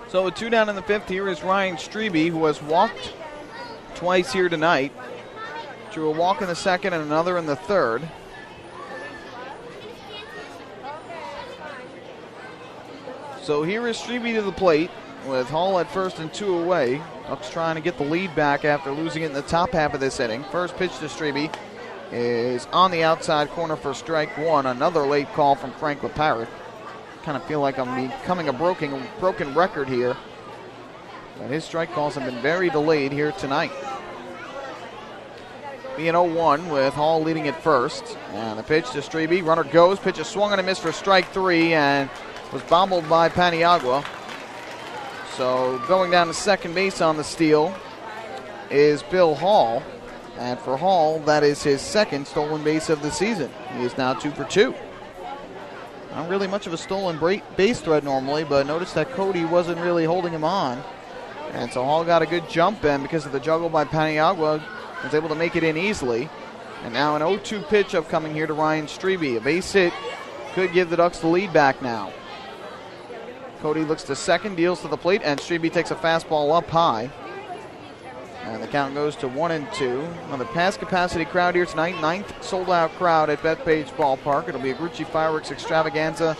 So with 2 down in the 5th, here is Ryan Strebe, who has walked twice here tonight. Drew a walk in the 2nd and another in the 3rd. So here is Strebe to the plate with Hall at first and 2 away. Bucks trying to get the lead back after losing it in the top half of this inning. First pitch to Strebe is on the outside corner for strike 1. Another late call from Frank LaParrot. Kind of feel like I'm becoming a broken record here. But his strike calls have been very delayed here tonight. Being 0-1 with Hall leading at first. And the pitch to Strebe. Runner goes. Pitch is swung and a miss for strike 3 and was bobbled by Paniagua. So going down to second base on the steal is Bill Hall. And for Hall, that is his 2nd stolen base of the season. He is now 2 for 2. Not really much of a stolen base threat normally, but notice that Cody wasn't really holding him on. And so Hall got a good jump, and because of the juggle by Paniagua, was able to make it in easily. And now an 0-2 pitch upcoming here to Ryan Strebe. A base hit could give the Ducks the lead back now. Cody looks to second, deals to the plate, and Strebe takes a fastball up high. And the count goes to 1-2. Another pass capacity crowd here tonight. 9th sold-out crowd at Bethpage Ballpark. It'll be a Grucci Fireworks extravaganza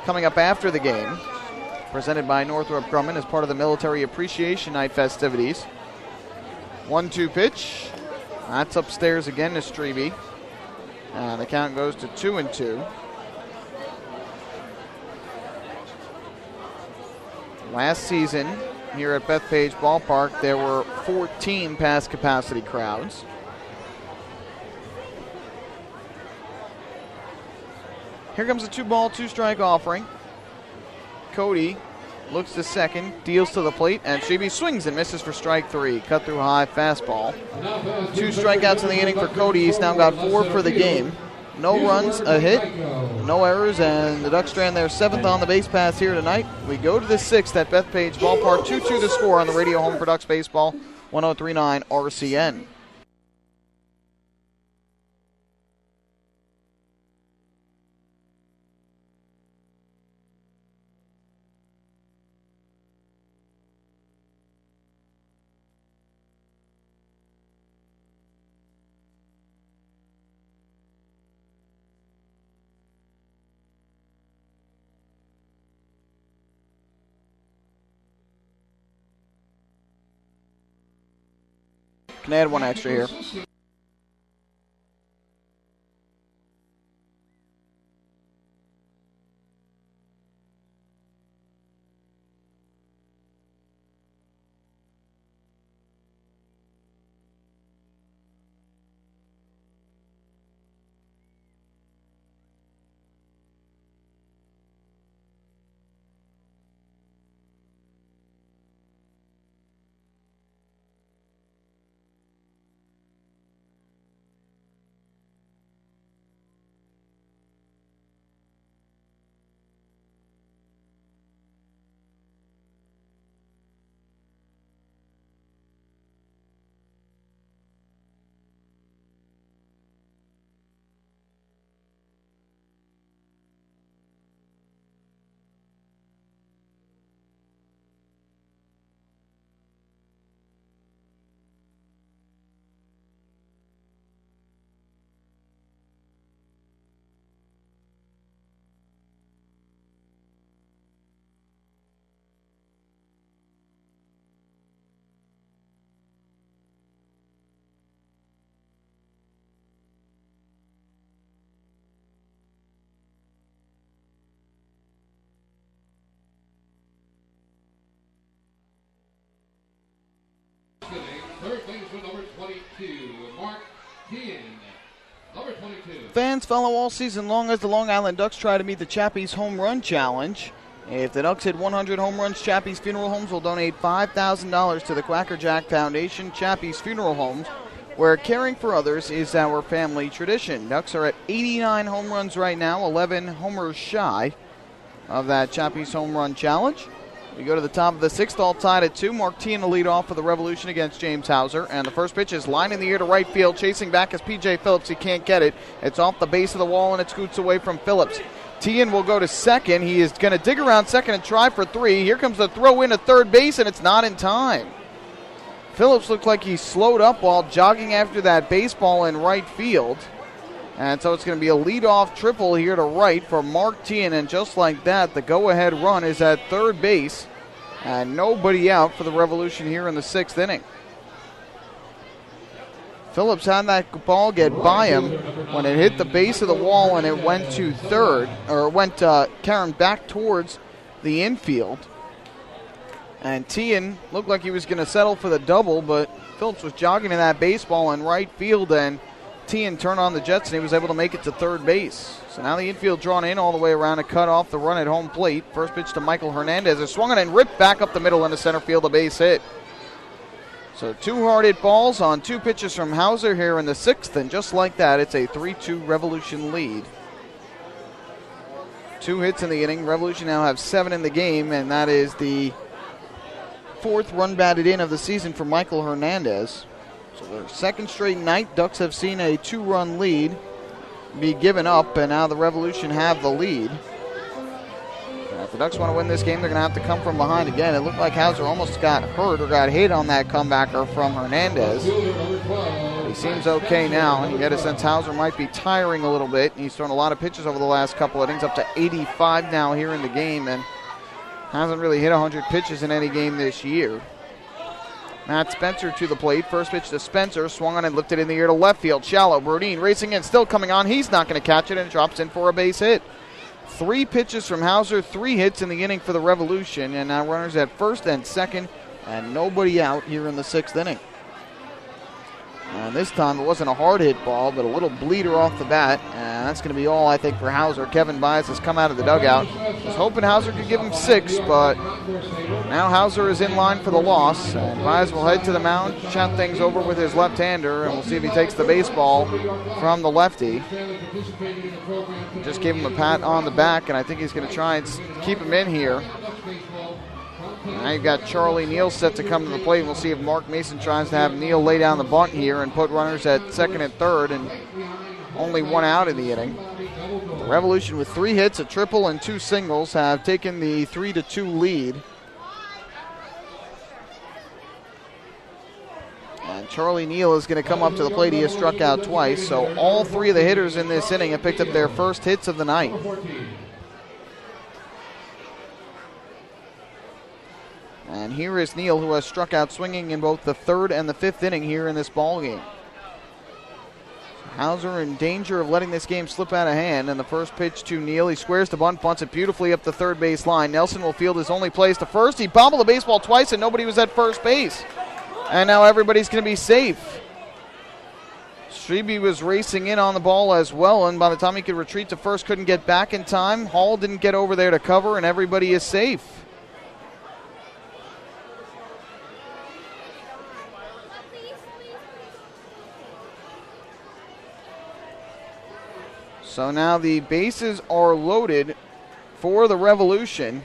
coming up after the game, presented by Northrop Grumman as part of the Military Appreciation Night festivities. 1-2 pitch. That's upstairs again to Strebe. And the count goes to 2-2. Last season, here at Bethpage Ballpark, there were 14 pass capacity crowds. Here comes a 2-ball, 2-strike offering. Cody looks to second, deals to the plate, and Strebe swings and misses for strike 3. Cut through high fastball. 2 strikeouts in the inning for Cody. He's now got 4 for the game. No runs, a hit, no errors, and the Ducks strand their 7th on the base pass here tonight. We go to the 6th at Bethpage Ballpark. 2-2 the score on the Radio Home for Ducks Baseball, 103.9 RCN. Can add 1 extra here. third baseman, number 22, Mark Tien. Number 22. Fans follow all season long as the Long Island Ducks try to meet the Chappie's Home Run Challenge. If the Ducks hit 100 home runs, Chappie's Funeral Homes will donate $5,000 to the Quacker Jack Foundation. Chappie's Funeral Homes, where caring for others is our family tradition. Ducks are at 89 home runs right now, 11 homers shy of that Chappie's Home Run Challenge. We go to the top of the sixth, all tied at 2. Mark Tien to lead off for the Revolution against James Hauser. And the first pitch is line in the air to right field, chasing back is P.J. Phillips. He can't get it. It's off the base of the wall, and it scoots away from Phillips. Tien will go to second. He is going to dig around second and try for 3. Here comes the throw in to third base, and it's not in time. Phillips looked like he slowed up while jogging after that baseball in right field. And so it's going to be a leadoff triple here to right for Mark Tien. And just like that, the go-ahead run is at third base. And nobody out for the Revolution here in the 6th inning. Phillips had that ball get by him when it hit the base of the wall and it went to third, or went carrying back towards the infield. And Tien looked like he was going to settle for the double, but Phillips was jogging in that baseball in right field, and Tien turned on the jets, and he was able to make it to third base. So now the infield drawn in all the way around to cut off the run at home plate. First pitch to Michael Hernandez. Is swung on and ripped back up the middle into center field, a base hit. So 2 hard hit balls on 2 pitches from Hauser here in the 6th, and just like that, it's a 3-2 Revolution lead. 2 hits in the inning. Revolution now have 7 in the game, and that is the 4th run batted in of the season for Michael Hernandez. So their 2nd straight night, Ducks have seen a 2-run lead be given up, and now the Revolution have the lead. If the Ducks want to win this game, they're going to have to come from behind again. It looked like Hauser almost got hurt or got hit on that comebacker from Hernandez. He seems okay now, and you get a sense Hauser might be tiring a little bit. He's thrown a lot of pitches over the last couple innings, up to 85 now here in the game, and hasn't really hit 100 pitches in any game this year. Matt Spencer to the plate. First pitch to Spencer. Swung on and lifted in the air to left field. Shallow. Brodin racing in. Still coming on. He's not going to catch it, and drops in for a base hit. 3 pitches from Hauser. 3 hits in the inning for the Revolution. And now runners at first and second. And nobody out here in the 6th inning. And this time it wasn't a hard hit ball, but a little bleeder off the bat. And that's going to be all, I think, for Hauser. Kevin Bias has come out of the dugout. Was hoping Hauser could give him 6, but now Hauser is in line for the loss. And Bias will head to the mound, chat things over with his left-hander, and we'll see if he takes the baseball from the lefty. Just gave him a pat on the back, and I think he's going to try and keep him in here. Now you've got Charlie Neal set to come to the plate. We'll see if Mark Mason tries to have Neal lay down the bunt here and put runners at second and third, and only 1 out in the inning. The Revolution with 3 hits, a triple, and 2 singles have taken the 3-2 lead. And Charlie Neal is going to come up to the plate. He has struck out twice, so all 3 of the hitters in this inning have picked up their first hits of the night. And here is Neal, who has struck out swinging in both the 3rd and the 5th inning here in this ball game. Hauser in danger of letting this game slip out of hand. And the first pitch to Neal. He squares the bunt, bunts it beautifully up the third base line. Nelson will field his only plays to first. He bobbled the baseball twice, and nobody was at first base. And now everybody's going to be safe. Strebe was racing in on the ball as well, and by the time he could retreat to first, couldn't get back in time. Hall didn't get over there to cover, and everybody is safe. So now the bases are loaded for the Revolution,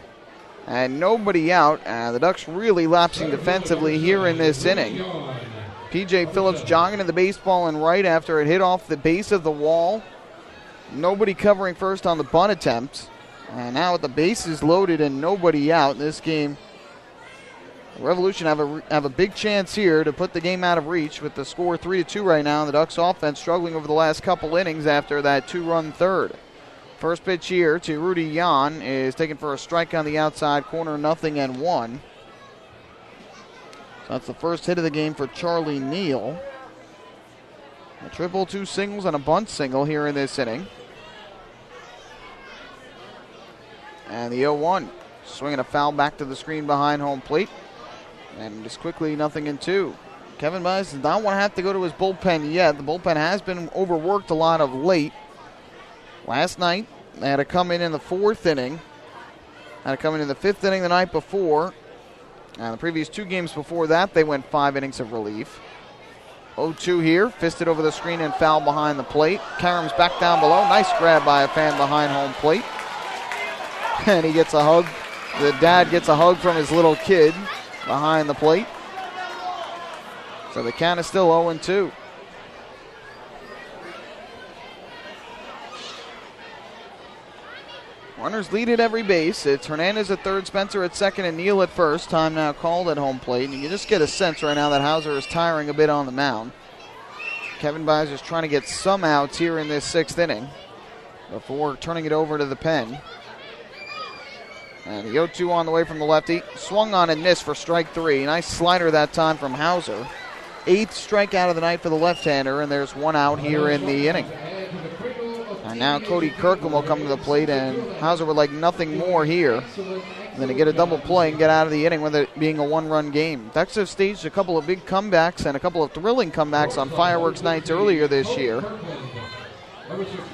and nobody out. The Ducks really lapsing defensively here in this inning. P.J. Phillips jogging to the baseball and right after it hit off the base of the wall. Nobody covering first on the bunt attempt. And now with the bases loaded and nobody out in this game, the Revolution have a big chance here to put the game out of reach with the score 3-2 right now. The Ducks offense struggling over the last couple innings after that 2-run third. First pitch here to Rudy Yan is taken for a strike on the outside corner, 0-1. So that's the first hit of the game for Charlie Neal. A triple, 2 singles, and a bunt single here in this inning. And the 0-1. Swinging a foul back to the screen behind home plate. And just quickly 0-2. Kevin Byers does not want to have to go to his bullpen yet. The bullpen has been overworked a lot of late. Last night, they had to come in the 4th inning. Had to come in the 5th inning the night before. And the previous 2 games before that, they went 5 innings of relief. 0-2 here, fisted over the screen and foul behind the plate. Karam's back down below. Nice grab by a fan behind home plate. And he gets a hug. The dad gets a hug from his little kid behind the plate. So the count is still 0-2. Runners lead at every base. It's Hernandez at third, Spencer at second, and Neal at first. Time now called at home plate. And you just get a sense right now that Hauser is tiring a bit on the mound. Kevin Byers is trying to get some outs here in this 6th inning before turning it over to the pen. And the 0-2 on the way from the lefty. Swung on and missed for strike 3. Nice slider that time from Hauser. 8th strikeout of the night for the left-hander, and there's 1 out here in the inning. And now Cody Kirkland will come to the plate, and Hauser would like nothing more here than to get a double play and get out of the inning with it being a 1-run game. Ducks have staged a couple of big comebacks and a couple of thrilling comebacks on fireworks nights earlier this year.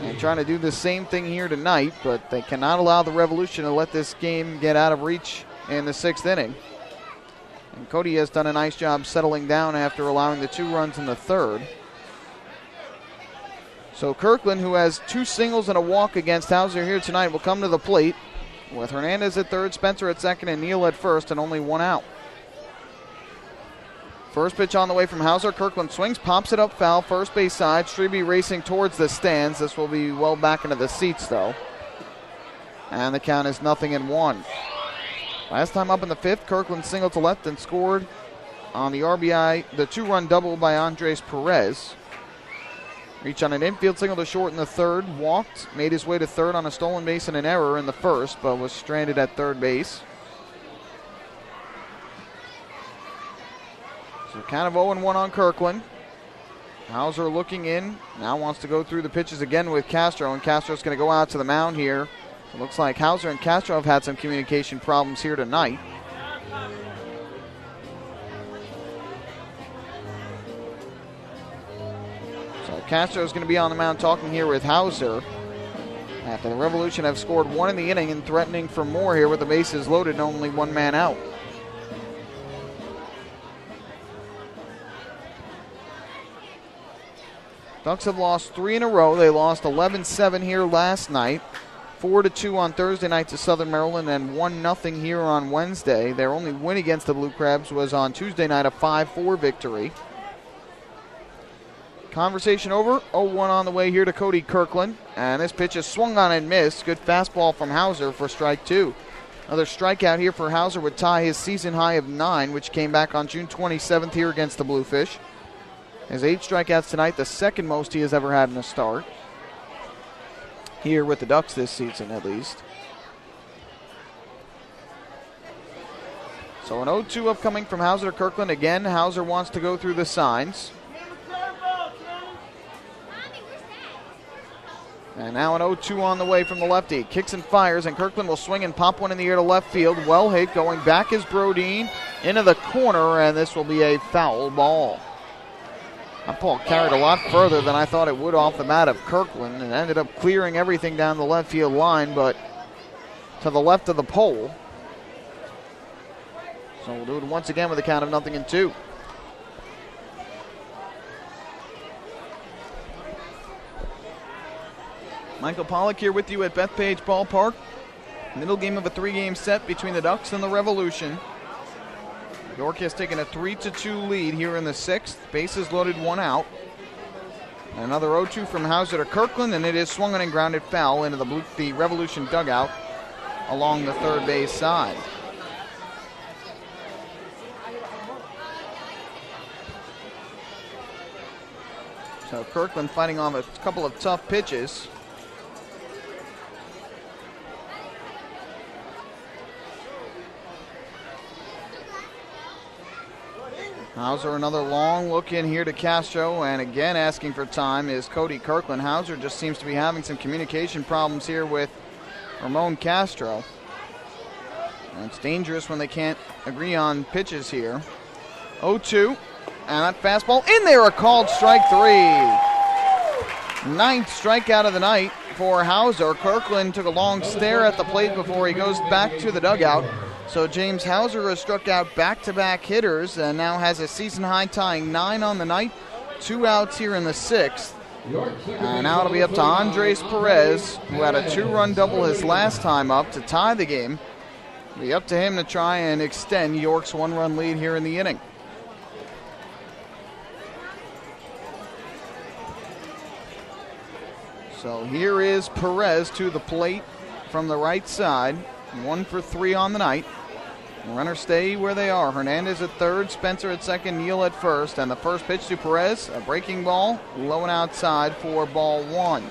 And trying to do the same thing here tonight, but they cannot allow the Revolution to let this game get out of reach in the 6th inning. And Cody has done a nice job settling down after allowing the 2 runs in the 3rd. So Kirkland, who has 2 singles and a walk against Hauser here tonight, will come to the plate with Hernandez at third, Spencer at second, and Neal at first, and only 1 out. First pitch on the way from Hauser. Kirkland swings, pops it up foul, first base side. Strebe racing towards the stands. This will be well back into the seats, though. And the count is 0-1. Last time up in the 5th, Kirkland singled to left and scored on the RBI, the 2-run double by Andres Perez. Reached on an infield single to short in the 3rd, walked, made his way to 3rd on a stolen base and an error in the 1st, but was stranded at 3rd base. So kind of 0-1 on Kirkland. Hauser looking in, now wants to go through the pitches again with Castro, and Castro's going to go out to the mound here. It looks like Hauser and Castro have had some communication problems here tonight. Castro is going to be on the mound talking here with Hauser after the Revolution have scored 1 in the inning and threatening for more here with the bases loaded and only 1 man out. Ducks have lost 3 in a row. They lost 11-7 here last night, 4-2 on Thursday night to Southern Maryland, and 1-0 here on Wednesday. Their only win against the Blue Crabs was on Tuesday night, a 5-4 victory. Conversation over. 0-1 on the way here to Cody Kirkland. And this pitch is swung on and missed. Good fastball from Hauser for strike 2. Another strikeout here for Hauser would tie his season high of 9, which came back on June 27th here against the Bluefish. His 8 strikeouts tonight, the second most he has ever had in a start. Here with the Ducks this season, at least. So an 0-2 upcoming from Hauser to Kirkland. Again, Hauser wants to go through the signs. And now an 0-2 on the way from the lefty. Kicks and fires, and Kirkland will swing and pop one in the air to left field. Well hit, going back is Brodeen into the corner, and this will be a foul ball. That ball carried a lot further than I thought it would off the bat of Kirkland, and ended up clearing everything down the left field line, but to the left of the pole. So we'll do it once again with a count of 0-2. Michael Pollock here with you at Bethpage Ballpark. Middle game of a 3-game set between the Ducks and the Revolution. York has taken a 3-2 lead here in the 6th. Bases loaded, 1 out. Another 0-2 from Hauser to Kirkland, and it is swung on and grounded foul into the Revolution dugout along the 3rd base side. So Kirkland fighting off a couple of tough pitches. Hauser, another long look in here to Castro, and again asking for time is Cody Kirkland. Hauser just seems to be having some communication problems here with Ramon Castro. And it's dangerous when they can't agree on pitches here. 0-2, and that fastball in there, a called strike 3. Ninth strikeout of the night for Hauser. Kirkland took a long stare at the plate before he goes back to the dugout. So James Hauser has struck out back-to-back hitters and now has a season-high tying 9 on the night. 2 outs here in the 6th. And now it'll be up to Andres Perez, who had a 2-run double his last time up to tie the game. It'll be up to him to try and extend York's 1-run lead here in the inning. So here is Perez to the plate from the right side. 1 for 3 on the night. Runners stay where they are. Hernandez at third, Spencer at second, Neal at first. And the first pitch to Perez, a breaking ball, low and outside for ball 1.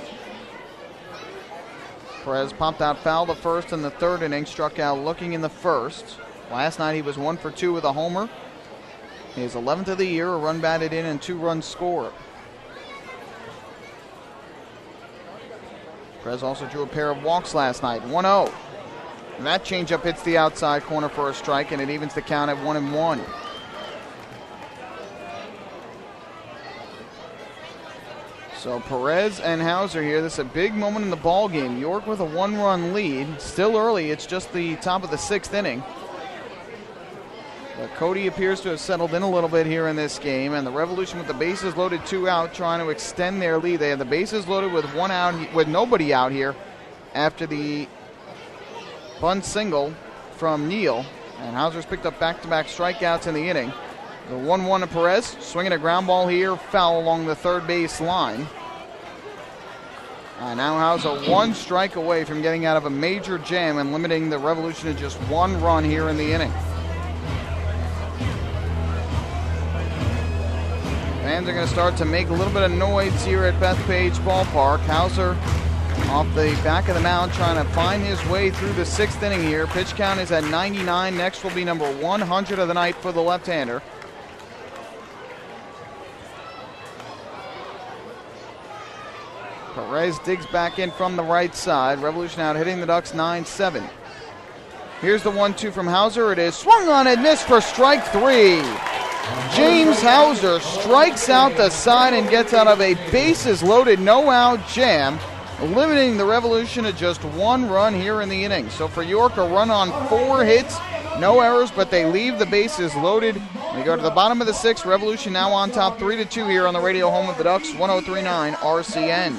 Perez popped out foul the first and the third inning, struck out looking in the first. Last night he was 1 for 2 with a homer. His 11th of the year, a run batted in and 2 runs scored. Perez also drew a pair of walks last night, 1-0. And that changeup hits the outside corner for a strike, and it evens the count at 1-1. So Perez and Hauser here. This is a big moment in the ball game. York with a 1-run lead. Still early. It's just the top of the 6th inning. But Cody appears to have settled in a little bit here in this game, and the Revolution with the bases loaded 2 out, trying to extend their lead. They had the bases loaded with 1 out, with nobody out here after the bunt single from Neal, and Hauser's picked up back-to-back strikeouts in the inning. The 1-1 to Perez, swinging a ground ball here, foul along the third base line. And now Hauser 1 strike away from getting out of a major jam and limiting the Revolution to just 1 run here in the inning. Fans are going to start to make a little bit of noise here at Bethpage Ballpark. Hauser off the back of the mound trying to find his way through the 6th inning here. Pitch count is at 99. Next will be number 100 of the night for the left-hander. Perez digs back in from the right side. Revolution out hitting the Ducks 9-7. Here's the 1-2 from Hauser. It is swung on and missed for strike 3. James Hauser strikes out the side and gets out of a bases-loaded, no-out jam, limiting the Revolution to just 1 run here in the inning. So for York, a run on 4 hits, no errors, but they leave the bases loaded. We go to the bottom of the 6th. Revolution now on top 3-2 here on the radio home of the Ducks, 103.9 RCN.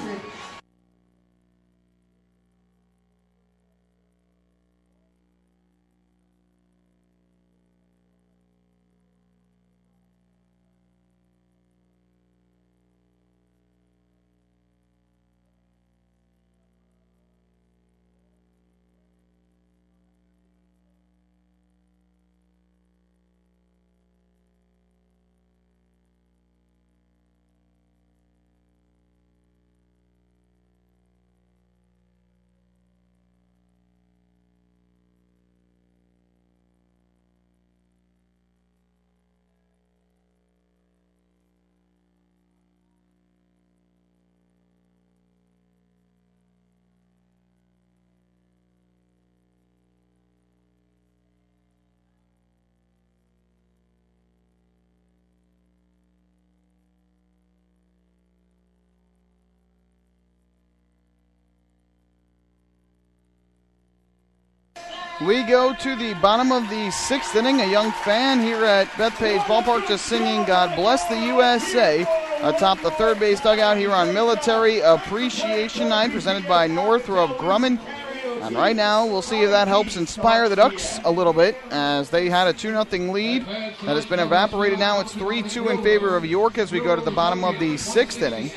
We go to the bottom of the 6th inning. A young fan here at Bethpage Ballpark just singing God Bless the USA atop the third base dugout here on Military Appreciation Night, presented by Northrop Grumman. And right now, we'll see if that helps inspire the Ducks a little bit, as they had a 2-0 lead that has been evaporated now. It's 3-2 in favor of York as we go to the bottom of the 6th inning.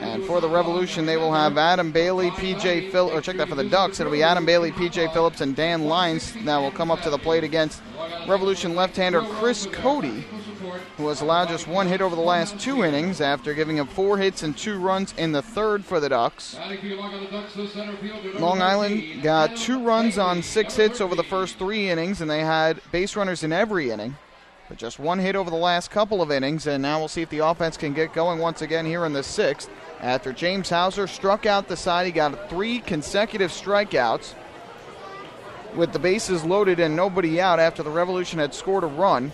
And for the Revolution, they will have Adam Bailey, P.J. Phillips, or check that for the Ducks. It'll be Adam Bailey, P.J. Phillips, and Dan Lyons that will come up to the plate against Revolution left-hander Chris Cody, who has allowed just 1 hit over the last 2 innings after giving up 4 hits and 2 runs in the third for the Ducks. Long Island got 2 runs on 6 hits over the first 3 innings, and they had base runners in every inning. But just 1 hit over the last couple of innings, and now we'll see if the offense can get going once again here in the 6th. After James Hauser struck out the side, he got 3 consecutive strikeouts with the bases loaded and nobody out after the Revolution had scored a run.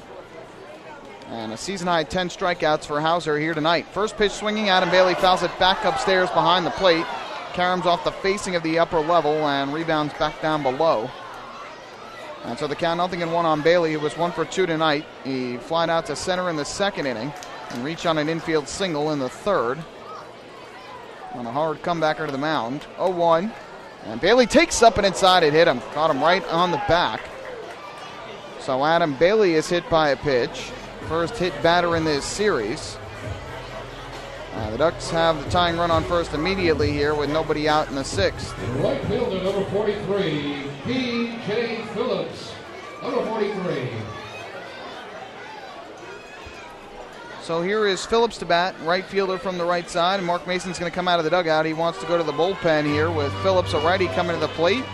And a season-high 10 strikeouts for Hauser here tonight. First pitch swinging, Adam Bailey fouls it back upstairs behind the plate. Caroms off the facing of the upper level and rebounds back down below. And so the count 0-1 on Bailey, who was 1 for 2 tonight. He flied out to center in the second inning and reached on an infield single in the third. On a hard comebacker to the mound. 0-1. And Bailey takes up and inside it hit him. Caught him right on the back. So Adam Bailey is hit by a pitch. First hit batter in this series. The Ducks have the tying run on first immediately here with nobody out in the sixth. Right fielder, number 43, P.J. Phillips. Number 43. So here is Phillips to bat, right fielder from the right side. And Mark Mason's going to come out of the dugout. He wants to go to the bullpen here with Phillips, a righty, coming to the plate.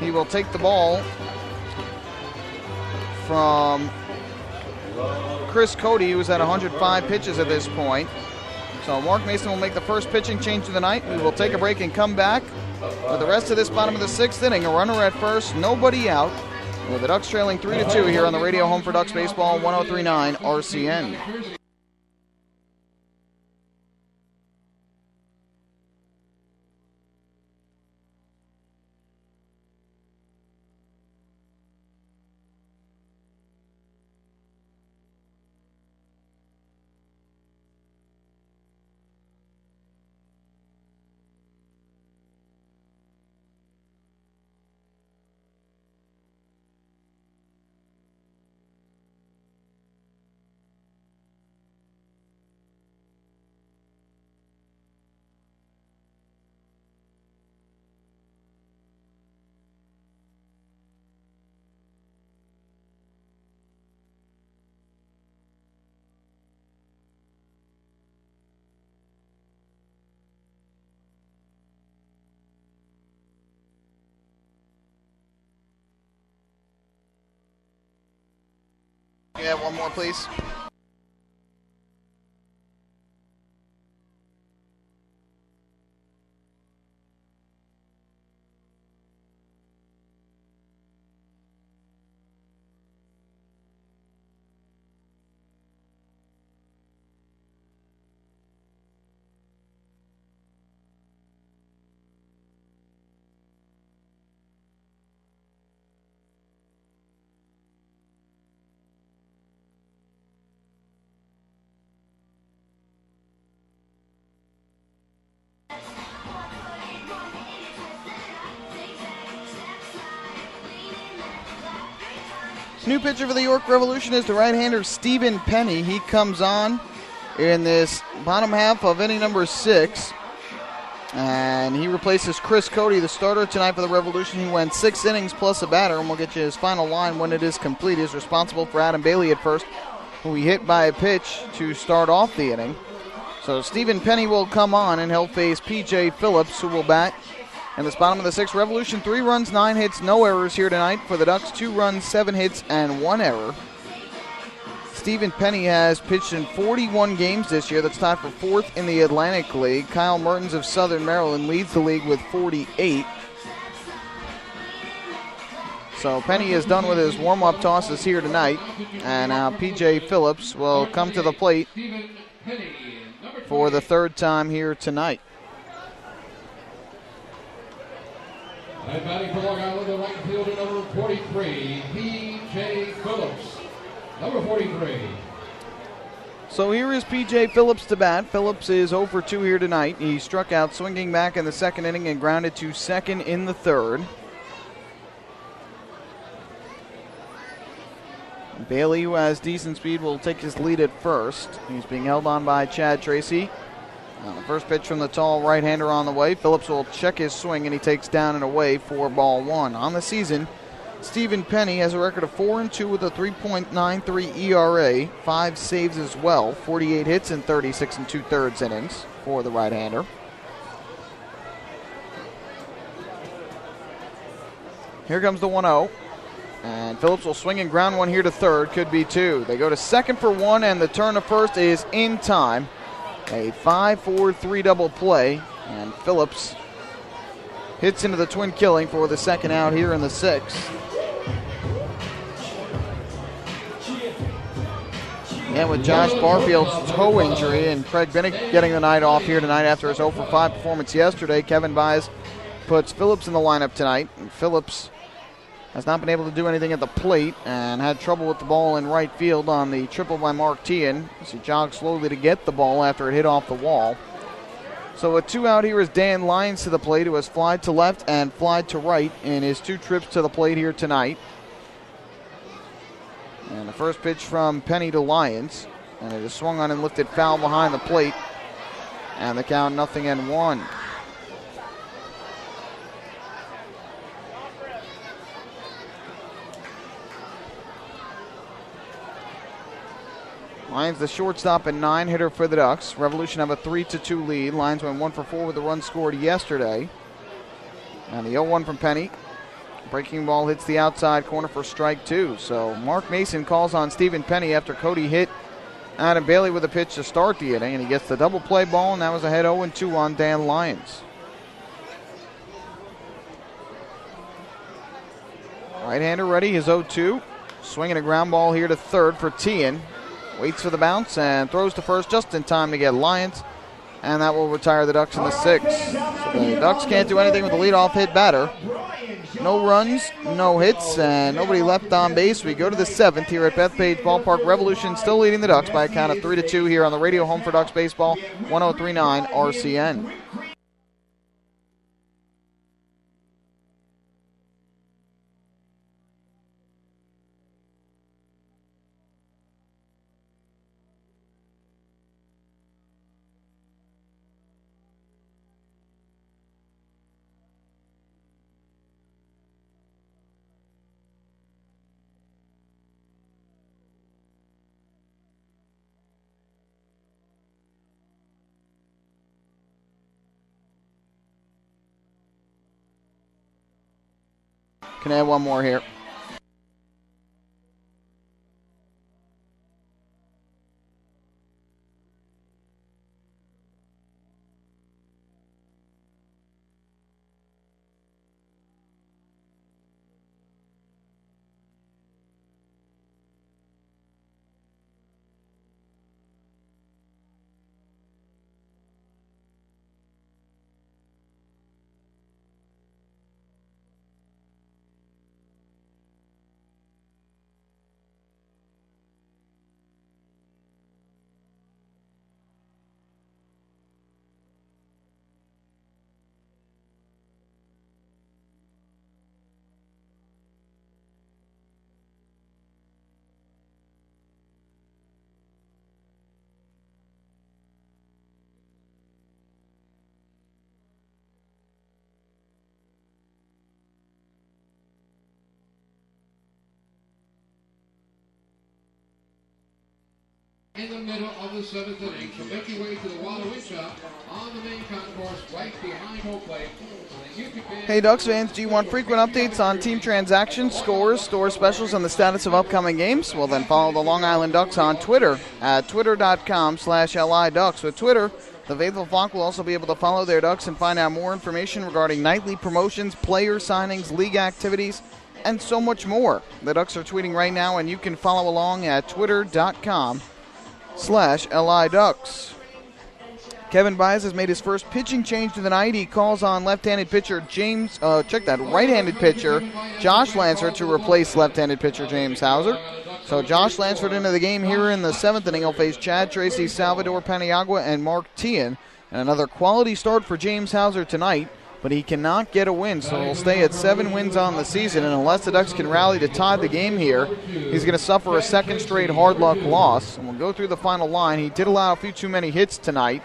He will take the ball from Chris Cody, who's at 105 pitches at this point. So Mark Mason will make the first pitching change of the night. We will take a break and come back for the rest of this bottom of the sixth inning. A runner at first, nobody out. With the Ducks trailing 3-2 here on the radio home for Ducks Baseball, 103.9 RCN. Yeah, one more, please. New pitcher for the York Revolution is the right-hander Stephen Penny. He comes on in this bottom half of inning number 6. And he replaces Chris Cody, the starter tonight for the Revolution. He went 6 innings plus a batter, and we'll get you his final line when it is complete. He's responsible for Adam Bailey at first, who he hit by a pitch to start off the inning. So Stephen Penny will come on, and he'll face P.J. Phillips, who will bat in this bottom of the 6th. Revolution, 3 runs, 9 hits, no errors here tonight. For the Ducks, 2 runs, 7 hits, and 1 error. Stephen Penny has pitched in 41 games this year. That's tied for 4th in the Atlantic League. Kyle Mertens of Southern Maryland leads the league with 48. So Penny is done with his warm-up tosses here tonight. And now P.J. Phillips will come to the plate for the 3rd time here tonight. And batting for Long Island, the right fielder, number 43, P.J. Phillips. Number 43. So here is P.J. Phillips to bat. Phillips is 0 for 2 here tonight. He struck out swinging back in the 2nd inning and grounded to 2nd in the 3rd. Bailey, who has decent speed, will take his lead at first. He's being held on by Chad Tracy. The first pitch from the tall right-hander on the way. Phillips will check his swing, and he takes down and away for ball 1. On the season, Stephen Penny has a record of 4-2 with a 3.93 ERA, 5 saves as well, 48 hits in 36 2/3 innings for the right-hander. Here comes the 1-0. And Phillips will swing and ground one here to 3rd. Could be 2. They go to 2nd for 1, and the turn to 1st is in time. A 5-4-3 double play, and Phillips hits into the twin killing for the 2nd out here in the 6th. And with Josh Barfield's toe injury and Craig Binnick getting the night off here tonight after his 0 for 5 performance yesterday, Kevin Baez puts Phillips in the lineup tonight. And Phillips has not been able to do anything at the plate and had trouble with the ball in right field on the triple by Mark Teahan as he jogged slowly to get the ball after it hit off the wall. So with 2 out here is Dan Lyons to the plate, who has flied to left and flied to right in his 2 trips to the plate here tonight. And the first pitch from Penny to Lyons, and it is swung on and lifted foul behind the plate, and the count 0-1. Lyons, the shortstop and 9-hitter for the Ducks. Revolution have a 3-2 lead. Lions went 1 for 4 with the run scored yesterday. And the 0-1 from Penny. Breaking ball hits the outside corner for strike 2. So Mark Mason calls on Stephen Penny after Cody hit Adam Bailey with a pitch to start the inning, and he gets the double play ball, and that was ahead 0-2 on Dan Lyons. Right-hander ready, his 0-2. Swinging a ground ball here to third for Teahan. Waits for the bounce and throws to first just in time to get Lyons, and that will retire the Ducks in the 6th. So the Ducks can't do anything with the leadoff hit batter. No runs, no hits, and nobody left on base. We go to the 7th here at Bethpage Ballpark. Revolution still leading the Ducks by a count of 3-2 here on the radio home for Ducks Baseball, 103.9 RCN. Can I have one more here? In the middle of the 7th inning, so make your way to the Water Wind Shop on the main concourse right behind home plate. Hey Ducks fans, do you want frequent updates on team transactions, scores, store specials, and the status of upcoming games? Well then follow the Long Island Ducks on Twitter at twitter.com/LI Ducks. With Twitter, the faithful flock will also be able to follow their Ducks and find out more information regarding nightly promotions, player signings, league activities, and so much more. The Ducks are tweeting right now, and you can follow along at twitter.com/LI Ducks. Kevin Baez has made his first pitching change to the night. He calls on left-handed pitcher right-handed pitcher Josh Lansford to replace left-handed pitcher James Hauser. So Josh Lansford into the game here in the 7th inning. He'll face Chad Tracy, Salvador Paniagua, and Mark Teahan. And another quality start for James Hauser tonight, but he cannot get a win, so he'll stay at 7 wins on the season. And unless the Ducks can rally to tie the game here, he's going to suffer a second straight hard luck loss. And we'll go through the final line. He did allow a few too many hits tonight,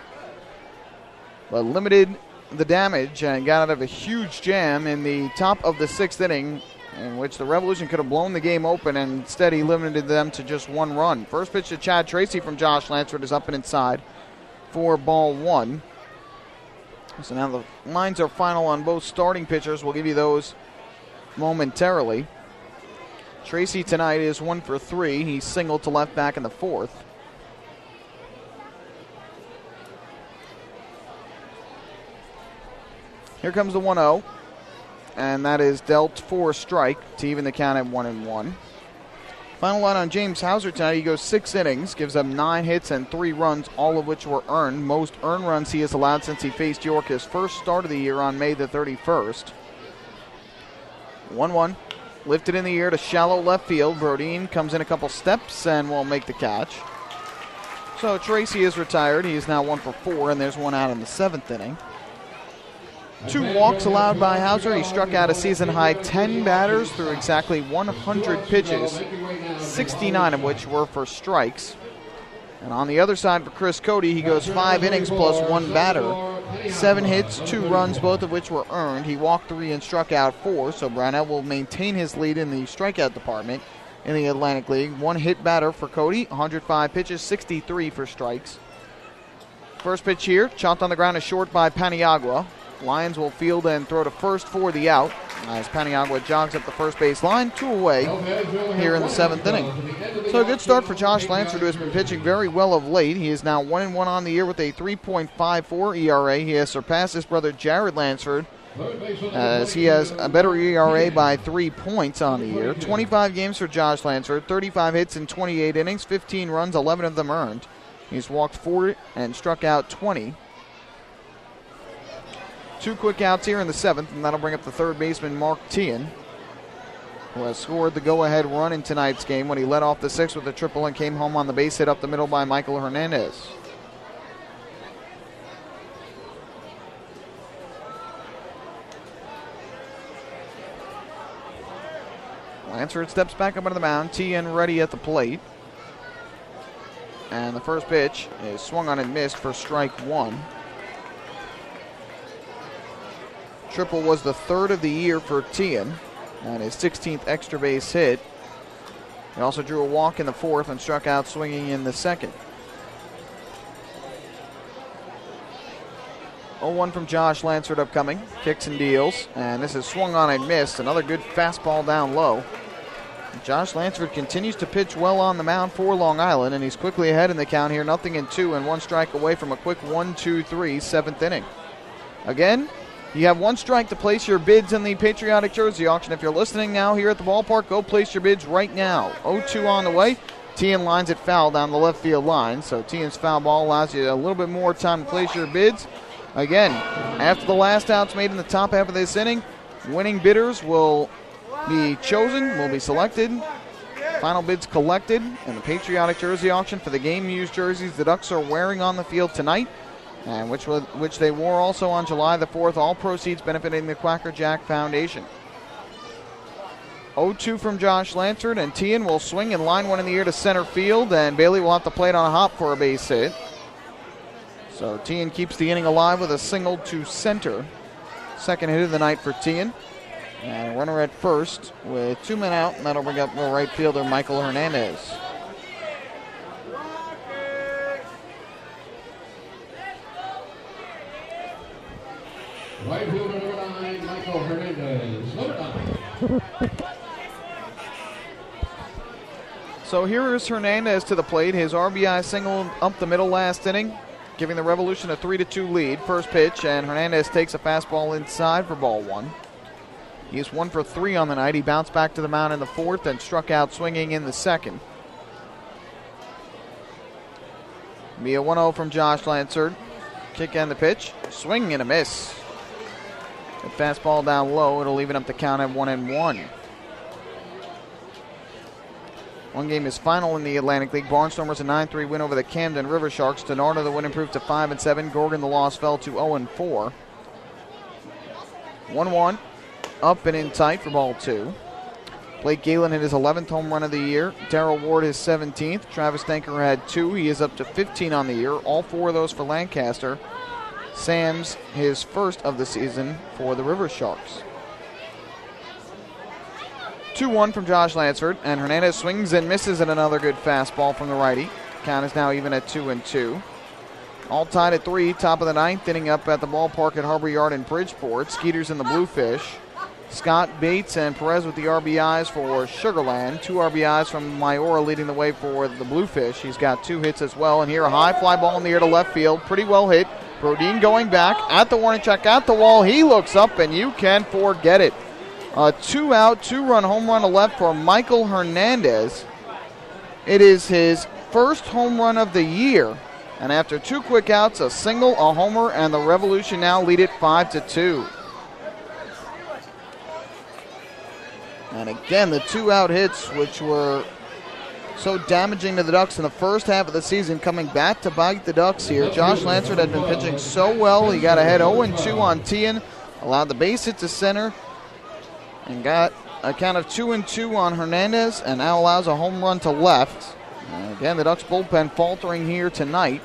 but limited the damage and got out of a huge jam in the top of the 6th inning, in which the Revolution could have blown the game open, and instead he limited them to just 1 run. First pitch to Chad Tracy from Josh Lansford is up and inside for ball 1. So now the lines are final on both starting pitchers. We'll give you those momentarily. Tracy tonight is 1 for 3. He's singled to left back in the 4th. Here comes the 1-0, and that is dealt for a strike to even the count at 1-1. Final line on James Hauser tonight. He goes 6 innings, gives up 9 hits and 3 runs, all of which were earned. Most earned runs he has allowed since he faced York his first start of the year on May the 31st. 1-1. Lifted in the air to shallow left field. Brodin comes in a couple steps and will make the catch. So Tracy is retired. He is now 1 for 4, and there's 1 out in the 7th inning. 2 walks allowed by Hauser. He struck out a season-high 10 batters through exactly 100 pitches, 69 of which were for strikes. And on the other side for Chris Cody, he goes 5 innings plus 1 batter. 7 hits, 2 runs, both of which were earned. He walked 3 and struck out 4, so Brownell will maintain his lead in the strikeout department in the Atlantic League. 1 hit batter for Cody, 105 pitches, 63 for strikes. First pitch here, chopped on the ground is short by Paniagua. Lions will field and throw to first for the out as Paniagua jogs up the first base line, 2 away here in the 7th inning. So a good start for Josh Lansford, who has been pitching very well of late. He is now 1-1 on the year with a 3.54 ERA. He has surpassed his brother Jared Lansford as he has a better ERA by 3 points on the year. 25 games for Josh Lansford, 35 hits in 28 innings, 15 runs, 11 of them earned. He's walked 4 and struck out 20. 2 quick outs here in the 7th, and that'll bring up the third baseman Mark Teahan, who has scored the go-ahead run in tonight's game when he led off the 6th with a triple and came home on the base hit up the middle by Michael Hernandez. Lansford steps back up onto the mound. Teahan ready at the plate. And the first pitch is swung on and missed for strike 1. Triple was the 3rd of the year for Teahan and his 16th extra base hit. He also drew a walk in the 4th and struck out swinging in the 2nd. 0-1 from Josh Lansford upcoming. Kicks and deals, and this is swung on and missed. Another good fastball down low. Josh Lansford continues to pitch well on the mound for Long Island, and he's quickly ahead in the count here. 0-2 and 1 strike away from a quick 1-2-3 7th inning. Again, you have 1 strike to place your bids in the Patriotic Jersey Auction. If you're listening now here at the ballpark, go place your bids right now. 0-2 on the way. Teahan lines it foul down the left field line, so Teahan's foul ball allows you a little bit more time to place your bids. Again, after the last out's made in the top half of this inning, winning bidders will be chosen, will be selected. Final bids collected in the Patriotic Jersey Auction for the game-used jerseys the Ducks are wearing on the field tonight, and which they wore also on July the 4th, all proceeds benefiting the Quacker Jack Foundation. 0-2 from Josh Lansford, and Teahan will swing and line one in the air to center field, and Bailey will have to play it on a hop for a base hit. So Teahan keeps the inning alive with a single to center. Second hit of the night for Teahan. And a runner at first with 2 men out, and that'll bring up right fielder Michael Hernandez. Right fielder number 9, Michael Hernandez. Number 9. So here is Hernandez to the plate. His RBI single up the middle last inning, giving the Revolution a 3-2 lead. First pitch, and Hernandez takes a fastball inside for ball 1. He is 1 for 3 on the night. He bounced back to the mound in the 4th and struck out swinging in the 2nd. Be a 1-0 from Josh Lansford. Kick and the pitch. Swing and a miss. The fastball down low. It'll even up the count at 1-1. One game is final in the Atlantic League. Barnstormers a 9-3 win over the Camden River Sharks. Donardo the win improved to 5-7. Gorgon the loss fell to 0-4. 1-1. Up and in tight for ball 2. Blake Galen hit his 11th home run of the year. Darrell Ward his 17th. Travis Denker had 2. He is up to 15 on the year. All 4 of those for Lancaster. Sam's his first of the season for the River Sharks. 2-1 from Josh Lansford, and Hernandez swings and misses at another good fastball from the righty. Count is now even at 2-2. All tied at 3, top of the 9th inning up at the ballpark at Harbor Yard in Bridgeport. Skeeters and the Bluefish. Scott Bates and Perez with the RBIs for Sugarland. 2 RBIs from Maiora leading the way for the Bluefish. He's got 2 hits as well. And here a high fly ball in the air to left field. Pretty well hit. Brodin going back at the warning track at the wall. He looks up and you can forget it. A 2-out, 2-run home run to left for Michael Hernandez. It is his first home run of the year. And after 2 quick outs, a single, a homer, and the Revolution now lead it 5-2. And again, the 2-out hits, which were so damaging to the Ducks in the first half of the season, coming back to bite the Ducks here. Josh Lansford had been pitching so well. He got ahead 0-2 on Tian, allowed the base hit to center, and got a count of 2-2 on Hernandez, and now allows a home run to left. And again, the Ducks bullpen faltering here tonight.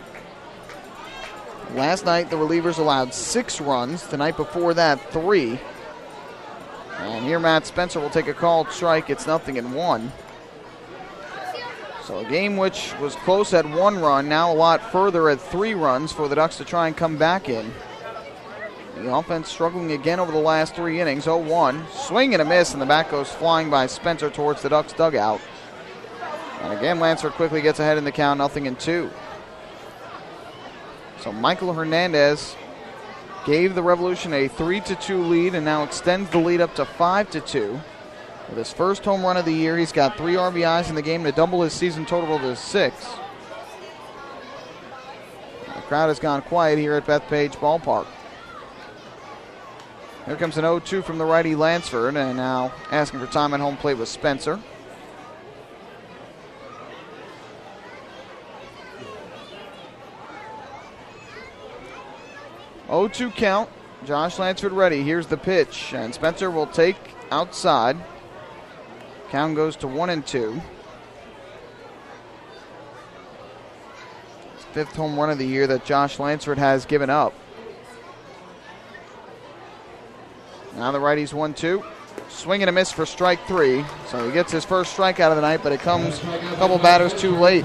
Last night, the relievers allowed 6 runs. The night before that, 3. And here Matt Spencer will take a called strike. It's 0-1. So a game which was close at 1 run, now a lot further at 3 runs for the Ducks to try and come back in. The offense struggling again over the last 3 innings. 0-1. Swing and a miss, and the bat goes flying by Spencer towards the Ducks dugout. And again, Lansford quickly gets ahead in the count, 0-2. So Michael Hernandez gave the Revolution a 3-2 lead and now extends the lead up to 5-2. With his first home run of the year, he's got 3 RBIs in the game to double his season total to 6. The crowd has gone quiet here at Bethpage Ballpark. Here comes an 0-2 from the righty Lansford, and now asking for time at home plate with Spencer. Oh, 2 count. Josh Lansford ready. Here's the pitch, and Spencer will take outside. Count goes to 1-2. It's 5th home run of the year that Josh Lansford has given up. Now the righty's 1-2. Swing and a miss for strike 3. So he gets his first strikeout of the night, but it comes a couple batters too late.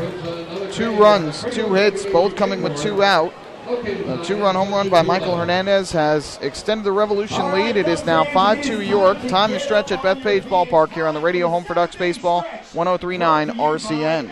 2 runs, 2 hits, both coming with 2 out. A 2-run home run by Michael Hernandez has extended the Revolution lead. It is now 5-2 York. Time to stretch at Bethpage Ballpark here on the radio home for Ducks Baseball, 103.9 RCN.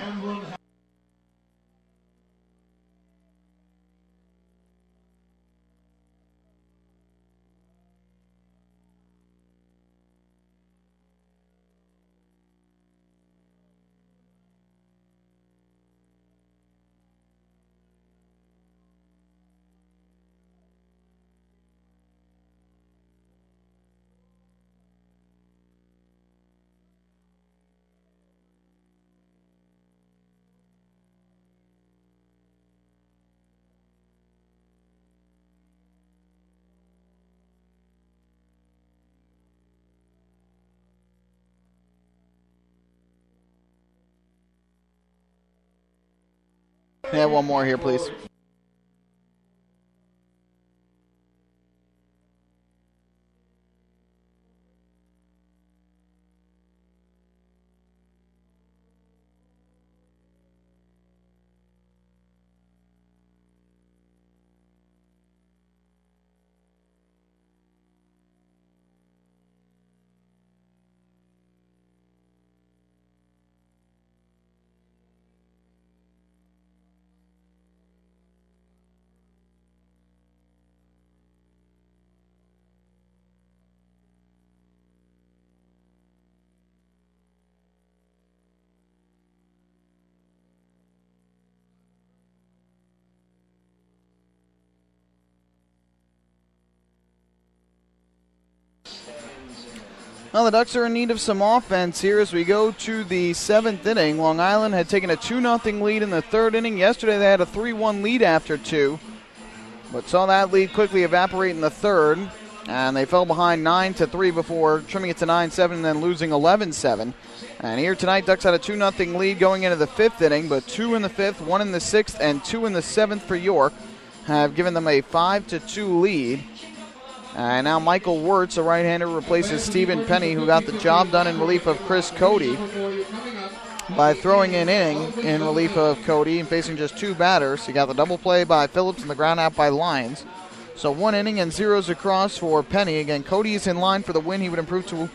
Yeah, one more here, please. Well, the Ducks are in need of some offense here as we go to the 7th inning. Long Island had taken a 2-0 lead in the 3rd inning. Yesterday they had a 3-1 lead after 2, but saw that lead quickly evaporate in the 3rd, and they fell behind 9-3 before trimming it to 9-7 and then losing 11-7. And here tonight, Ducks had a 2-0 lead going into the 5th inning, but 2 in the 5th, 1 in the 6th, and 2 in the 7th for York have given them a 5-2 lead. And now Michael Wirtz, a right-hander, replaces Stephen Penny, who got the job done in relief of Chris Cody by throwing an inning in relief of Cody and facing just 2 batters. He got the double play by Phillips and the ground out by Lyons. So 1 inning and 0s across for Penny. Again, Cody is in line for the win. He would improve to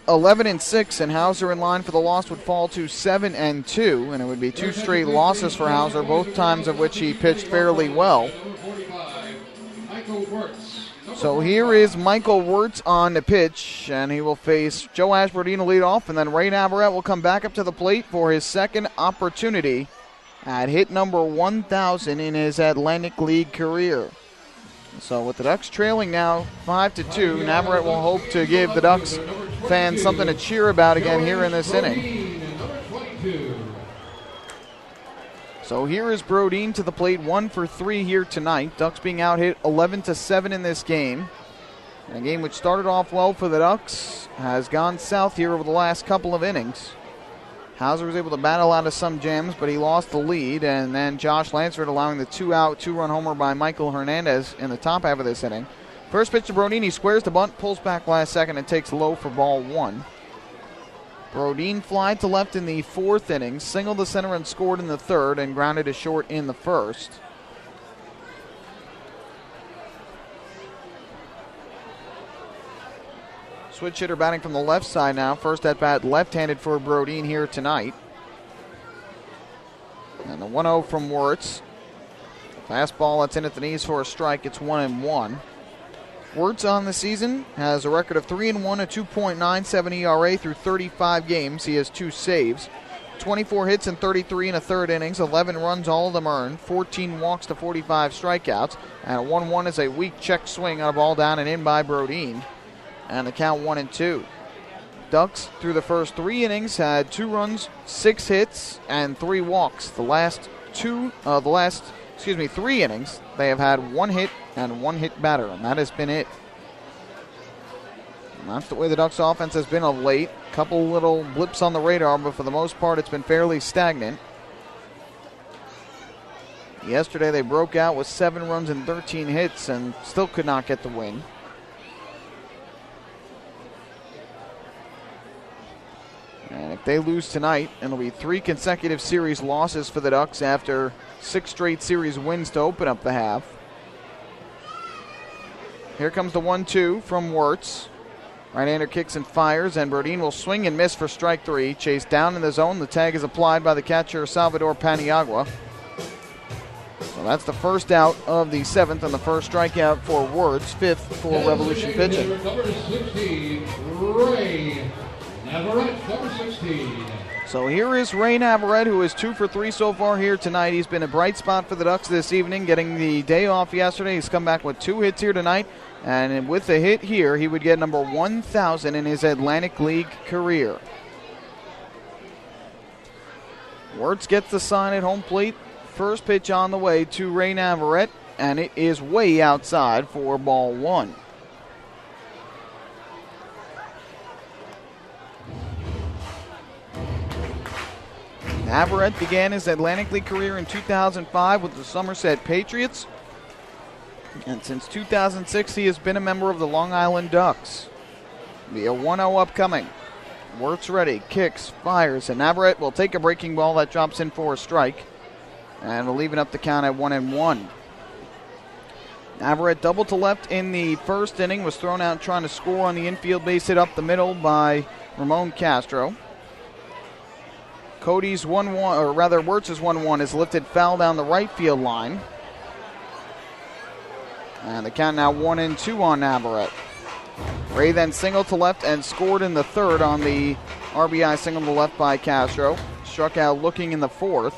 11-6, and Hauser in line for the loss would fall to 7-2, and it would be 2 straight losses for Hauser, both times of which he pitched fairly well. Michael Wirtz, So here is Michael Wirtz on the pitch, and he will face Joe Ashbrodine to lead off, and then Ray Navarrete will come back up to the plate for his second opportunity at hit number 1,000 in his Atlantic League career. So with the Ducks trailing now 5-2, Navarrete will hope to give the Ducks fans something to cheer about again here in this inning. So here is Brodeen to the plate, 1 for 3 here tonight. Ducks being out hit 11-7 in this game. And a game which started off well for the Ducks has gone south here over the last couple of innings. Hauser was able to battle out of some jams, but he lost the lead. And then Josh Lansford allowing the 2-out, 2-run homer by Michael Hernandez in the top half of this inning. First pitch to Brodeen, he squares the bunt, pulls back last second, and takes low for ball 1. Brodeen flied to left in the 4th inning, singled the center and scored in the 3rd, and grounded to short in the 1st. Switch hitter batting from the left side now. First at bat left-handed for Brodeen here tonight. And the 1-0 from Wirtz. Fastball that's in at the knees for a strike. It's 1-1. Wirtz on the season has a record of 3-1, a 2.97 ERA through 35 games. He has 2 saves, 24 hits in 33 and a third innings, 11 runs, all of them earned, 14 walks to 45 strikeouts, and a 1-1 is a weak check swing on a ball down and in by Brodeen, and the count 1-2. Ducks through the first 3 innings had 2 runs, 6 hits, and 3 walks. The last 3 innings, they have had 1 hit and 1 hit batter, and that has been it. And that's the way the Ducks offense has been of late. Couple little blips on the radar, but for the most part it's been fairly stagnant. Yesterday they broke out with 7 runs and 13 hits and still could not get the win. And if they lose tonight, it'll be 3 consecutive series losses for the Ducks after 6 straight series wins to open up the half. Here comes the 1-2 from Wirtz. Right-hander kicks and fires, and Brodeen will swing and miss for strike 3. Chased down in the zone. The tag is applied by the catcher, Salvador Paniagua. So that's the first out of the 7th and the first strikeout for Wirtz, 5th for Revolution pitching. Number 16, Ray Navarrete, number 16. So here is Ray Navarrete, who is 2 for 3 so far here tonight. He's been a bright spot for the Ducks this evening, getting the day off yesterday. He's come back with 2 hits here tonight, and with the hit here, he would get number 1,000 in his Atlantic League career. Wirtz gets the sign at home plate. First pitch on the way to Ray Navarrete, and it is way outside for ball 1. Navarrete began his Atlantic League career in 2005 with the Somerset Patriots. And since 2006, he has been a member of the Long Island Ducks. Be a 1-0 upcoming. Wirtz ready, kicks, fires, and Navarrete will take a breaking ball that drops in for a strike. And will even up the count at 1-1. Navarrete doubled to left in the first inning, was thrown out trying to score on the infield base hit up the middle by Ramon Castro. Cody's 1-1, or rather Wirtz's 1-1 is lifted foul down the right field line. And the count now 1-2 on Navarrete. Ray then singled to left and scored in the 3rd on the RBI single to left by Castro. Struck out looking in the 4th.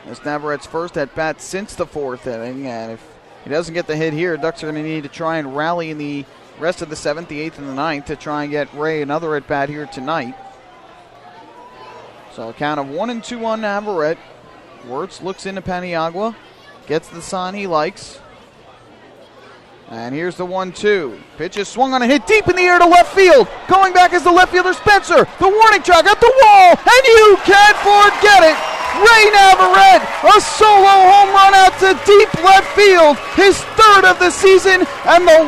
It's Navarrete's first at bat since the 4th inning, and if he doesn't get the hit here, Ducks are going to need to try and rally in the rest of the 7th, the 8th, and the 9th to try and get Ray another at bat here tonight. So a count of 1-2 on Navarrete. Wirtz looks into Paniagua, gets the sign he likes. And here's the 1-2. Pitch is swung on a hit deep in the air to left field. Going back is the left fielder Spencer. The warning track at the wall, and you can't forget it. Ray Navarrete, a solo home run out to deep left field. His 3rd of the season and the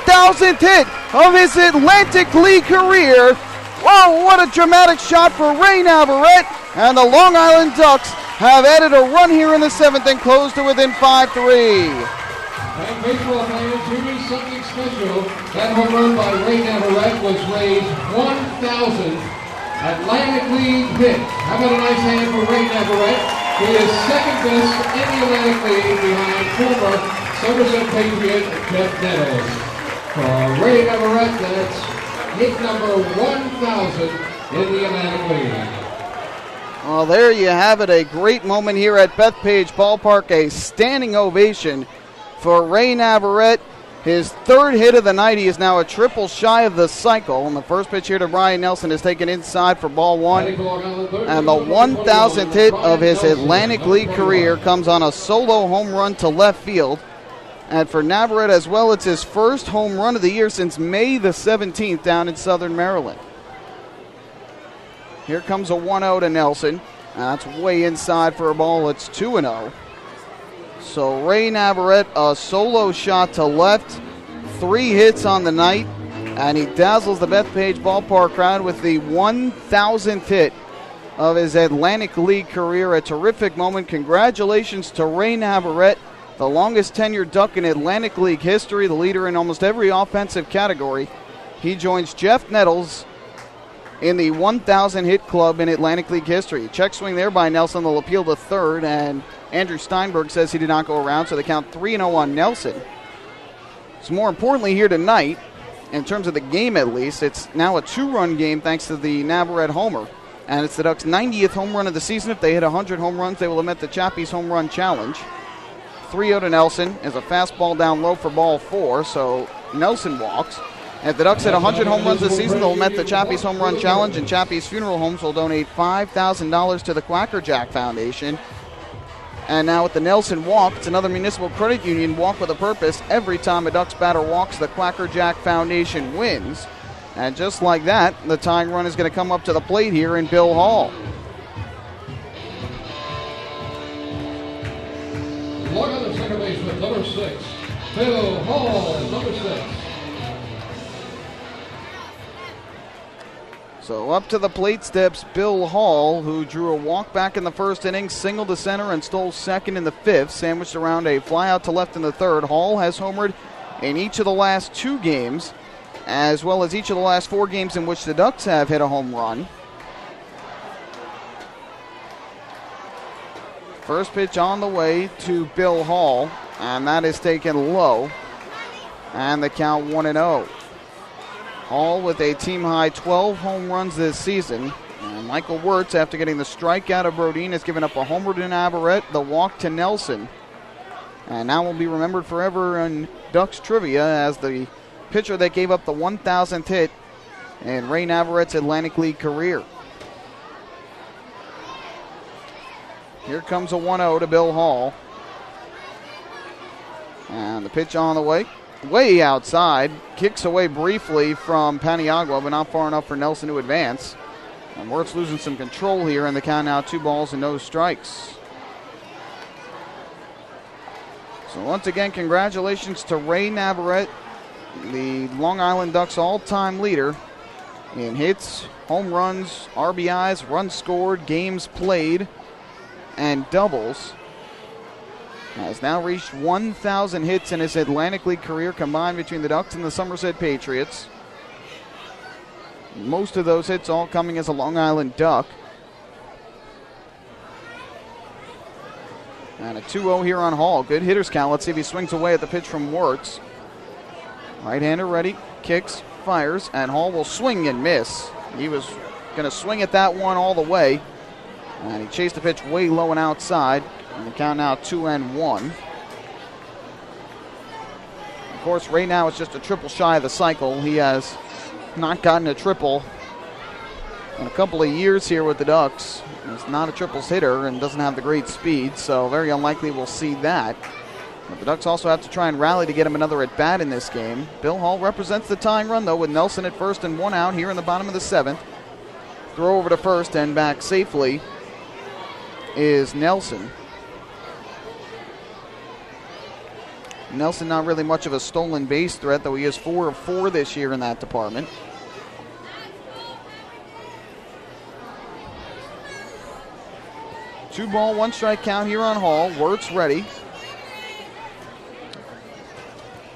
1,000th hit of his Atlantic League career. Wow, what a dramatic shot for Ray Navarrete. And the Long Island Ducks have added a run here in the 7th and closed to within 5-3. And baseball fans, here is something special. That home run by Ray Navarrete was Ray's 1,000th Atlantic League hit. How about a nice hand for Ray Navarrete? He is 2nd best in the Atlantic League behind former Somerset Patriot Jeff Nettles. For Ray Navarrete, that's hit number 1,000 in the Atlantic League. Well, there you have it. A great moment here at Bethpage Ballpark. A standing ovation for Ray Navarrete. His third hit of the night. He is now a triple shy of the cycle. And the first pitch here to Brian Nelson is taken inside for ball one. And the 1,000th hit of his Atlantic League career comes on a solo home run to left field. And for Navarrete as well, it's his first home run of the year since May the 17th down in Southern Maryland. Here comes a 1-0 to Nelson. That's way inside for a ball. It's 2-0. So Ray Navarrete, a solo shot to left, 3 hits on the night, and he dazzles the Bethpage Ballpark crowd with the 1,000th hit of his Atlantic League career. A terrific moment. Congratulations to Ray Navarrete, the longest tenured Duck in Atlantic League history, the leader in almost every offensive category. He joins Jeff Nettles in the 1,000 hit club in Atlantic League history. Check swing there by Nelson. They'll appeal to third, and Andrew Steinberg says he did not go around, so they count 3-0 on Nelson. So more importantly here tonight, in terms of the game at least, it's now a 2-run game thanks to the Navarrete homer. And it's the Ducks' 90th home run of the season. If they hit 100 home runs, they will have met the Chappies home run challenge. 3-0 to Nelson is a fastball down low for ball 4, so Nelson walks. And if the Ducks hit 100 home runs this season, they'll have met the Chappies home run challenge, and Chappies Funeral Homes will donate $5,000 to the Quacker Jack Foundation. And now with the Nelson walk, it's another municipal credit union walk with a purpose. Every time a Ducks batter walks, the Quacker Jack Foundation wins. And just like that, the tying run is going to come up to the plate here in Bill Hall. Log on to second baseman, number 6, Bill Hall, number 6. So up to the plate steps Bill Hall, who drew a walk back in the first inning, singled to center, and stole second in the fifth, sandwiched around a fly out to left in the third. Hall has homered in each of the last 2 games, as well as each of the last 4 games in which the Ducks have hit a home run. First pitch on the way to Bill Hall, and that is taken low, and the count 1-0. Hall with a team-high 12 home runs this season. And Michael Wirtz, after getting the strikeout of Brodeen, has given up a homer to Navarrete, the walk to Nelson. And now will be remembered forever in Ducks trivia as the pitcher that gave up the 1,000th hit in Ray Navarrete's Atlantic League career. Here comes a 1-0 to Bill Hall. And the pitch on the way. Way outside, kicks away briefly from Paniagua, but not far enough for Nelson to advance. And Wirtz losing some control here, and the count now 2 balls and no strikes. So once again, congratulations to Ray Navarrete, the Long Island Ducks all-time leader in hits, home runs, RBIs, runs scored, games played, and doubles. Has now reached 1,000 hits in his Atlantic League career combined between the Ducks and the Somerset Patriots. Most of those hits all coming as a Long Island Duck. And a 2-0 here on Hall. Good hitter's count. Let's see if he swings away at the pitch from Wirtz. Right-hander ready, kicks, fires, and Hall will swing and miss. He was going to swing at that one all the way. And he chased the pitch way low and outside. And the count now 2-1. Of course, right now it's just a triple shy of the cycle. He has not gotten a triple in a couple of years here with the Ducks. He's not a triples hitter and doesn't have the great speed, so very unlikely we'll see that. But the Ducks also have to try and rally to get him another at-bat in this game. Bill Hall represents the tying run, though, with Nelson at first and 1 out here in the bottom of the 7th. Throw over to first and back safely is Nelson. Nelson not really much of a stolen base threat, though he is 4 of 4 this year in that department. Two ball, 1 strike count here on Hall. Wirtz ready.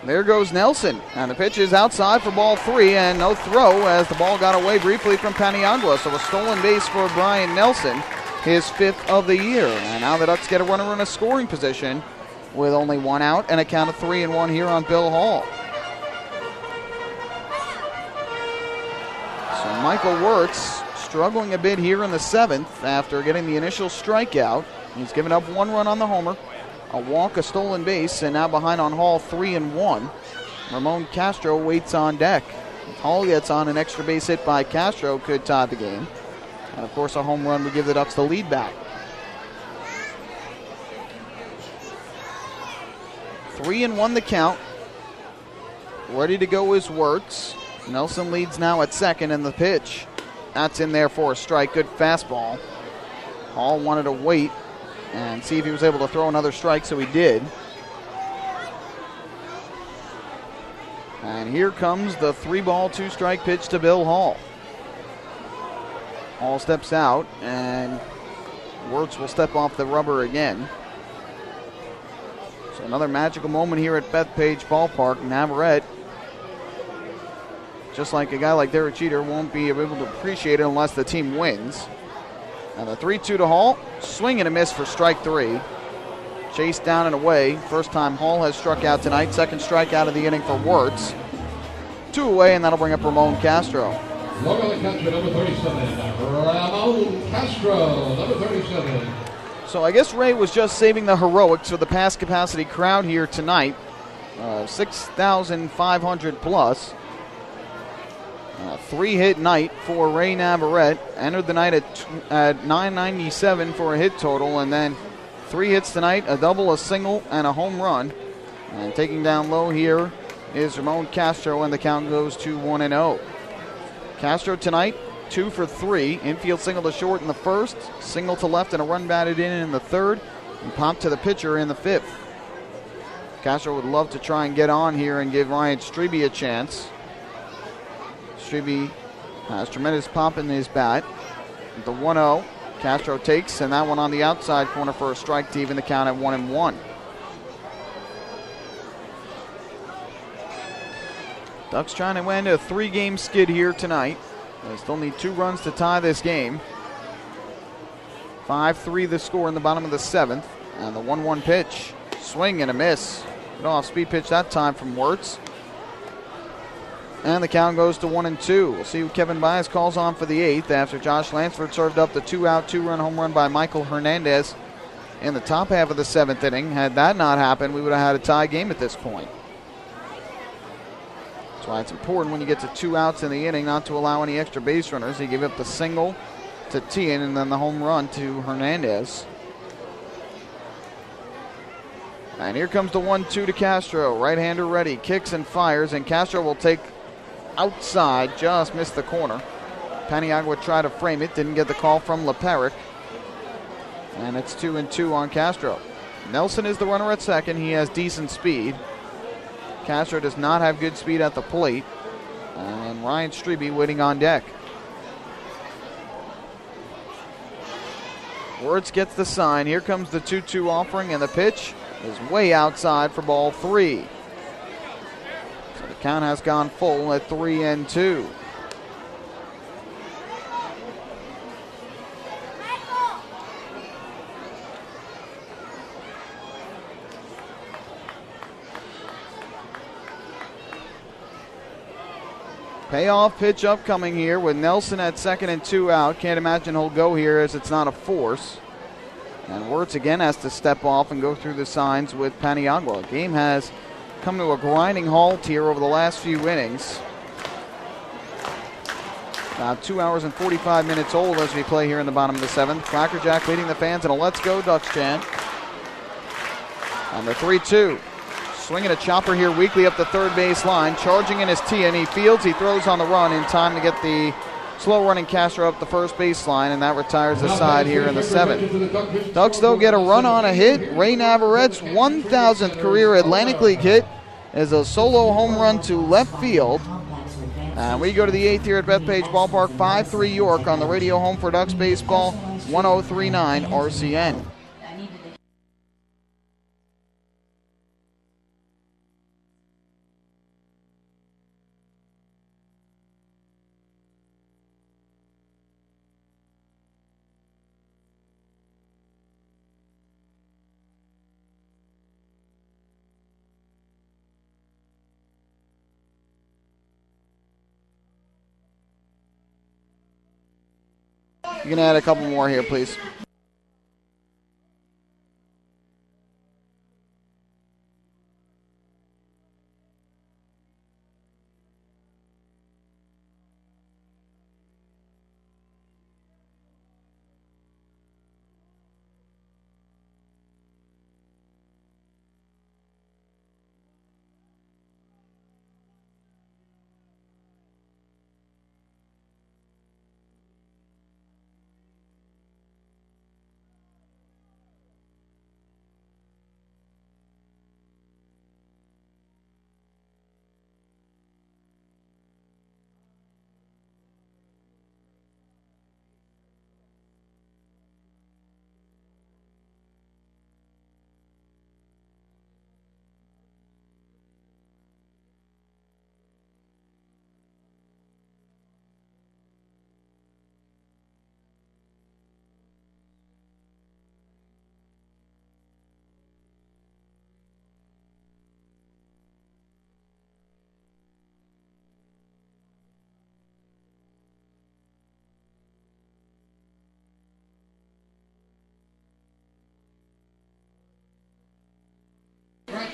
There goes Nelson, and the pitch is outside for ball 3, and no throw as the ball got away briefly from Paniagua. So a stolen base for Brian Nelson, his 5th of the year. And now the Ducks get a runner in a scoring position with only one out and a count of 3-1 here on Bill Hall. So Michael Wirtz struggling a bit here in the 7th after getting the initial strikeout. He's given up 1 run on the homer, a walk, a stolen base, and now behind on Hall 3-1. Ramon Castro waits on deck. If Hall gets on, an extra base hit by Castro could tie the game. And of course a home run would give the Ducks the lead back. 3-1 the count. Ready to go is Wirtz. Nelson leads now at second, and the pitch. That's in there for a strike. Good fastball. Hall wanted to wait and see if he was able to throw another strike, so he did. And here comes the 3-ball, 2-strike pitch to Bill Hall. Hall steps out, and Wirtz will step off the rubber again. So another magical moment here at Bethpage Ballpark. Navarrete, just like a guy like Derek Jeter, won't be able to appreciate it unless the team wins. And the 3-2 to Hall. Swing and a miss for strike 3. Chased down and away. First time Hall has struck out tonight. Second strikeout of the inning for Wirtz. 2 away, and that'll bring up Ramon Castro. Look at the catcher, number 37, Ramon Castro, number 37. So I guess Ray was just saving the heroics for the past capacity crowd here tonight. 6,500 plus. 3-hit night for Ray Navarrete. Entered the night at 997 for a hit total, and then 3 hits tonight, a double, a single, and a home run. And taking down low here is Ramon Castro, and the count goes to 1-0. Castro tonight, 2 for 3. Infield single to short in the first, single to left, and a run batted in the third, and popped to the pitcher in the 5th. Castro would love to try and get on here and give Ryan Strebe a chance. Strebe has tremendous pop in his bat. The 1-0, Castro takes, and that one on the outside corner for a strike to even the count at 1-1. Ducks trying to win a 3-game skid here tonight. They still need 2 runs to tie this game. 5-3 the score in the bottom of the 7th. And the 1-1 pitch. Swing and a miss. Good off-speed pitch that time from Wirtz. And the count goes to 1-2. We'll see who Kevin Baez calls on for the 8th after Josh Lansford served up the 2-out, 2-run home run by Michael Hernandez in the top half of the 7th inning. Had that not happened, we would have had a tie game at this point. That's why it's important when you get to 2 outs in the inning not to allow any extra base runners. He gave up the single to Tien and then the home run to Hernandez. And here comes the 1-2 to Castro. Right-hander ready, kicks and fires, and Castro will take outside, just missed the corner. Paniagua tried to frame it, didn't get the call from LePeric. And it's 2-2 on Castro. Nelson is the runner at second. He has decent speed. Castro does not have good speed at the plate. And Ryan Strebe waiting on deck. Wirtz gets the sign. Here comes the 2-2 offering, and the pitch is way outside for ball 3. So the count has gone full at 3-2. Payoff pitch upcoming here with Nelson at second and 2 out. Can't imagine he'll go here as it's not a force. And Wirtz again has to step off and go through the signs with Paniagua. The game has come to a grinding halt here over the last few innings. About 2 hours and 45 minutes old as we play here in the bottom of the 7th. Crackerjack leading the fans in a Let's Go Ducks chant. And the 3-2. Swinging a chopper here weakly up the third base line. Charging in his Tien. He fields, he throws on the run in time to get the slow-running Castro up the first baseline, and that retires the side here in the 7th. Ducks, though, get a run on a hit. Ray Navarrete's 1,000th career Atlantic League hit is a solo home run to left field. And we go to the 8th here at Bethpage Ballpark, 5-3 York on the radio home for Ducks baseball, 1039 RCN. You can add a couple more here, please.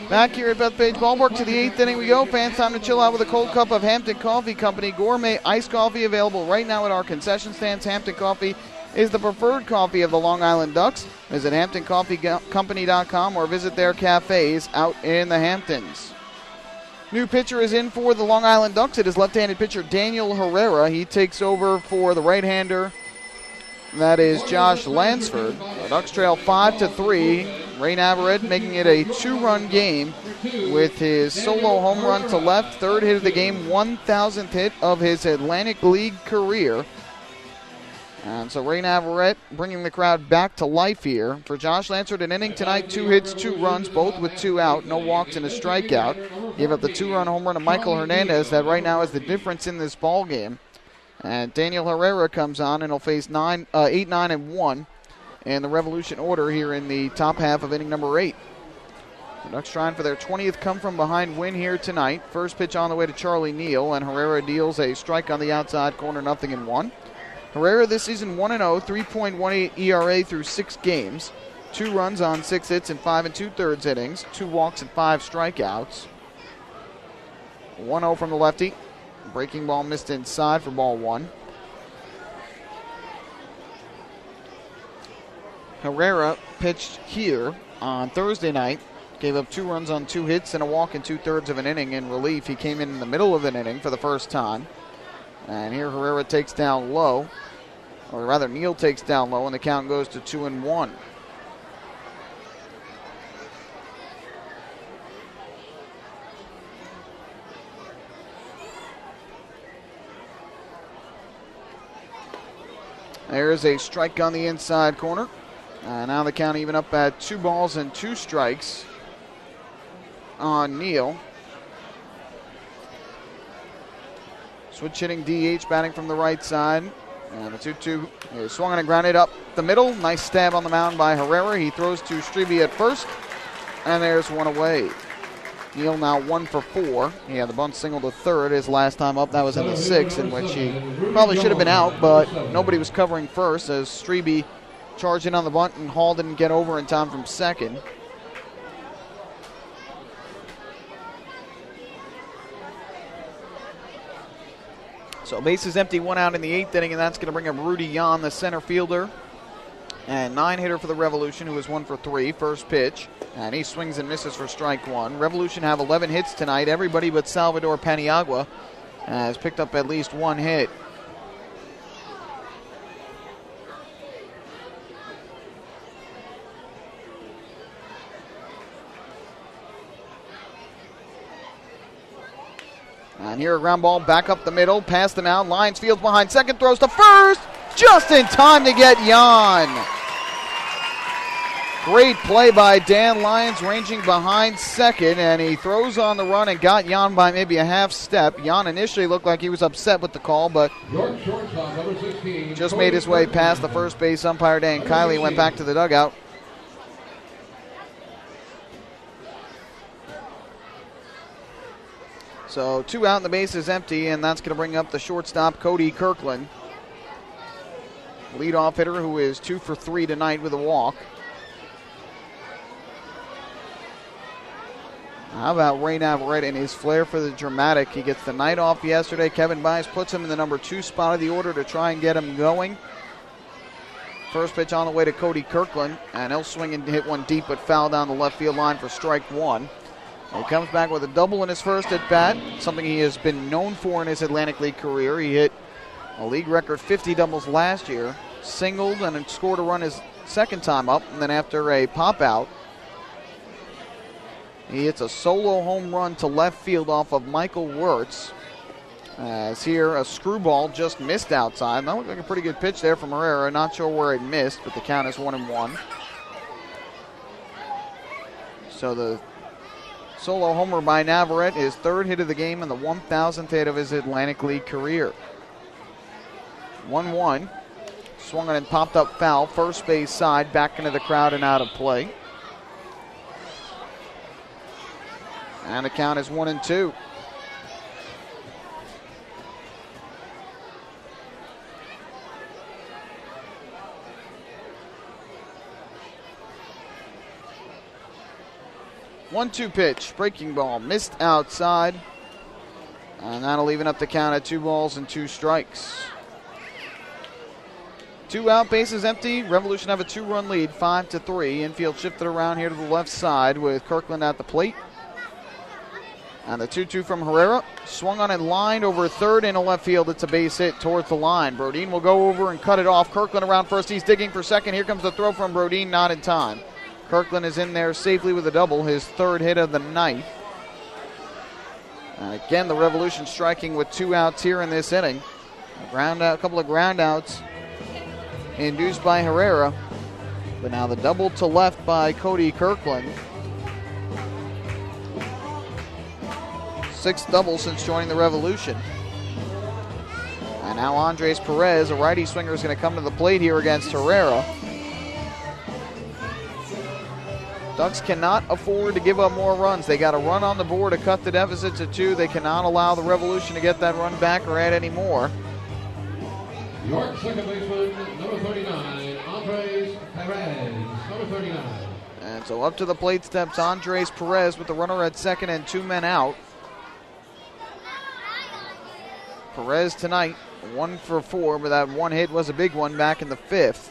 Back here at Bethpage Ballpark to the 8th inning we go. Fans, time to chill out with a cold cup of Hampton Coffee Company gourmet iced coffee, available right now at our concession stands. Hampton Coffee is the preferred coffee of the Long Island Ducks. Visit HamptonCoffeeCompany.com or visit their cafes out in the Hamptons. New pitcher is in for the Long Island Ducks. It is left-handed pitcher Daniel Herrera. He takes over for the right-hander. That is Josh Lansford. The Ducks trail 5-3. Ray Navarrete making it a 2-run game with his solo home run to left. Third hit of the game, 1,000th hit of his Atlantic League career. And so Ray Navarrete bringing the crowd back to life here. For Josh Lansford, an inning tonight, 2 hits, 2 runs, both with 2 out, no walks and a strikeout. Gave up the 2-run home run to Michael Hernandez. That right now is the difference in this ball game. And Daniel Herrera comes on and will face 8, 9, and 1 in the Revolution order here in the top half of inning number 8. The Ducks trying for their 20th come-from-behind win here tonight. First pitch on the way to Charlie Neal, and Herrera deals a strike on the outside corner, 0-1. Herrera this season 1-0, 3.18 ERA through 6 games. 2 runs on 6 hits in 5 2/3 innings. 2 walks and 5 strikeouts. 1-0 from the lefty. Breaking ball missed inside for ball 1. Herrera pitched here on Thursday night. Gave up 2 runs on 2 hits and a walk in 2/3 of an inning in relief. He came in the middle of an inning for the first time. And here Herrera takes down low. Or rather, Neal takes down low, and the count goes to 2-1. There's a strike on the inside corner. Now the count even up at 2 balls and 2 strikes on Neal. Switch hitting DH batting from the right side. And the 2-2 is swung and grounded up the middle. Nice stab on the mound by Herrera. He throws to Strebe at first. And there's one away. Neal now 1 for 4. He had the bunt single to third his last time up. That was in the 6th, in which he probably should have been out, but nobody was covering first as Strebe charged in on the bunt and Hall didn't get over in time from second. So bases empty, 1 out in the 8th inning, and that's going to bring up Rudy Yan, the center fielder. And 9-hitter for the Revolution, who is 1 for 3. First pitch, and he swings and misses for strike 1. Revolution have 11 hits tonight. Everybody but Salvador Paniagua has picked up at least 1 hit. And here a ground ball back up the middle, past the mound. Lyons fields behind second, throws to first, just in time to get Yan. Great play by Dan Lyons, ranging behind second, and he throws on the run and got Yan by maybe a half step. Yan initially looked like he was upset with the call, but just made his way past the first base umpire, Dan Kiley, went back to the dugout. So 2 out and the base is empty, and that's going to bring up the shortstop, Cody Kirkland. leadoff hitter who is 2 for 3 tonight with a walk. How about Ray Navarrete and his flair for the dramatic? He gets the night off yesterday. Kevin Bias puts him in the number 2 spot of the order to try and get him going. First pitch on the way to Cody Kirkland, and he'll swing and hit one deep but foul down the left field line for strike 1. He comes back with a double in his first at bat, something he has been known for in his Atlantic League career. He hit a league record 50 doubles last year, singled and scored a run his second time up, and then after a pop out, he hits a solo home run to left field off of Michael Wirtz. As here, a screwball just missed outside. That looked like a pretty good pitch there from Herrera. Not sure where it missed, but the count is 1-1. So the solo homer by Navarrete, his 3rd hit of the game and the 1,000th hit of his Atlantic League career. 1-1. Swung on and popped up foul. First base side, back into the crowd and out of play. And the count is 1-2. One-two pitch, breaking ball, missed outside. And that'll even up the count at 2 balls and 2 strikes. 2 out, bases empty. Revolution have a 2-run lead, 5-3. Infield shifted around here to the left side with Kirkland at the plate. And the 2-2 from Herrera. Swung on and lined over third into left field. It's a base hit towards the line. Brodin will go over and cut it off. Kirkland around first. He's digging for second. Here comes the throw from Brodin, not in time. Kirkland is in there safely with a double, his 3rd hit of the night. And again, the Revolution striking with 2 outs here in this inning. A couple of ground outs induced by Herrera. But now the double to left by Cody Kirkland. 6th double since joining the Revolution. And now Andres Perez, a righty swinger, is going to come to the plate here against Herrera. Ducks cannot afford to give up more runs. They got a run on the board to cut the deficit to 2. They cannot allow the Revolution to get that run back or add any more. York second baseman, number 39, Andres Perez, number 39. And so up to the plate steps Andres Perez with the runner at second and 2 men out. Perez tonight, 1 for 4, but that one hit was a big one back in the 5th.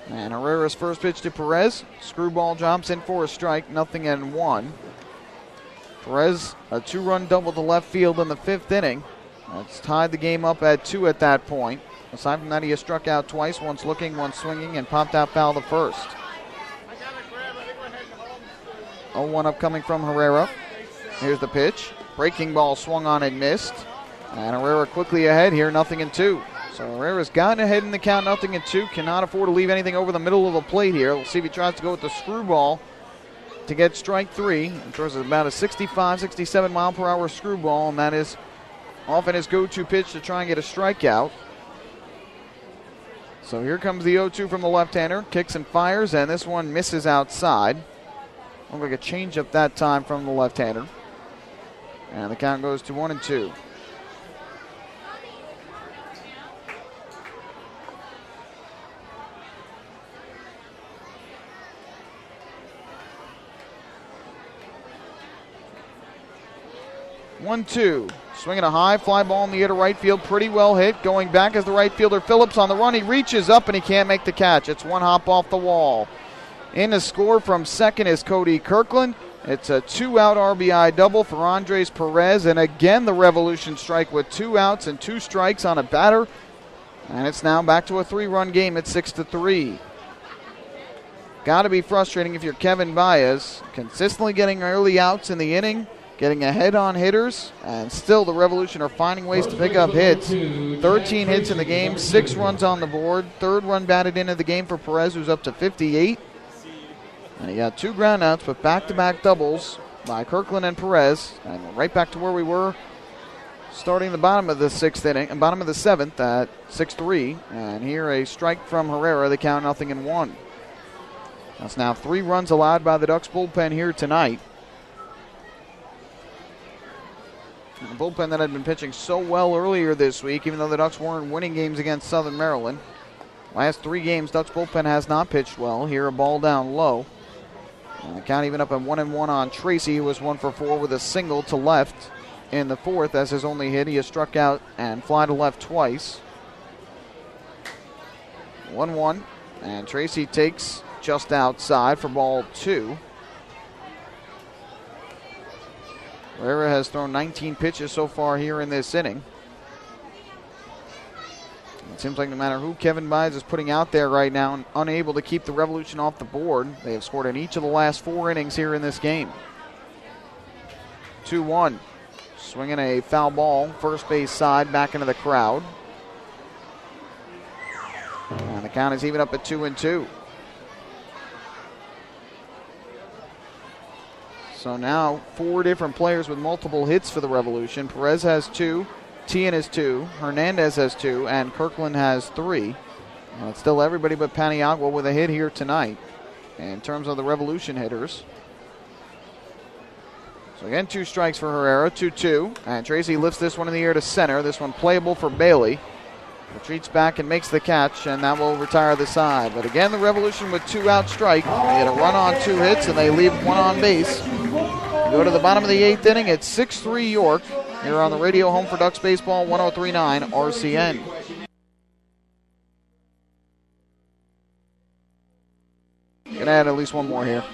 And Herrera's first pitch to Perez. Screwball drops in for a strike, 0-1. Perez, a 2-run double to left field in the 5th inning. That's tied the game up at 2 at that point. Aside from that, he has struck out twice, once looking, once swinging, and popped out foul the first. 0-1 upcoming from Herrera. Here's the pitch. Breaking ball swung on and missed. And Herrera quickly ahead here, 0-2. So Herrera's gotten ahead in the count, 0-2. Cannot afford to leave anything over the middle of the plate here. We'll see if he tries to go with the screwball to get strike 3. He throws about a 65, 67 mile per hour screwball, and that is often his go-to pitch to try and get a strikeout. So here comes the 0-2 from the left-hander. Kicks and fires, and this one misses outside. Looked like a changeup that time from the left-hander. And the count goes to 1-2. Swinging a high fly ball in the air to right field. Pretty well hit. Going back as the right fielder Phillips on the run. He reaches up and he can't make the catch. It's one hop off the wall. In to score from second is Cody Kirkland. It's a 2-out RBI double for Andres Perez. And again, the Revolution strike with 2 outs and 2 strikes on a batter. And it's now back to a 3-run game at 6-3. Got to be frustrating if you're Kevin Baez. Consistently getting early outs in the inning, getting ahead on hitters, and still the Revolution are finding ways to pick up hits. 13 hits in the game, 6 runs on the board. 3rd run batted into the game for Perez, who's up to 58. And he got 2 ground outs, but back-to-back doubles by Kirkland and Perez. And we're right back to where we were starting the bottom of the 6th inning, and bottom of the 7th at 6-3. And here a strike from Herrera, the count 0-1. That's now 3 runs allowed by the Ducks bullpen here tonight. The bullpen that had been pitching so well earlier this week, even though the Ducks weren't winning games against Southern Maryland. Last 3 games, Ducks bullpen has not pitched well. Here, a ball down low. And the count even up at 1-1 on Tracy, who was 1 for 4 with a single to left in the 4th as his only hit. He has struck out and fly to left twice. 1-1, and Tracy takes just outside for ball 2. Herrera has thrown 19 pitches so far here in this inning. It seems like no matter who Kevin Byes is putting out there right now, unable to keep the Revolution off the board. They have scored in each of the last 4 innings here in this game. 2-1. Swinging a foul ball, first base side, back into the crowd. And the count is even up at 2-2. So now 4 different players with multiple hits for the Revolution. Perez has 2, Tian has 2, Hernandez has 2, and Kirkland has 3. It's still everybody but Paniagua with a hit here tonight in terms of the Revolution hitters. So again, 2 strikes for Herrera, 2-2. And Tracy lifts this one in the air to center. This one playable for Bailey. Retreats back and makes the catch, and that will retire the side. But again, the Revolution with 2 out strike. They had a run on 2 hits, and they leave 1 on base. Go to the bottom of the 8th inning. It's 6-3 York here on the radio home for Ducks Baseball, 103.9 RCN. Gonna add at least one more here.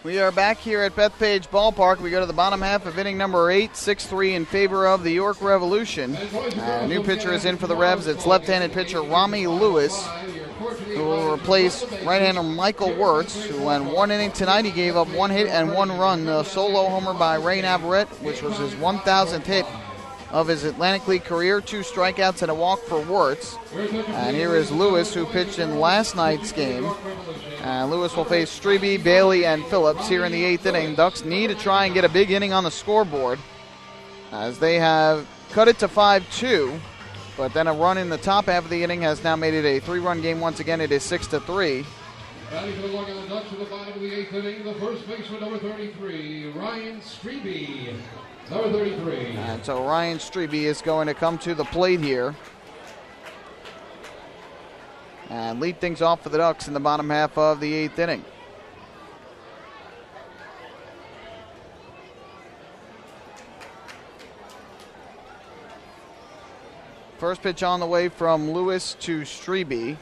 We are back here at Bethpage Ballpark. We go to the bottom half of inning number 8, 6-3 in favor of the York Revolution. A new pitcher is in for the Revs. It's left-handed pitcher Rami Lewis, who will replace right-hander Michael Wirtz, who went 1 inning tonight. He gave up 1 hit and 1 run. A solo homer by Ray Navarrete, which was his 1,000th hit of his Atlantic League career. 2 strikeouts and a walk for Wirtz. And here is Lewis, who pitched in last night's game. Lewis will face Strebe, Bailey, and Phillips here in the 8th inning. Ducks need to try and get a big inning on the scoreboard, as they have cut it to 5-2. But then a run in the top half of the inning has now made it a 3-run game. Once again, it is 6-3. Batting for the Long Island Ducks in the bottom of the 8th inning, the first baseman, number 33, Ryan Strebe. Number 33. And so Ryan Strebe is going to come to the plate here and lead things off for the Ducks in the bottom half of the 8th inning. First pitch on the way from Lewis to Strebe.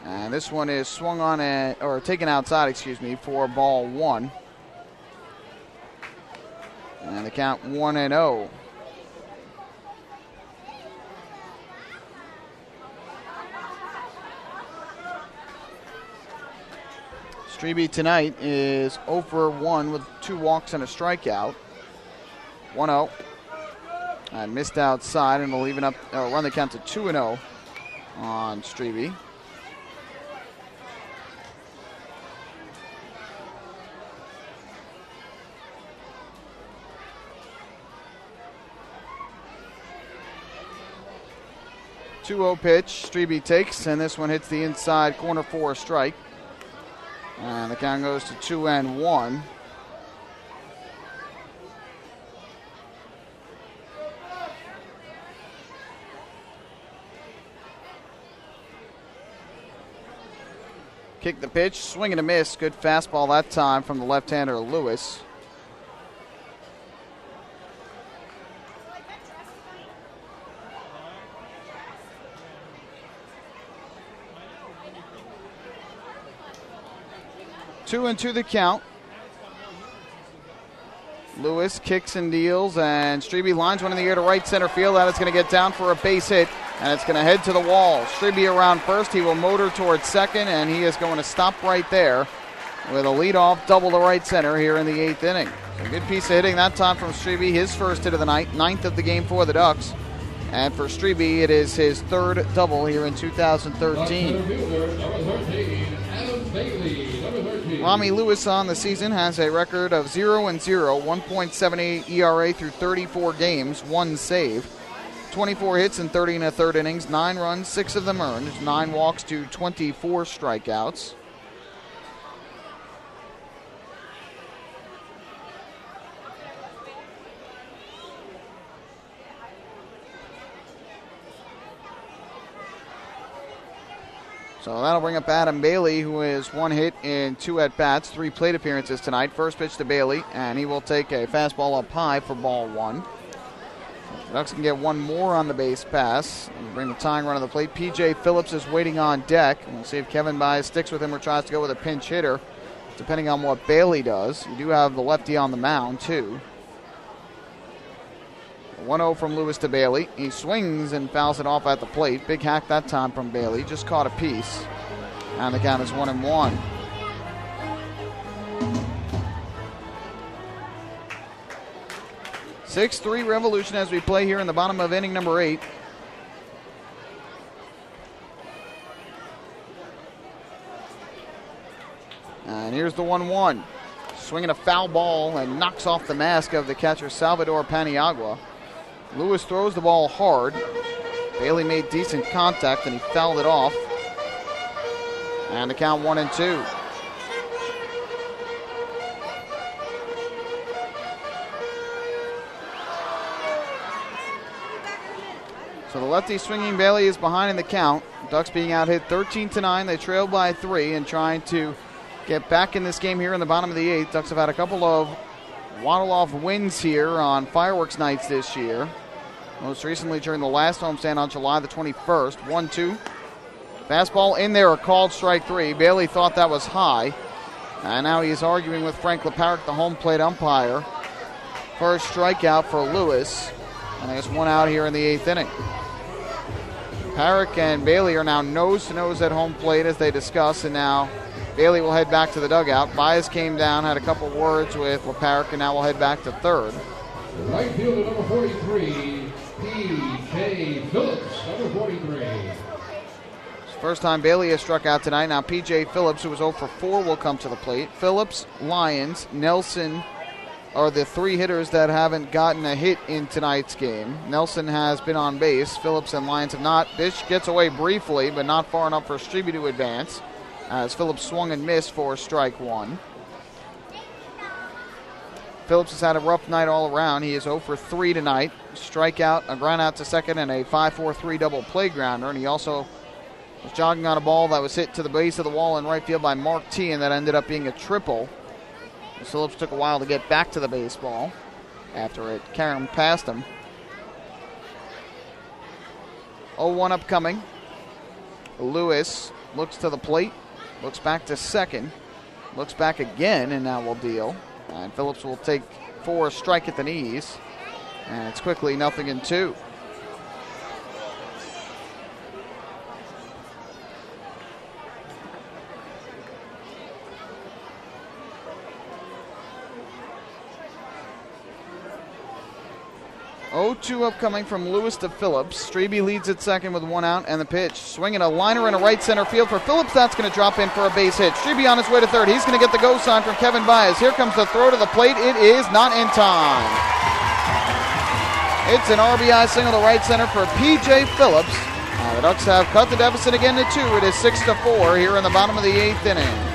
And this one is swung on or taken outside, for ball 1. And the count 1-0. Strebe tonight is 0 for 1 with 2 walks and a strikeout. 1-0. And missed outside, and will even up run the count to 2-0 on Strebe. Two-0 pitch, Strebe takes, and this one hits the inside corner for a strike. And the count goes to 2-1. Kick the pitch, swing and a miss. Good fastball that time from the left-hander Lewis. Two and two the count. Lewis kicks and deals, and Strebe lines one in the air to right center field. That is going to get down for a base hit, and it's going to head to the wall. Strebe around first. He will motor towards second, and he is going to stop right there with a leadoff double to right center here in the 8th inning. A good piece of hitting that time from Strebe, his first hit of the night, 9th of the game for the Ducks. And for Strebe, it is his 3rd double here in 2013. Rami Lewis on the season has a record of 0-0, 1.78 ERA through 34 games, 1 save, 24 hits in 30 1/3 innings, 9 runs, 6 of them earned, 9 walks to 24 strikeouts. So that'll bring up Adam Bailey, who is 1 hit in 2 at-bats, 3 plate appearances tonight. First pitch to Bailey, and he will take a fastball up high for ball 1. The Ducks can get 1 more on the base pass and bring the tying run to the plate. P.J. Phillips is waiting on deck. We'll see if Kevin Byes sticks with him or tries to go with a pinch hitter, depending on what Bailey does. You do have the lefty on the mound, too. 1-0 from Lewis to Bailey. He swings and fouls it off at the plate. Big hack that time from Bailey. Just caught a piece. And the count is 1-1. (6-3) Revolution as we play here in the bottom of inning number 8. And here's the 1-1. Swinging a foul ball and knocks off the mask of the catcher Salvador Paniagua. Lewis throws the ball hard. Bailey made decent contact and he fouled it off. And the count 1-2. So the lefty swinging Bailey is behind in the count. Ducks being out hit 13-9. They trail by 3 and trying to get back in this game here in the bottom of the 8th. Ducks have had a couple of waddle-off wins here on fireworks nights this year. Most recently during the last homestand on July the 21st. 1-2. Fastball in there, a called strike 3. Bailey thought that was high. And now he is arguing with Frank Leparek, the home plate umpire. First strikeout for Lewis. And there's 1 out here in the 8th inning. Leparek and Bailey are now nose-to-nose at home plate as they discuss. And now Bailey will head back to the dugout. Byes came down, had a couple words with Leparek, and now we'll head back to third. Right fielder number 43, P.J. Phillips, number 43. First time Bailey has struck out tonight. Now P.J. Phillips, who was 0 for 4, will come to the plate. Phillips, Lyons, Nelson are the 3 hitters that haven't gotten a hit in tonight's game. Nelson has been on base. Phillips and Lyons have not. Bish gets away briefly, but not far enough for Strebe to advance, as Phillips swung and missed for strike 1. Phillips has had a rough night all around. He is 0 for 3 tonight. Strikeout, a ground out to second, and a 5-4-3 double play grounder. And he also was jogging on a ball that was hit to the base of the wall in right field by Mark T, and that ended up being a triple. Phillips took a while to get back to the baseball after it carried past him. 0-1 upcoming. Lewis looks to the plate, looks back to second, looks back again, and now will deal. And Phillips will take 4, strike at the knees. And it's quickly 0-2. 0-2 upcoming from Lewis to Phillips. Strebe leads at second with 1 out and the pitch. Swinging a liner in a right center field for Phillips. That's going to drop in for a base hit. Strebe on his way to third. He's going to get the go sign from Kevin Baez. Here comes the throw to the plate. It is not in time. It's an RBI single to right center for P.J. Phillips. The Ducks have cut the deficit again to 2. It is 6-4 here in the bottom of the 8th inning.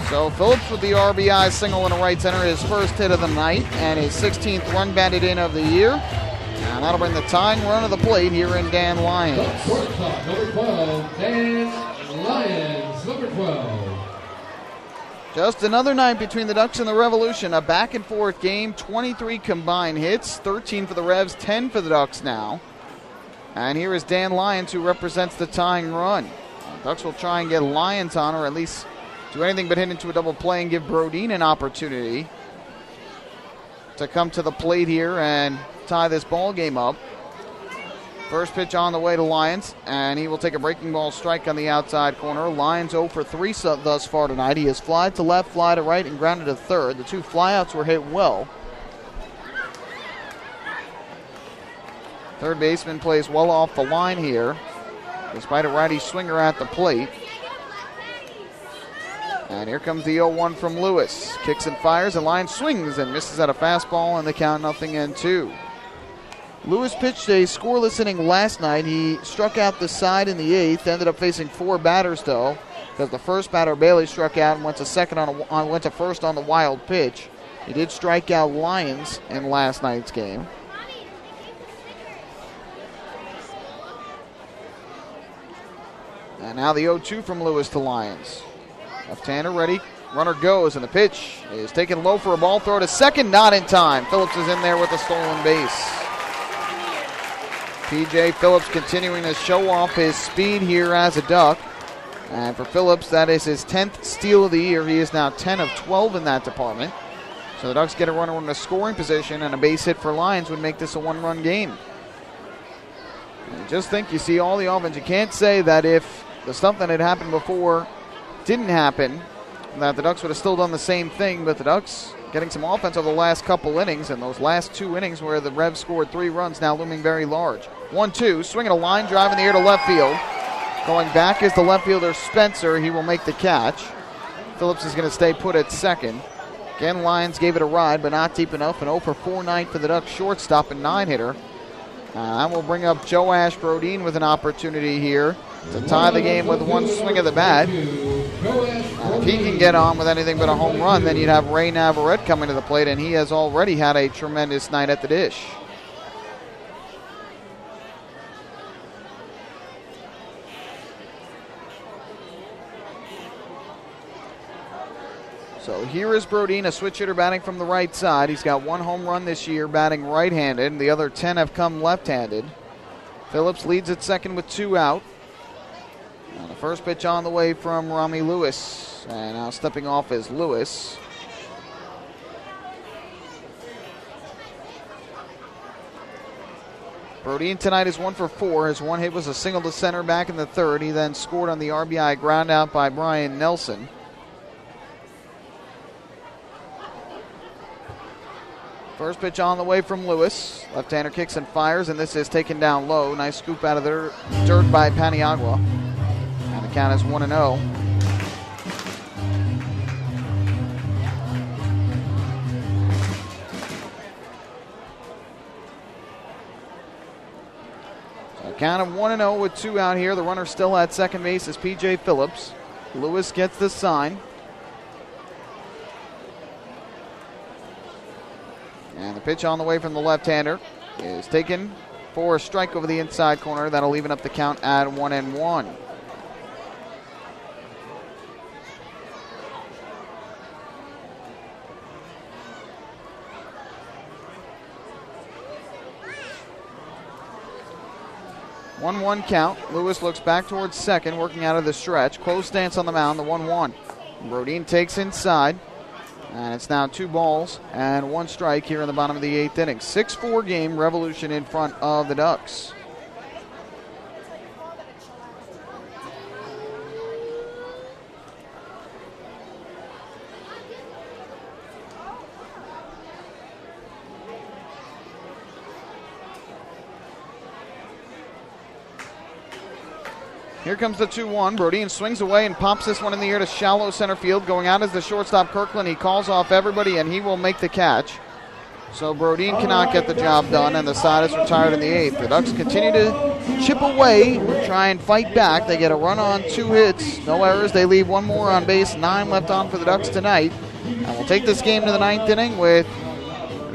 So Phillips with the RBI single in a right center, his first hit of the night, and his 16th run batted in of the year. And that'll bring the tying run of the plate here in Dan Lyons. Shortstop, number 12, Dan Lyons, number 12. Just another night between the Ducks and the Revolution. A back-and-forth game, 23 combined hits, 13 for the Revs, 10 for the Ducks now. And here is Dan Lyons, who represents the tying run. The Ducks will try and get Lyons on, or at least do anything but hit into a double play and give Brodin an opportunity to come to the plate here and tie this ball game up. First pitch on the way to Lyons, and he will take a breaking ball strike on the outside corner. Lyons 0 for 3 thus far tonight. He has fly to left, fly to right, and grounded to third. The 2 flyouts were hit well. Third baseman plays well off the line here, despite a righty swinger at the plate. And here comes the 0-1 from Lewis. Kicks and fires, and Lyons swings and misses at a fastball, and the count 0-2. Lewis pitched a scoreless inning last night. He struck out the side in the 8th, ended up facing 4 batters, though, because the first batter, Bailey, struck out and went to first on the wild pitch. He did strike out Lyons in last night's game. And now the 0-2 from Lewis to Lyons. Left-hander ready. Runner goes, and the pitch is taken low for a ball throw to second. Not in time. Phillips is in there with a stolen base. P.J. Phillips continuing to show off his speed here as a Duck. And for Phillips, that is his 10th steal of the year. He is now 10 of 12 in that department. So the Ducks get a runner in a scoring position, and a base hit for Lyons would make this a 1-run game. And just think, you see all the offense. You can't say that if the stuff that had happened before didn't happen, that the Ducks would have still done the same thing, but the Ducks getting some offense over the last couple innings, and those last 2 innings where the Revs scored 3 runs now looming very large. 1-2, swinging a line drive in the air to left field. Going back is the left fielder Spencer. He will make the catch. Phillips is going to stay put at second. Again, Lyons gave it a ride, but not deep enough. An 0 for 4 night for the Ducks shortstop and 9-hitter. That will bring up Joash Brodin with an opportunity here to tie the game with 1 swing of the bat. If he can get on with anything but a home run, then you'd have Ray Navarrete coming to the plate, and he has already had a tremendous night at the dish. So here is Brodin, a switch hitter batting from the right side. He's got 1 home run this year batting right-handed, and the other 10 have come left-handed. Phillips leads at second with 2 out. And the first pitch on the way from Rami Lewis. And now stepping off is Lewis. Brodin tonight is 1 for 4. His 1 hit was a single to center back in the 3rd. He then scored on the RBI ground out by Brian Nelson. First pitch on the way from Lewis. Left-hander kicks and fires, and this is taken down low. Nice scoop out of the dirt by Paniagua. And the count is 1-0. So a count of 1-0 with 2 out here. The runner still at second base is P.J. Phillips. Lewis gets the sign. And the pitch on the way from the left-hander is taken for a strike over the inside corner. That'll even up the count at 1-1. One count. Lewis looks back towards second, working out of the stretch. Close stance on the mound, the 1-1. Brodin takes inside. And it's now 2 balls and 1 strike here in the bottom of the 8th inning. 6-4 game, Revolution in front of the Ducks. Here comes the 2-1. Brodeen swings away and pops this one in the air to shallow center field. Going out as the shortstop, Kirkland. He calls off everybody, and he will make the catch. So Brodeen cannot get the job done, and the side is retired in the 8th. The Ducks continue to chip away, try and fight back. They get a run on 2 hits, no errors. They leave one more on base, 9 left on for the Ducks tonight. And we'll take this game to the 9th inning with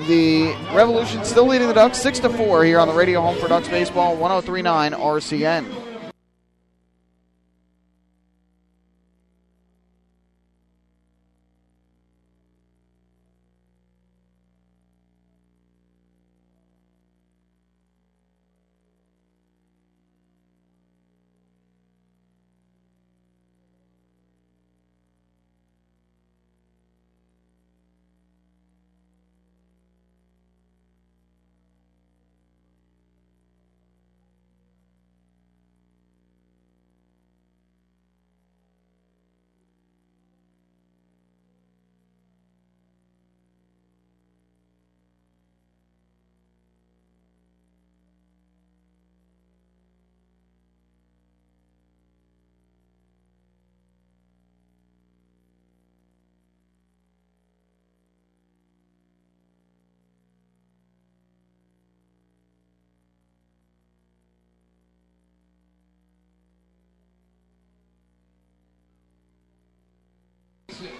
the Revolution still leading the Ducks 6-4 here on the radio home for Ducks Baseball, 103.9 RCN.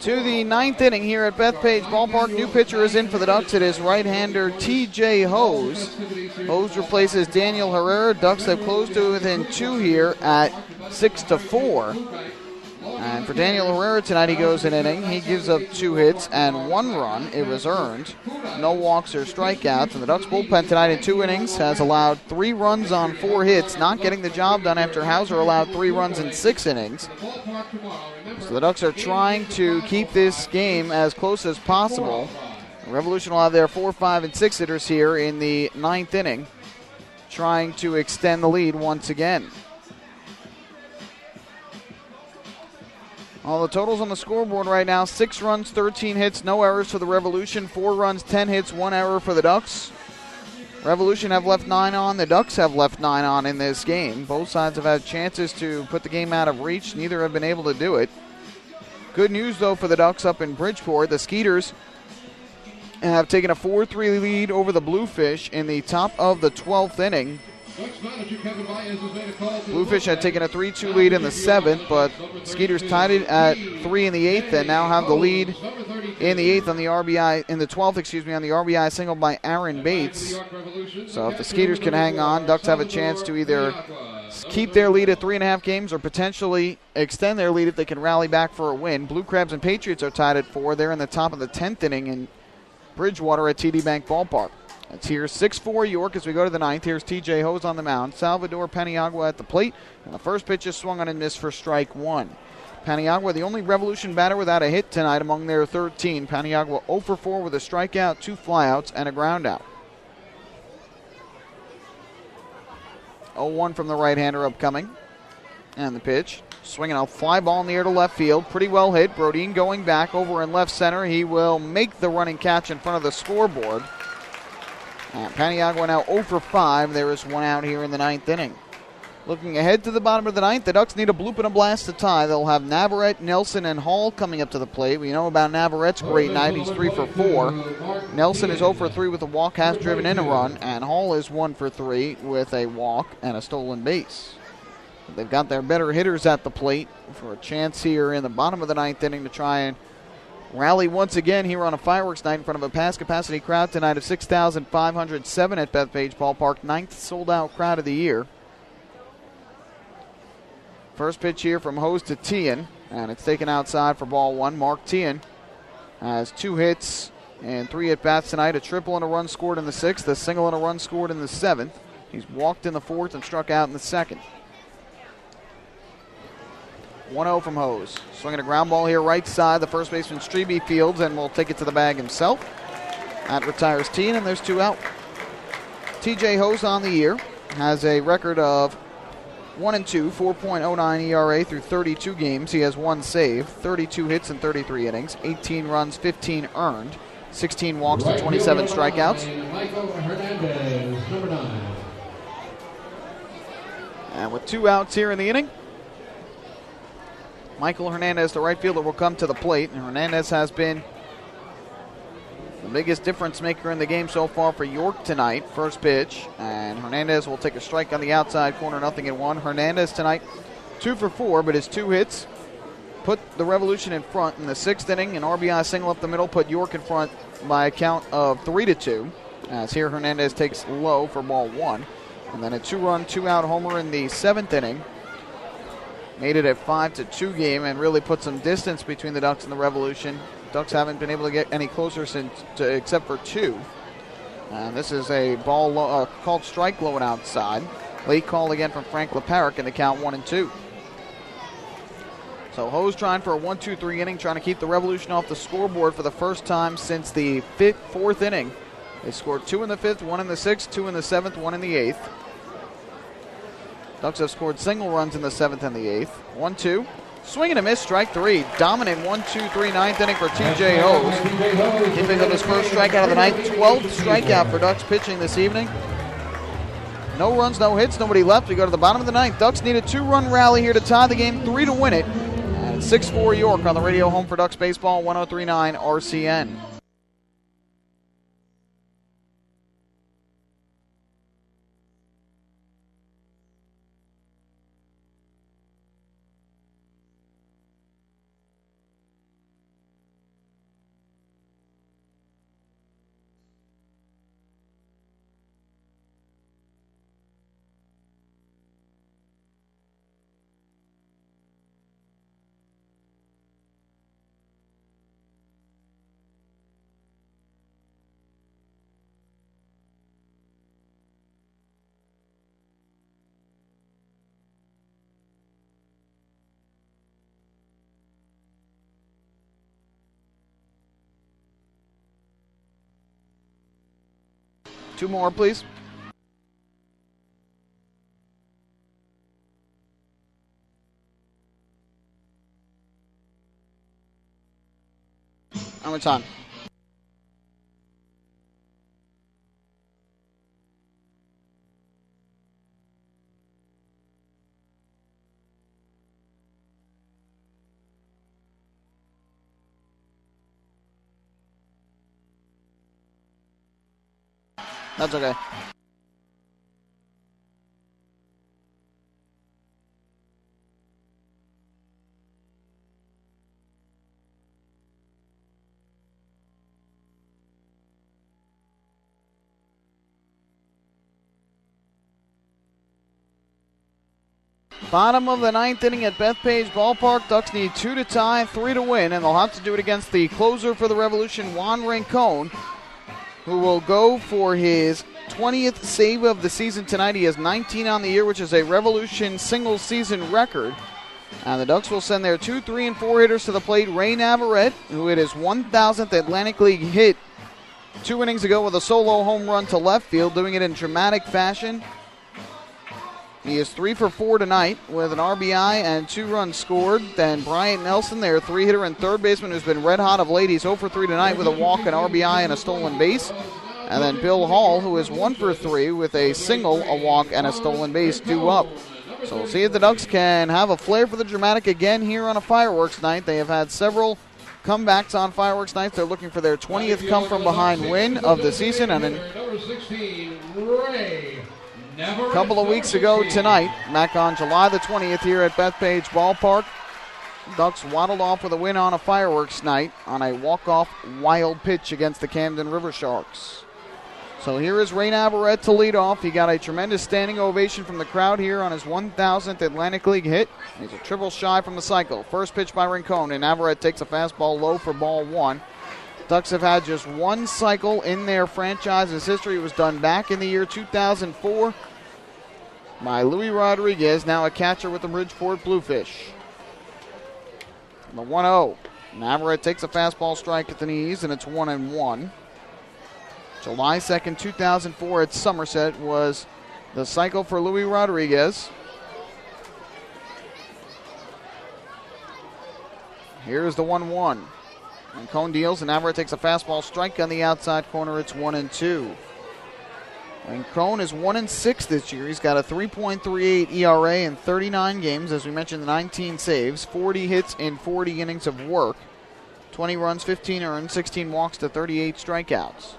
To the 9th inning here at Bethpage Ballpark. New pitcher is in for the Ducks. It is right-hander T.J. Hose. Hose replaces Daniel Herrera. Ducks have closed to within 2 here at 6-4. And for Daniel Herrera tonight, he goes an inning. He gives up 2 hits and 1 run. It was earned. No walks or strikeouts. And the Ducks bullpen tonight in 2 innings has allowed 3 runs on 4 hits, not getting the job done after Hauser allowed 3 runs in 6 innings. So the Ducks are trying to keep this game as close as possible. The Revolution will have their 4, 5, and 6 hitters here in the 9th inning, trying to extend the lead once again. All the totals on the scoreboard right now: 6 runs, 13 hits, no errors for the Revolution, 4 runs, 10 hits, 1 error for the Ducks. Revolution have left 9 on. The Ducks have left 9 on in this game. Both sides have had chances to put the game out of reach. Neither have been able to do it. Good news, though, for the Ducks up in Bridgeport. The Skeeters have taken a 4-3 lead over the Bluefish in the top of the 12th inning. Bluefish had taken a 3-2 lead in the 7th, but Skeeters tied it at 3 in the 8th and now have the lead in the 8th on the RBI, in the 12th, on the RBI single by Aaron Bates. So if the Skeeters can hang on, Ducks have a chance to either keep their lead at 3.5 games or potentially extend their lead if they can rally back for a win. Blue Crabs and Patriots are tied at 4. They're in the top of the 10th inning in Bridgewater at TD Bank Ballpark. It's here 6-4 York as we go to the 9th. Here's T.J. Hose on the mound. Salvador Paniagua at the plate. And the first pitch is swung on and missed for strike 1. Paniagua, the only Revolution batter without a hit tonight among their 13. Paniagua 0 for 4 with a strikeout, 2 flyouts, and a groundout. 0-1 from the right-hander upcoming. And the pitch. Swinging a fly ball in the air to left field. Pretty well hit. Brodeen going back over in left center. He will make the running catch in front of the scoreboard. Paniagua now 0 for 5. There is 1 out here in the 9th inning. Looking ahead to the bottom of the 9th, the Ducks need a bloop and a blast to tie. They'll have Navarrete, Nelson, and Hall coming up to the plate. We know about Navarrette's great night. He's 3 for 4. Nelson is 0 for 3 with a walk, has driven in a run. And Hall is 1 for 3 with a walk and a stolen base. They've got their better hitters at the plate for a chance here in the bottom of the 9th inning to try and rally once again here on a fireworks night in front of a past capacity crowd tonight of 6,507 at Bethpage Ballpark. 9th sold-out crowd of the year. First pitch here from Hose to Tian, and it's taken outside for ball 1. Mark Tian has 2 hits and 3 at-bats tonight, a triple and a run scored in the 6th, a single and a run scored in the 7th. He's walked in the 4th and struck out in the 2nd. 1-0 from Hose. Swinging a ground ball here right side. The first baseman Strebe fields and will take it to the bag himself. That retires Tian, and there's 2 out. T.J. Hose on the year has a record of 1-2, 4.09 ERA through 32 games. He has 1 save, 32 hits in 33 innings, 18 runs, 15 earned, 16 walks to 27 strikeouts. And with 2 outs here in the inning, Michael Hernandez, the right fielder, will come to the plate. And Hernandez has been the biggest difference maker in the game so far for York tonight. First pitch, and Hernandez will take a strike on the outside corner, 0-1. Hernandez tonight 2 for 4, but his 2 hits put the Revolution in front. In the 6th inning, an RBI single up the middle put York in front by a count of 3-2. As here Hernandez takes low for ball 1. And then a 2-run, 2-out homer in the 7th inning made it a 5-2 game and really put some distance between the Ducks and the Revolution. Ducks haven't been able to get any closer except for 2. And this is a ball called strike low and outside. Late call again from Frank Leparek in the count 1-2. So Hose trying for a 1-2-3 inning, trying to keep the Revolution off the scoreboard for the first time since the 4th inning. They scored 2 in the 5th, 1 in the 6th, 2 in the 7th, 1 in the 8th. Ducks have scored single runs in the 7th and the 8th. 1-2. Swing and a miss, strike 3. Dominant 1-2-3 9th inning for TJ Hose. Giving up his first strikeout of the night. 12th strikeout for Ducks pitching this evening. No runs, no hits, nobody left. We go to the bottom of the 9th. Ducks need a 2-run rally here to tie the game, 3 to win it. And 6-4 York on the radio home for Ducks baseball, 103.9 RCN. Two more, please. How much time? That's okay. Bottom of the 9th inning at Bethpage Ballpark. Ducks need 2 to tie, 3 to win, and they'll have to do it against the closer for the Revolution, Juan Rincon, who will go for his 20th save of the season tonight. He has 19 on the year, which is a Revolution single-season record. And the Ducks will send their 2, 3, and 4 hitters to the plate. Ray Navarrete, who hit his 1,000th Atlantic League hit 2 innings ago with a solo home run to left field, doing it in dramatic fashion. He is 3 for 4 tonight with an RBI and 2 runs scored. Then Bryant Nelson, their 3-hitter and third baseman, who's been red hot of late. He's 0 for 3 tonight with a walk, an RBI, and a stolen base. And then Bill Hall, who is 1 for 3 with a single, a walk, and a stolen base due up. So we'll see if the Ducks can have a flair for the dramatic again here on a fireworks night. They have had several comebacks on fireworks nights. They're looking for their 20th come-from-behind win of the season. And a couple of weeks ago tonight, back on July the 20th here at Bethpage Ballpark, Ducks waddled off with a win on a fireworks night on a walk-off wild pitch against the Camden River Sharks. So here is Ray Navarrete to lead off. He got a tremendous standing ovation from the crowd here on his 1,000th Atlantic League hit. He's a triple shy from the cycle. First pitch by Rincon, and Navarrete takes a fastball low for ball 1. Ducks have had just one cycle in their franchise's history. It was done back in the year 2004 by Louis Rodriguez, now a catcher with the Bridgeport Bluefish. The 1-0. Navarrete takes a fastball strike at the knees, and it's 1-1. July 2nd, 2004 at Somerset was the cycle for Louis Rodriguez. Here's the 1-1. And Cone deals, and Navarrete takes a fastball strike on the outside corner. It's 1-2. Rincon is 1-6 this year. He's got a 3.38 ERA in 39 games. As we mentioned, 19 saves, 40 hits in 40 innings of work, 20 runs, 15 earned, 16 walks to 38 strikeouts.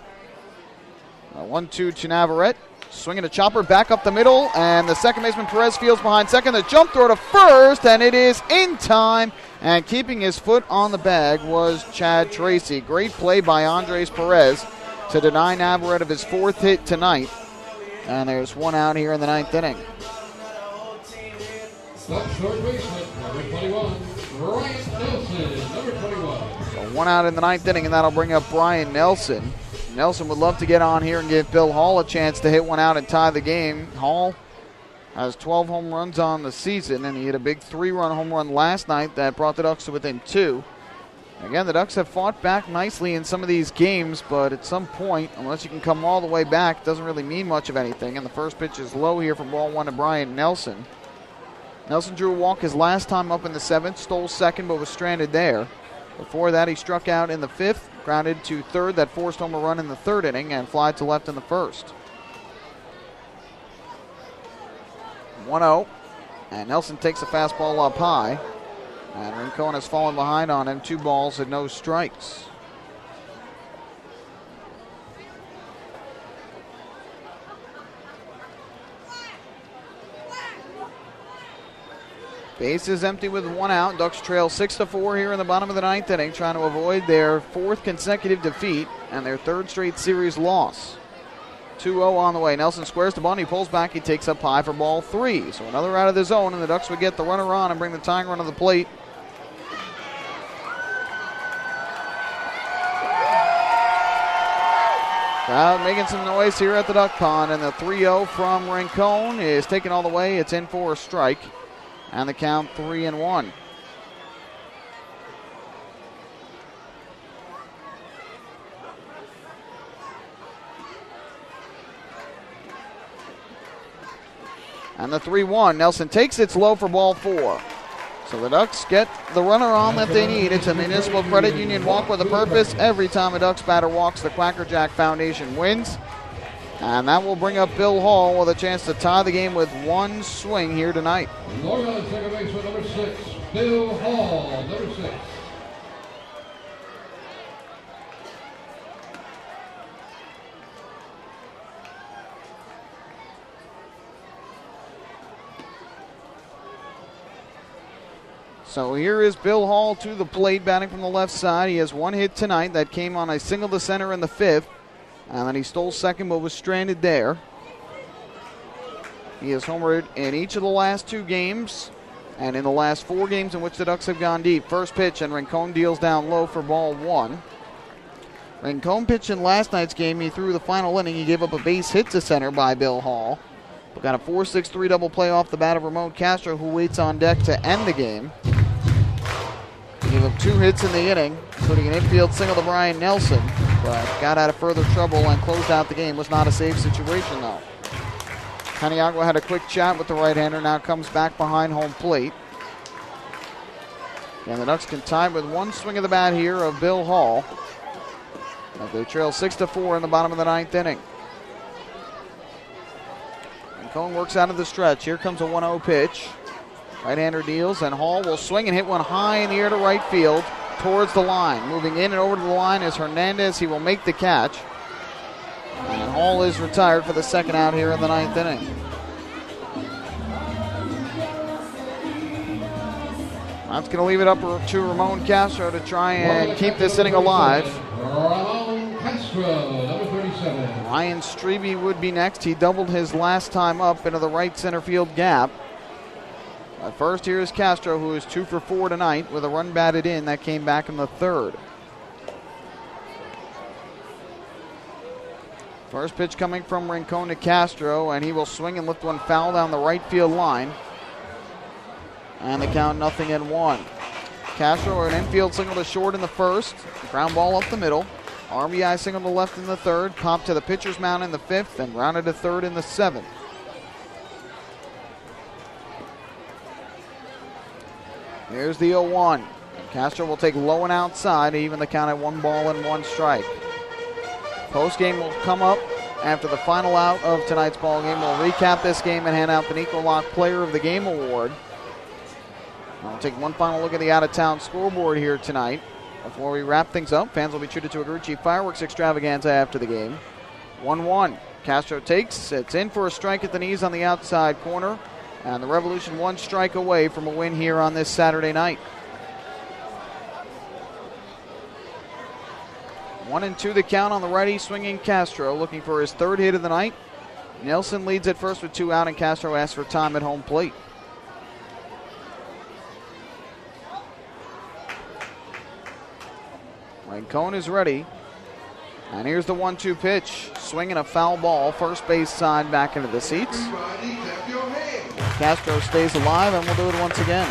1-2 to Navarrete. Swinging a chopper back up the middle, and the second baseman Perez fields behind second. The jump throw to first, and it is in time. And keeping his foot on the bag was Chad Tracy. Great play by Andres Perez to deny Navarrete of his 4th hit tonight. And there's one out here in the 9th inning. Third baseman, number 21, Brian Nelson, number 21. So one out in the 9th inning, and that'll bring up Brian Nelson. Nelson would love to get on here and give Bill Hall a chance to hit one out and tie the game. Hall has 12 home runs on the season, and he hit a big 3-run home run last night that brought the Ducks to within 2. Again, the Ducks have fought back nicely in some of these games, but at some point, unless you can come all the way back, it doesn't really mean much of anything. And the first pitch is low here from ball 1 to Brian Nelson. Nelson drew a walk his last time up in the 7th, stole second, but was stranded there. Before that, he struck out in the 5th, grounded to third, that forced home a run in the 3rd inning, and fly to left in the 1st. 1-0, and Nelson takes a fastball up high. And Rincon has fallen behind on him. 2 balls and no strikes. Base is empty with 1 out. Ducks trail 6-4 here in the bottom of the 9th inning, trying to avoid their 4th consecutive defeat and their 3rd straight series loss. 2-0 on the way. Nelson squares the ball. He pulls back. He takes up high for ball 3. So another out of the zone, and the Ducks would get the runner on and bring the tying run to the plate. Crowd making some noise here at the Duck Pond, and the 3-0 from Rincon is taken all the way. It's in for a strike, and the count 3-1. And the 3-1, Nelson takes its low for ball 4. So the Ducks get the runner on that they need. It's a Municipal Credit Union walk with a purpose. Every time a Ducks batter walks, the Quacker Jack Foundation wins. And that will bring up Bill Hall with a chance to tie the game with 1 swing here tonight. Going on second baseman, number 6, Bill Hall, number 6. So here is Bill Hall to the plate, batting from the left side. He has 1 hit tonight that came on a single to center in the 5th. And then he stole second but was stranded there. He has homered in each of the last 2 games and in the last 4 games in which the Ducks have gone deep. First pitch, and Rincon deals down low for ball 1. Rincon pitched in last night's game. He threw the final inning. He gave up a base hit to center by Bill Hall. But got a 4-6-3 double play off the bat of Ramon Castro, who waits on deck to end the game. Gave up 2 hits in the inning, including an infield single to Brian Nelson, but got out of further trouble and closed out the game. Was not a safe situation, though. Paniagua had a quick chat with the right-hander, now comes back behind home plate. And the Ducks can tie with 1 swing of the bat here of Bill Hall, as they trail 6-4 in the bottom of the 9th inning. And Cone works out of the stretch. Here comes a 1-0 pitch. Right-hander deals, and Hall will swing and hit one high in the air to right field towards the line. Moving in and over to the line is Hernandez. He will make the catch. And Hall is retired for the 2nd out here in the 9th inning. That's going to leave it up to Ramon Castro to try and keep this inning alive. Ramon Castro, number 37. Ryan Strebe would be next. He doubled his last time up into the right center field gap. At first, here is Castro, who is 2 for 4 tonight with a run batted in that came back in the 3rd. First pitch coming from Rincon to Castro, and he will swing and lift one foul down the right field line. And the count 0-1. Castro, an infield single to short in the 1st. Ground ball up the middle. RBI single to left in the 3rd. Pop to the pitcher's mound in the 5th, and rounded to 3rd in the 7th. Here's the 0-1. Castro will take low and outside, even the count at 1 ball and 1 strike. Post game will come up after the final out of tonight's ball game. We'll recap this game and hand out the Nico Lock Player of the Game award. I'll take one final look at the out-of-town scoreboard here tonight. Before we wrap things up, fans will be treated to a Grucci fireworks extravaganza after the game. 1-1. Castro takes. It's in for a strike at the knees on the outside corner. And the Revolution one strike away from a win here on this Saturday night. 1-2 the count on the righty swinging Castro, looking for his third hit of the night. Nelson leads at first with 2 out, and Castro asks for time at home plate. Rincon is ready. And here's the 1-2 pitch. Swinging a foul ball. First base side back into the seats. Castro stays alive, and we'll do it once again.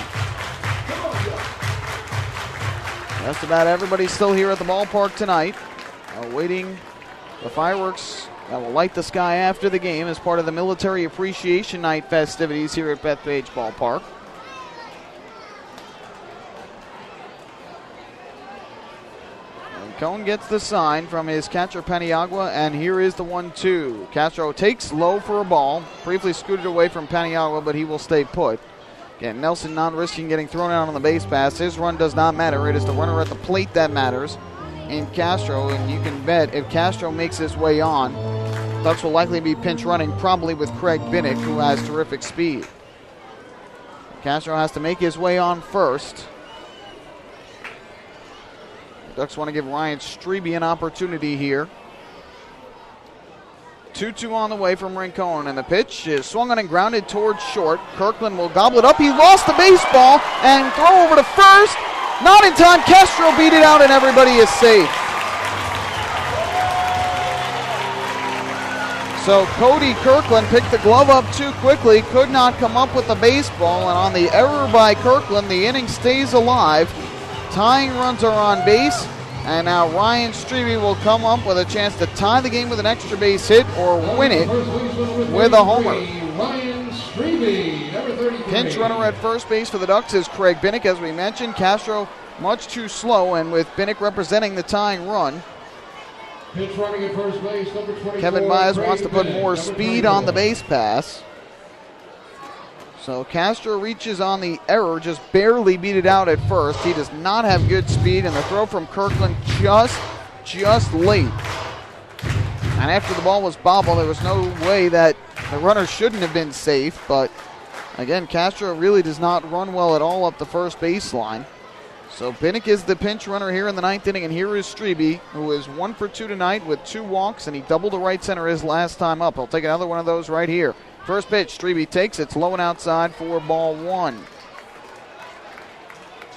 Just about everybody's still here at the ballpark tonight, awaiting the fireworks that will light the sky after the game as part of the Military Appreciation Night festivities here at Bethpage Ballpark. Cone gets the sign from his catcher Paniagua, and here is the 1-2. Castro takes low for a ball, briefly scooted away from Paniagua, but he will stay put. Again, Nelson not risking getting thrown out on the base pass. His run does not matter. It is the runner at the plate that matters in Castro, and you can bet if Castro makes his way on, Ducks will likely be pinch running, probably with Craig Binnick, who has terrific speed. Castro has to make his way on first. Ducks want to give Ryan Strebe an opportunity here. 2-2 on the way from Rincon, and the pitch is swung on and grounded towards short. Kirkland will gobble it up. He lost the baseball and throw over to first. Not in time. Castro beat it out, and everybody is safe. So Cody Kirkland picked the glove up too quickly, could not come up with the baseball, and on the error by Kirkland, the inning stays alive. Tying runs are on base, and now Ryan Strebe will come up with a chance to tie the game with an extra base hit or win it with a homer. Ryan Strebe, number 33. Pinch runner at first base for the Ducks is Craig Binnick, as we mentioned. Castro much too slow, and with Binnick representing the tying run. Pinch running at first base, number 24. Kevin Myers Craig wants to put Binnick, more number speed 24. on the base pass. So Castro reaches on the error, just barely beat it out at first. He does not have good speed, and the throw from Kirkland just late. And after the ball was bobbled, there was no way that the runner shouldn't have been safe. But again, Castro really does not run well at all up the first baseline. So Binnick is the pinch runner here in the ninth inning, and here is Strebe, who is 1 for 2 tonight with 2 walks, and he doubled to right center his last time up. He'll take another one of those right here. First pitch, Strebe takes. It's low and outside for ball 1.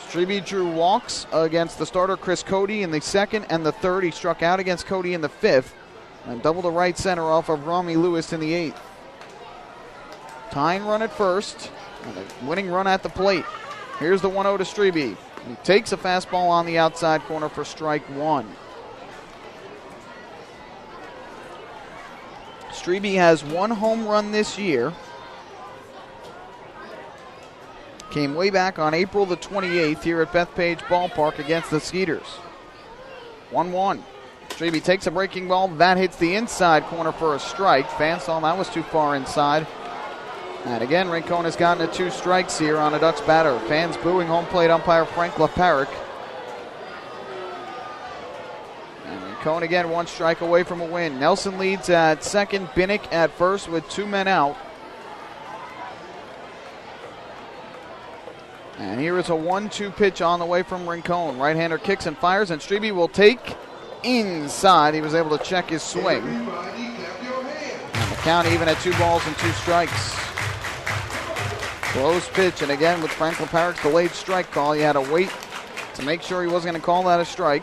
Strebe drew walks against the starter Chris Cody in the second and the third. He struck out against Cody in the fifth and doubled to right center off of Rami Lewis in the eighth. Tying run at first and a winning run at the plate. Here's the 1-0 to Strebe. He takes a fastball on the outside corner for strike 1. Strebe has 1 home run this year. Came way back on April the 28th here at Bethpage Ballpark against the Skeeters. 1-1. Strebe takes a breaking ball. That hits the inside corner for a strike. Fans saw that was too far inside. And again, Rincon has gotten to 2 strikes here on a Ducks batter. Fans booing home plate umpire Frank LeParic. Rincon again 1 strike away from a win. Nelson leads at second, Binnick at first with 2 men out. And here is a 1-2 pitch on the way from Rincon. Right-hander kicks and fires, and Strebe will take inside. He was able to check his swing. And the count even at 2 balls and 2 strikes. Close pitch, and again with Frank LeParic's delayed strike call, you had to wait to make sure he wasn't going to call that a strike.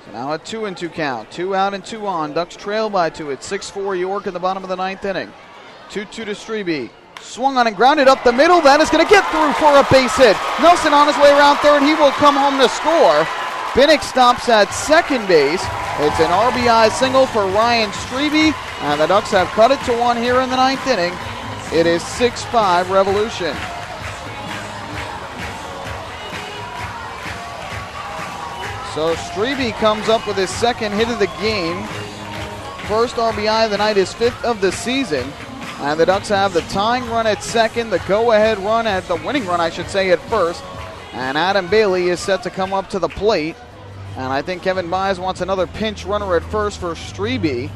So now a 2-2 count. 2 out and 2 on. Ducks trail by 2 at 6-4 York in the bottom of the 9th inning. 2-2 to Strebe. Swung on and grounded up the middle. That is going to get through for a base hit. Nelson on his way around third. He will come home to score. Binnick stops at second base. It's an RBI single for Ryan Strebe, and the Ducks have cut it to 1 here in the 9th inning. It is 6-5 Revolution. So Strebe comes up with his second hit of the game. first RBI of the night, his 5th of the season. And the Ducks have the tying run at second, the go-ahead run at the winning run, I should say, at first. And Adam Bailey is set to come up to the plate. And I think Kevin Byes wants another pinch runner at first for Strebe.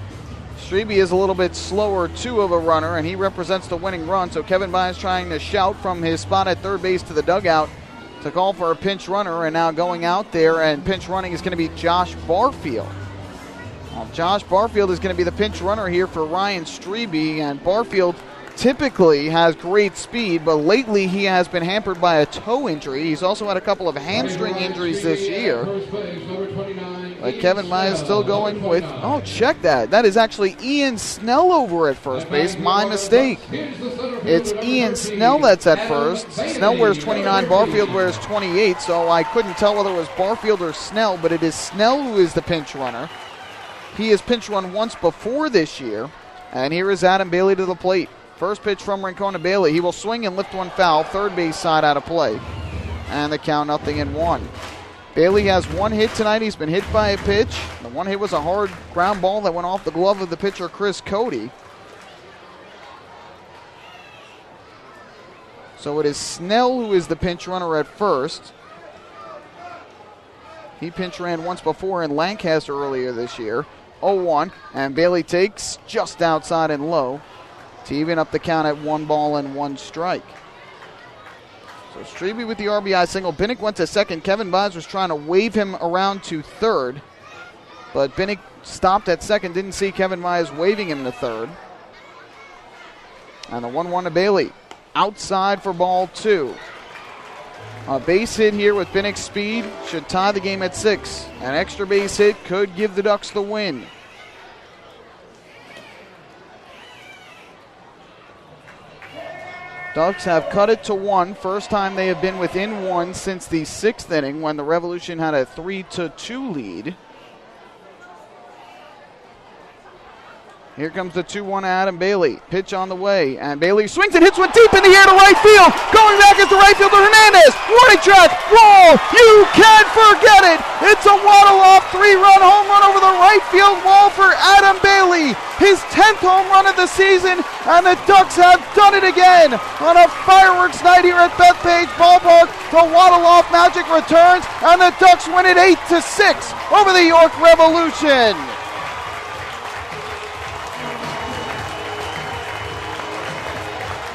Strebe is a little bit slower, too, of a runner, and he represents the winning run. So Kevin Byes trying to shout from his spot at third base to the dugout to call for a pinch runner, and now going out there and pinch running is going to be Josh Barfield. Well, Josh Barfield is going to be the pinch runner here for Ryan Strebe, and Barfield typically has great speed, but lately he has been hampered by a toe injury. He's also had a couple of hamstring injuries this year. But Kevin Byes still going with, oh, check that. That is actually Ian Snell over at first base. My mistake. It's Ian Snell that's at first. Snell wears 29, Barfield wears 28, so I couldn't tell whether it was Barfield or Snell, but it is Snell who is the pinch runner. He has pinch run once before this year, and here is Adam Bailey to the plate. First pitch from Rincon Bailey. He will swing and lift one foul, third base side out of play. And the count 0-1. Bailey has one hit tonight. He's been hit by a pitch. The one hit was a hard ground ball that went off the glove of the pitcher, Chris Cody. So it is Snell who is the pinch runner at first. He pinch ran once before in Lancaster earlier this year. 0-1, and Bailey takes just outside and low to even up the count at 1-1 strike. So Strebe with the RBI single. Binnick went to second. Kevin Byes was trying to wave him around to third, but Binnick stopped at second. Didn't see Kevin Byes waving him to third. And the 1-1 to Bailey. Outside for ball 2. A base hit here with Binnick's speed should tie the game at 6. An extra base hit could give the Ducks the win. Ducks have cut it to 1. First time they have been within 1 since the 6th inning when the Revolution had a 3-2 lead. Here comes the 2-1 Adam Bailey. Pitch on the way, and Bailey swings and hits one deep in the air to right field. Going back is the right fielder Hernandez. Right track, wall. You can't forget it. It's a waddle-off 3-run home run over the right field wall for Adam Bailey. His 10th home run of the season, and the Ducks have done it again. On a fireworks night here at Bethpage Ballpark, the waddle-off magic returns, and the Ducks win it 8-6 over the York Revolution.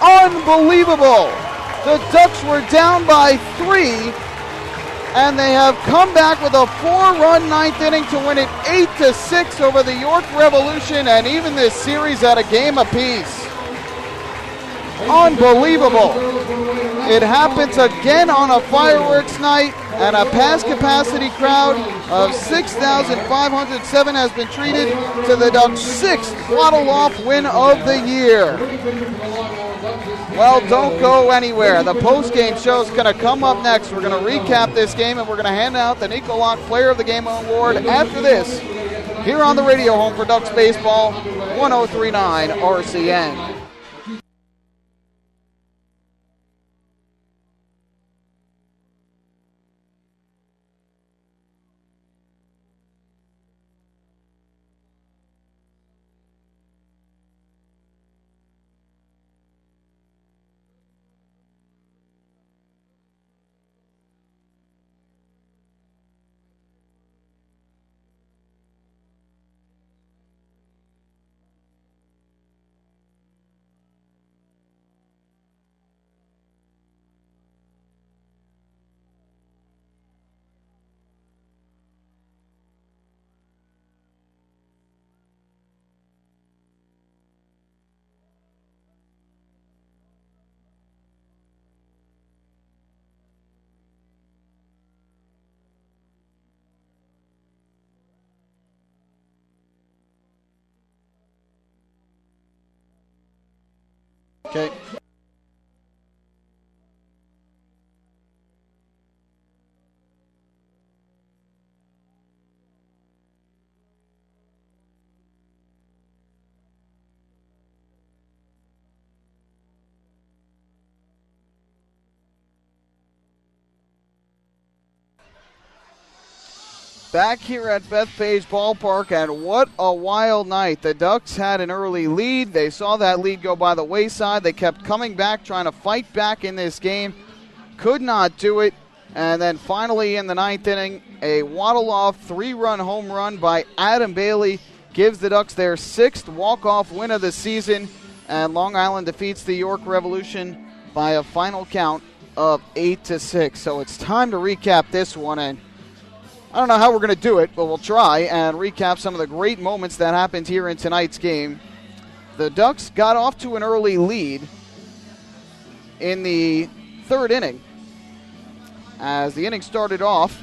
Unbelievable. The Ducks were down by 3, and they have come back with a 4-run 9th inning to win it 8-6 over the York Revolution, and even this series at a game apiece. Unbelievable. It happens again on a fireworks night, and a past capacity crowd of 6,507 has been treated to the Ducks' 6th waddle-off win of the year. Well, don't go anywhere. The post-game show is going to come up next. We're going to recap this game, and we're going to hand out the Nico Locke Player of the Game Award after this, here on the radio home for Ducks Baseball, 103.9 RCN. Okay. Back here at Bethpage Ballpark, and what a wild night. The Ducks had an early lead. They saw that lead go by the wayside. They kept coming back, trying to fight back in this game. Could not do it. And then finally in the ninth inning, a waddle-off three-run home run by Adam Bailey gives the Ducks their sixth walk-off win of the season. And Long Island defeats the York Revolution by a final count of 8-6. So it's time to recap this one, and I don't know how we're going to do it, but we'll try and recap some of the great moments that happened here in tonight's game. The Ducks got off to an early lead in the third inning. As the inning started off,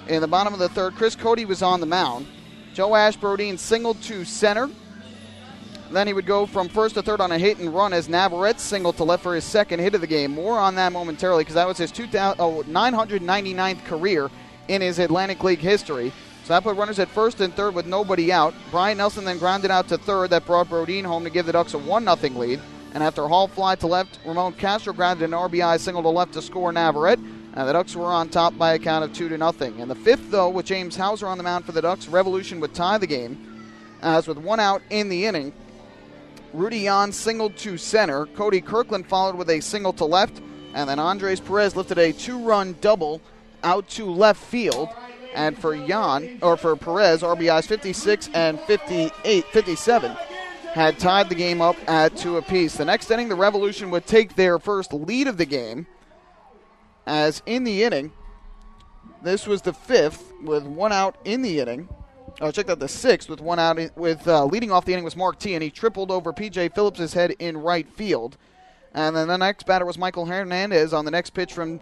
in the bottom of the third, Chris Cody was on the mound. Joe Ashbrodine singled to center. Then he would go from first to third on a hit and run as Navarrete singled to left for his second hit of the game. More on that momentarily because that was his 999th career in his Atlantic League history. So that put runners at first and third with nobody out. Brian Nelson then grounded out to third. That brought Brodeen home to give the Ducks a 1-0 lead. And after a Hall fly to left, Ramon Castro grounded an RBI single to left to score Navarrete. And the Ducks were on top by a count of 2-0. In the fifth, though, with James Hauser on the mound for the Ducks, Revolution would tie the game. As with one out in the inning, Rudy Jan singled to center. Cody Kirkland followed with a single to left. And then Andres Perez lifted a two-run double out to left field. And for Perez, RBIs 56 and 57 had tied the game up at 2 apiece. The next inning, the Revolution would take their first lead of the game. As in the inning, this was the fifth with one out in the inning. Check out the sixth with one out. Leading off the inning was Mark T, and he tripled over P.J. Phillips' head in right field. And then the next batter was Michael Hernandez on the next pitch from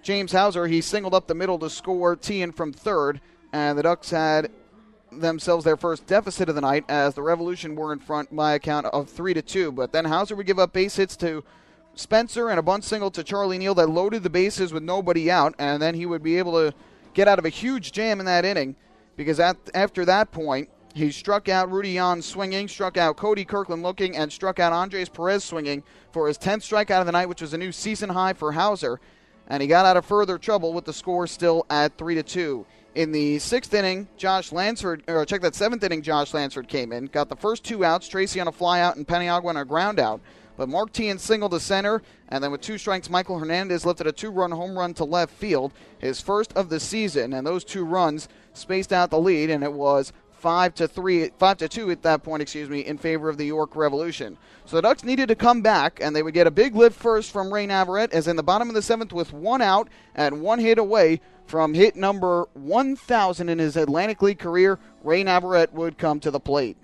James Hauser. He singled up the middle to score T from third, and the Ducks had themselves their first deficit of the night as the Revolution were in front by a count of 3-2. But then Hauser would give up base hits to Spencer and a bunt single to Charlie Neal that loaded the bases with nobody out, and then he would be able to get out of a huge jam in that inning because after that point, he struck out Rudy Jan swinging, struck out Cody Kirkland looking, and struck out Andres Perez swinging for his 10th strikeout of the night, which was a new season high for Hauser. And he got out of further trouble with the score still at 3-2. In the sixth inning, seventh inning, Josh Lansford came in, got the first two outs, Tracy on a fly out and Paniagua on a ground out. But Mark Tian singled to center, and then with two strikes, Michael Hernandez lifted a two-run home run to left field, his first of the season, and those two runs spaced out the lead, and it was 5-2 at that point, in favor of the York Revolution. So the Ducks needed to come back, and they would get a big lift first from Ray Navarrete, as in the bottom of the seventh with one out and one hit away from hit number 1,000 in his Atlantic League career, Ray Navarrete would come to the plate.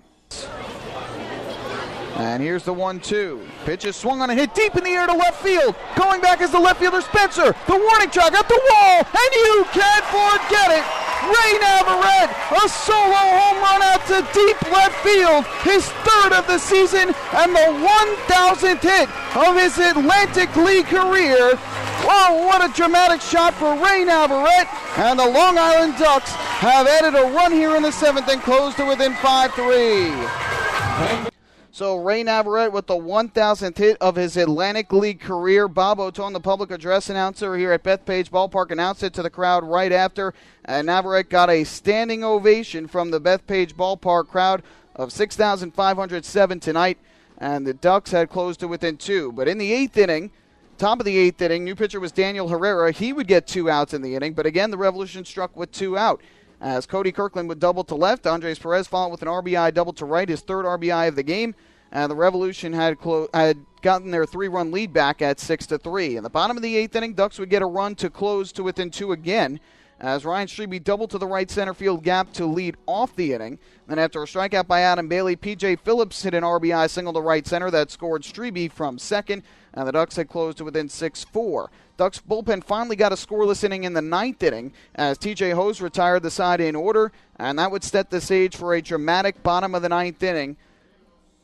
And here's the 1-2. Pitch is swung on a hit deep in the air to left field. Going back is the left fielder Spencer. The warning track at the wall, and you can't forget it. Ray Navarrete, a solo home run out to deep left field. His third of the season and the 1,000th hit of his Atlantic League career. Wow, what a dramatic shot for Ray Navarrete. And the Long Island Ducks have added a run here in the seventh and closed to within 5-3. So Ray Navarrete with the 1,000th hit of his Atlantic League career. Bob Otone, the public address announcer here at Bethpage Ballpark, announced it to the crowd right after. And Navarrete got a standing ovation from the Bethpage Ballpark crowd of 6,507 tonight. And the Ducks had closed to within 2. But in the eighth inning, top of the eighth inning, new pitcher was Daniel Herrera. He would get 2 outs in the inning. But again, the Revolution struck with 2 out. As Cody Kirkland would double to left, Andres Perez followed with an RBI double to right, his third RBI of the game. And the Revolution had gotten their 3-run lead back at 6-3. In the bottom of the eighth inning, Ducks would get a run to close to within 2 again, as Ryan Strebe doubled to the right center field gap to lead off the inning. Then after a strikeout by Adam Bailey, P.J. Phillips hit an RBI single to right center that scored Strebe from second, and the Ducks had closed to within 6-4. Ducks bullpen finally got a scoreless inning in the ninth inning as T.J. Hose retired the side in order, and that would set the stage for a dramatic bottom of the ninth inning.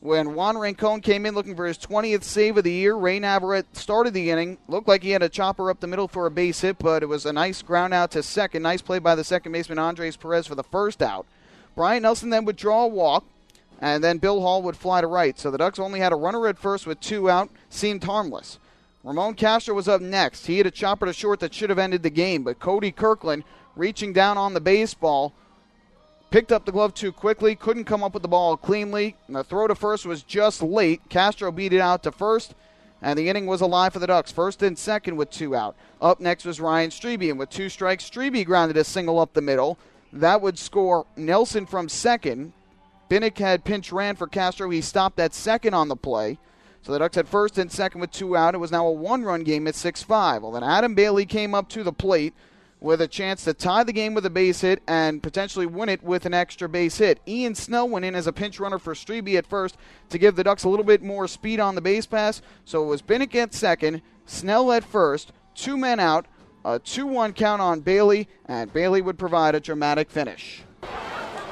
When Juan Rincon came in looking for his 20th save of the year, Ray Navarrete started the inning. Looked like he had a chopper up the middle for a base hit, but it was a nice ground out to second. Nice play by the second baseman, Andres Perez, for the first out. Brian Nelson then would draw a walk, and then Bill Hall would fly to right. So the Ducks only had a runner at first with 2 out. Seemed harmless. Ramon Castro was up next. He hit a chopper to short that should have ended the game, but Cody Kirkland, reaching down on the baseball, picked up the glove too quickly, couldn't come up with the ball cleanly, and the throw to first was just late. Castro beat it out to first, and the inning was alive for the Ducks. First and second with 2 out. Up next was Ryan Strebe, and with 2 strikes, Strebe grounded a single up the middle. That would score Nelson from second. Binnick had pinch ran for Castro. He stopped at second on the play. So the Ducks had first and second with 2 out. It was now a 1-run game at 6-5. Well, then Adam Bailey came up to the plate with a chance to tie the game with a base hit and potentially win it with an extra base hit. Ian Snell went in as a pinch runner for Strebe at first to give the Ducks a little bit more speed on the base pass. So it was Binnick at second, Snell at first, 2 men out, a 2-1 count on Bailey, and Bailey would provide a dramatic finish.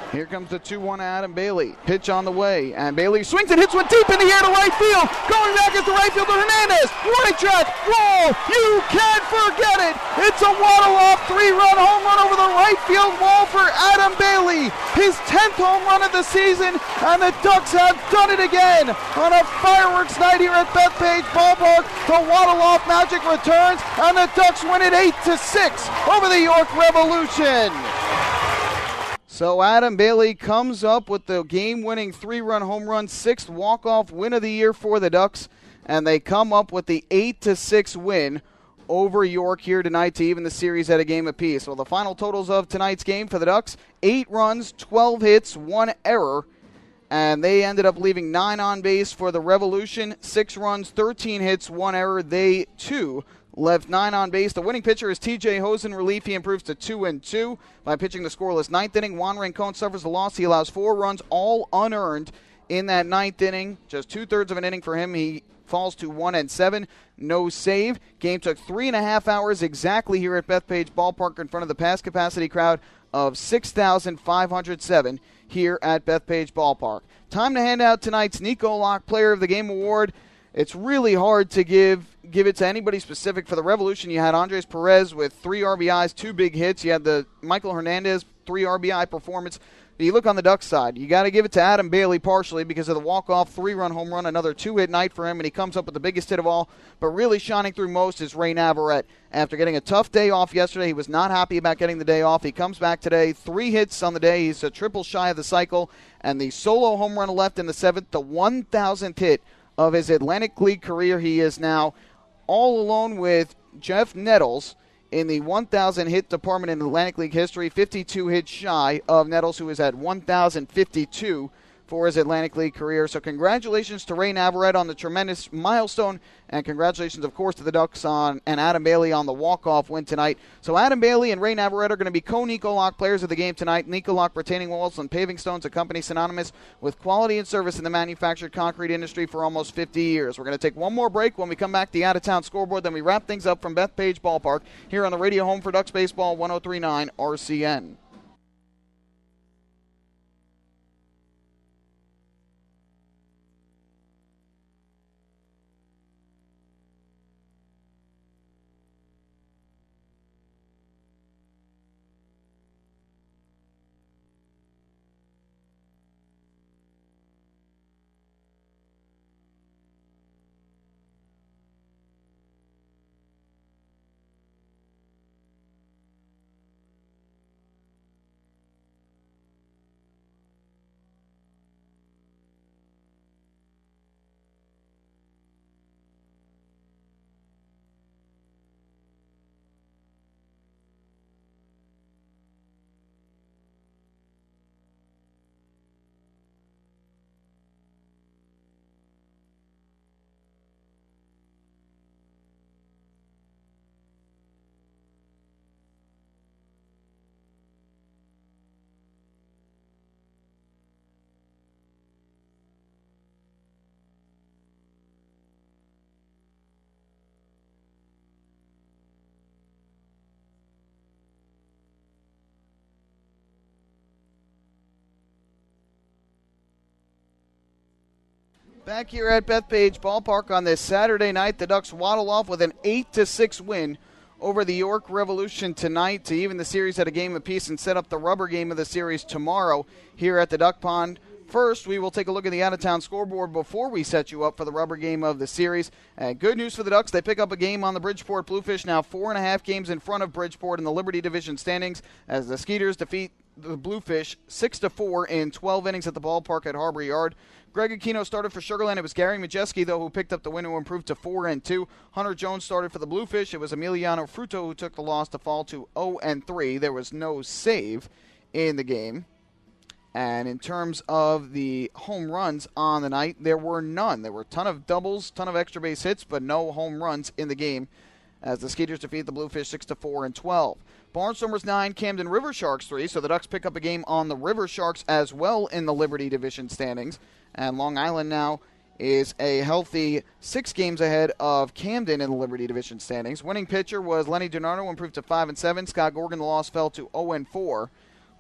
Here comes the 2-1 Adam Bailey. Pitch on the way, and Bailey swings and hits one deep in the air to right field. Going back at the right fielder, Hernandez. Right track, wall. You can't forget it. It's a waddle-off 3-run home run over the right field wall for Adam Bailey. His 10th home run of the season, and the Ducks have done it again. On a fireworks night here at Bethpage Ballpark, the waddle-off magic returns, and the Ducks win it 8-6 over the York Revolution. So Adam Bailey comes up with the game-winning 3-run home run, 6th walk-off win of the year for the Ducks, and they come up with the 8-6 win over York here tonight to even the series at a game apiece. Well, the final totals of tonight's game for the Ducks, 8 runs, 12 hits, 1 error, and they ended up leaving 9 on base for the Revolution, 6 runs, 13 hits, 1 error. They, too, left 9 on base. The winning pitcher is TJ Hosen. Relief, he improves to 2-2 by pitching the scoreless 9th inning. Juan Rincon suffers a loss. He allows 4 runs, all unearned in that 9th inning. Just 2/3 of an inning for him. He falls to 1-7. No save. Game took 3.5 hours exactly here at Bethpage Ballpark in front of the pass capacity crowd of 6,507 here at Bethpage Ballpark. Time to hand out tonight's Nico Locke Player of the Game Award. It's really hard to give it to anybody specific. For the Revolution, you had Andres Perez with 3 RBIs, 2 big hits. You had the Michael Hernandez 3 RBI performance. But you look on the Ducks side, you got to give it to Adam Bailey partially because of the walk-off 3-run home run, another 2-hit night for him, and he comes up with the biggest hit of all. But really shining through most is Ray Navarrete. After getting a tough day off yesterday, he was not happy about getting the day off. He comes back today, 3 hits on the day. He's a triple shy of the cycle, and the solo home run left in the 7th, the 1,000th hit of his Atlantic League career. He is now all alone with Jeff Nettles in the 1,000 hit department in Atlantic League history, 52 hits shy of Nettles, who is at 1,052 for his Atlantic League career. So congratulations to Ray Navarrete on the tremendous milestone, and congratulations, of course, to the Ducks and Adam Bailey on the walk-off win tonight. So Adam Bailey and Ray Navarrete are going to be co-Nico Locke players of the game tonight. Nico Locke retaining walls and paving stones, a company synonymous with quality and service in the manufactured concrete industry for almost 50 years. We're going to take one more break. When we come back, the out-of-town scoreboard. Then we wrap things up from Bethpage Ballpark here on the radio home for Ducks Baseball, 103.9 RCN. Back here at Bethpage Ballpark on this Saturday night, the Ducks waddle off with an 8-6 win over the York Revolution tonight to even the series at a game apiece and set up the rubber game of the series tomorrow here at the Duck Pond First, we will take a look at the out-of-town scoreboard before we set you up for the rubber game of the series. Good news for the Ducks. They pick up a game on the Bridgeport Bluefish, now 4.5 games in front of Bridgeport in the Liberty Division standings, as the Skeeters defeat the Bluefish 6-4 in 12 innings at the ballpark at Harbor Yard. Greg Aquino started for Sugar Land. It was Gary Majeski, though, who picked up the win, who improved to 4-2. Hunter Jones started for the Bluefish. It was Emiliano Fruto who took the loss to fall to 0-3. There was no save in the game. And in terms of the home runs on the night, there were none. There were a ton of doubles, ton of extra base hits, but no home runs in the game as the Skeeters defeat the Bluefish 6-4 in 12. Barnstormers 9, Camden River Sharks 3, so the Ducks pick up a game on the River Sharks as well in the Liberty Division standings. And Long Island now is a healthy 6 games ahead of Camden in the Liberty Division standings. Winning pitcher was Lenny DiNardo, improved to 5-7. Scott Gorgon, the loss, fell to 0-4.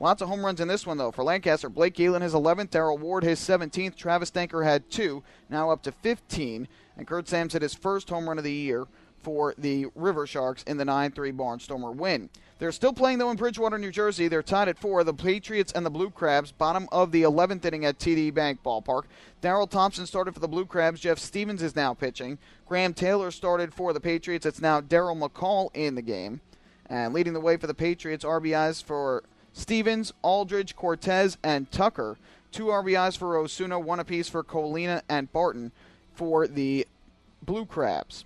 Lots of home runs in this one, though. For Lancaster, Blake Galen his 11th, Darrell Ward his 17th, Travis Stanker had 2, now up to 15, and Kurt Sams hit his first home run of the year for the River Sharks in the 9-3 Barnstormer win. They're still playing, though, in Bridgewater, New Jersey. They're tied at 4, the Patriots and the Blue Crabs, bottom of the 11th inning at TD Bank Ballpark. Darrell Thompson started for the Blue Crabs. Jeff Stevens is now pitching. Graham Taylor started for the Patriots. It's now Daryl McCall in the game. And leading the way for the Patriots, RBIs for Stevens, Aldridge, Cortez, and Tucker. 2 RBIs for Osuna, 1 apiece for Colina and Barton for the Blue Crabs.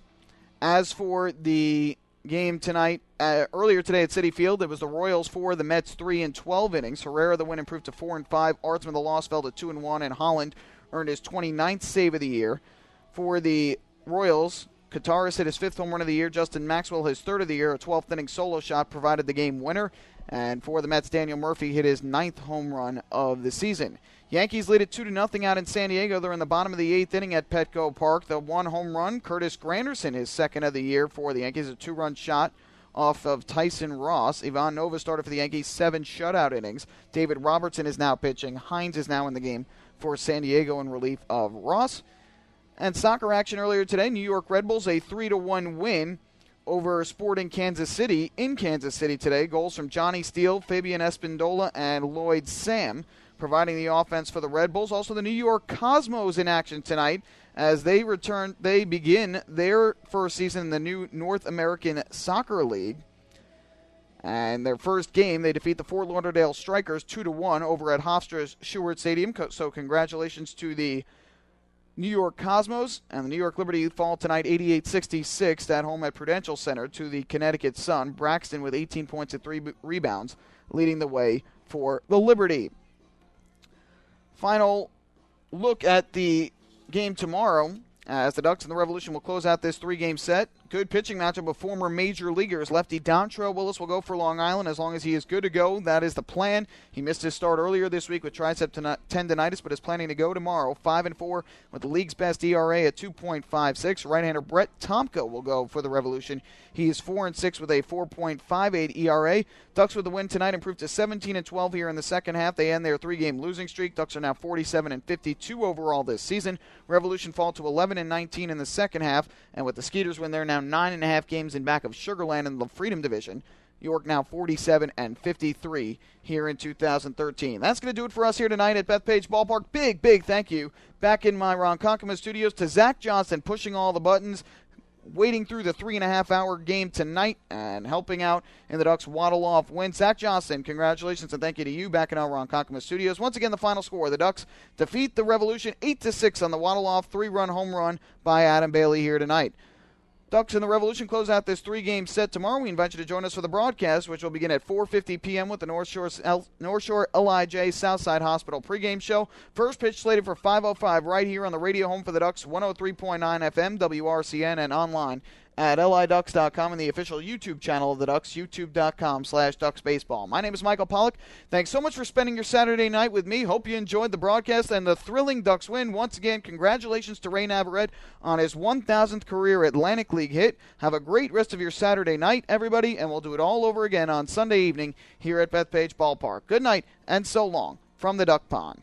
As for the game tonight, earlier today at Citi Field, it was the Royals 4, the Mets 3 in 12 innings. Herrera, the win, improved to 4-5. Artsman, the loss, fell to 2-1, and Holland earned his 29th save of the year. For the Royals, Kataris hit his 5th home run of the year. Justin Maxwell his 3rd of the year. A 12th inning solo shot provided the game winner. And for the Mets, Daniel Murphy hit his 9th home run of the season. Yankees lead it 2-0 out in San Diego. They're in the bottom of the 8th inning at Petco Park. The 1 home run, Curtis Granderson, his 2nd of the year for the Yankees. A 2-run shot off of Tyson Ross. Ivan Nova started for the Yankees, 7 shutout innings. David Robertson is now pitching. Hines is now in the game for San Diego in relief of Ross. And soccer action earlier today, New York Red Bulls, a 3-1 win over Sporting Kansas City in Kansas City today. Goals from Johnny Steele, Fabian Espindola, and Lloyd Sam providing the offense for the Red Bulls. Also, the New York Cosmos in action tonight as they begin their first season in the new North American Soccer League. And their first game, they defeat the Fort Lauderdale Strikers 2-1 over at Hofstra's Schuert Stadium. So congratulations to the New York Cosmos, and the New York Liberty fall tonight 88-66 at home at Prudential Center to the Connecticut Sun. Braxton with 18 points and 3 rebounds leading the way for the Liberty. Final look at the game tomorrow as the Ducks and the Revolution will close out this 3-game set. Good pitching matchup of former major leaguers. Lefty Dontrell Willis will go for Long Island as long as he is good to go. That is the plan. He missed his start earlier this week with tricep tendonitis, but is planning to go tomorrow. 5-4 with the league's best ERA at 2.56. Right-hander Brett Tomko will go for the Revolution. He is 4-6 with a 4.58 ERA. Ducks with the win tonight improved to 17-12 here in the second half. They end their 3-game losing streak. Ducks are now 47-52 overall this season. Revolution fall to 11-19 in the second half, and with the Skeeters win, they're now 9.5 games in back of Sugar Land in the Freedom Division. York now 47-53 here in 2013. That's going to do it for us here tonight at Bethpage Ballpark. Big thank you back in my Ronkonkoma studios to Zach Johnson pushing all the buttons, waiting through the 3.5-hour game tonight and helping out in the Ducks waddle-off win. Zach Johnson, congratulations and thank you to you back in our Ronkonkoma studios. Once again, the final score, the Ducks defeat the Revolution 8-6 on the waddle-off 3-run home run by Adam Bailey here tonight. Ducks and the Revolution close out this 3-game set tomorrow. We invite you to join us for the broadcast, which will begin at 4:50 p.m. with the North Shore LIJ Southside Hospital pregame show. First pitch slated for 5:05 right here on the radio home for the Ducks, 103.9 FM, WRCN, and online at liducks.com and the official YouTube channel of the Ducks, youtube.com/DucksBaseball. My name is Michael Pollock. Thanks so much for spending your Saturday night with me. Hope you enjoyed the broadcast and the thrilling Ducks win. Once again, congratulations to Ray Navarrete on his 1,000th career Atlantic League hit. Have a great rest of your Saturday night, everybody, and we'll do it all over again on Sunday evening here at Bethpage Ballpark. Good night, and so long from the Duck Pond.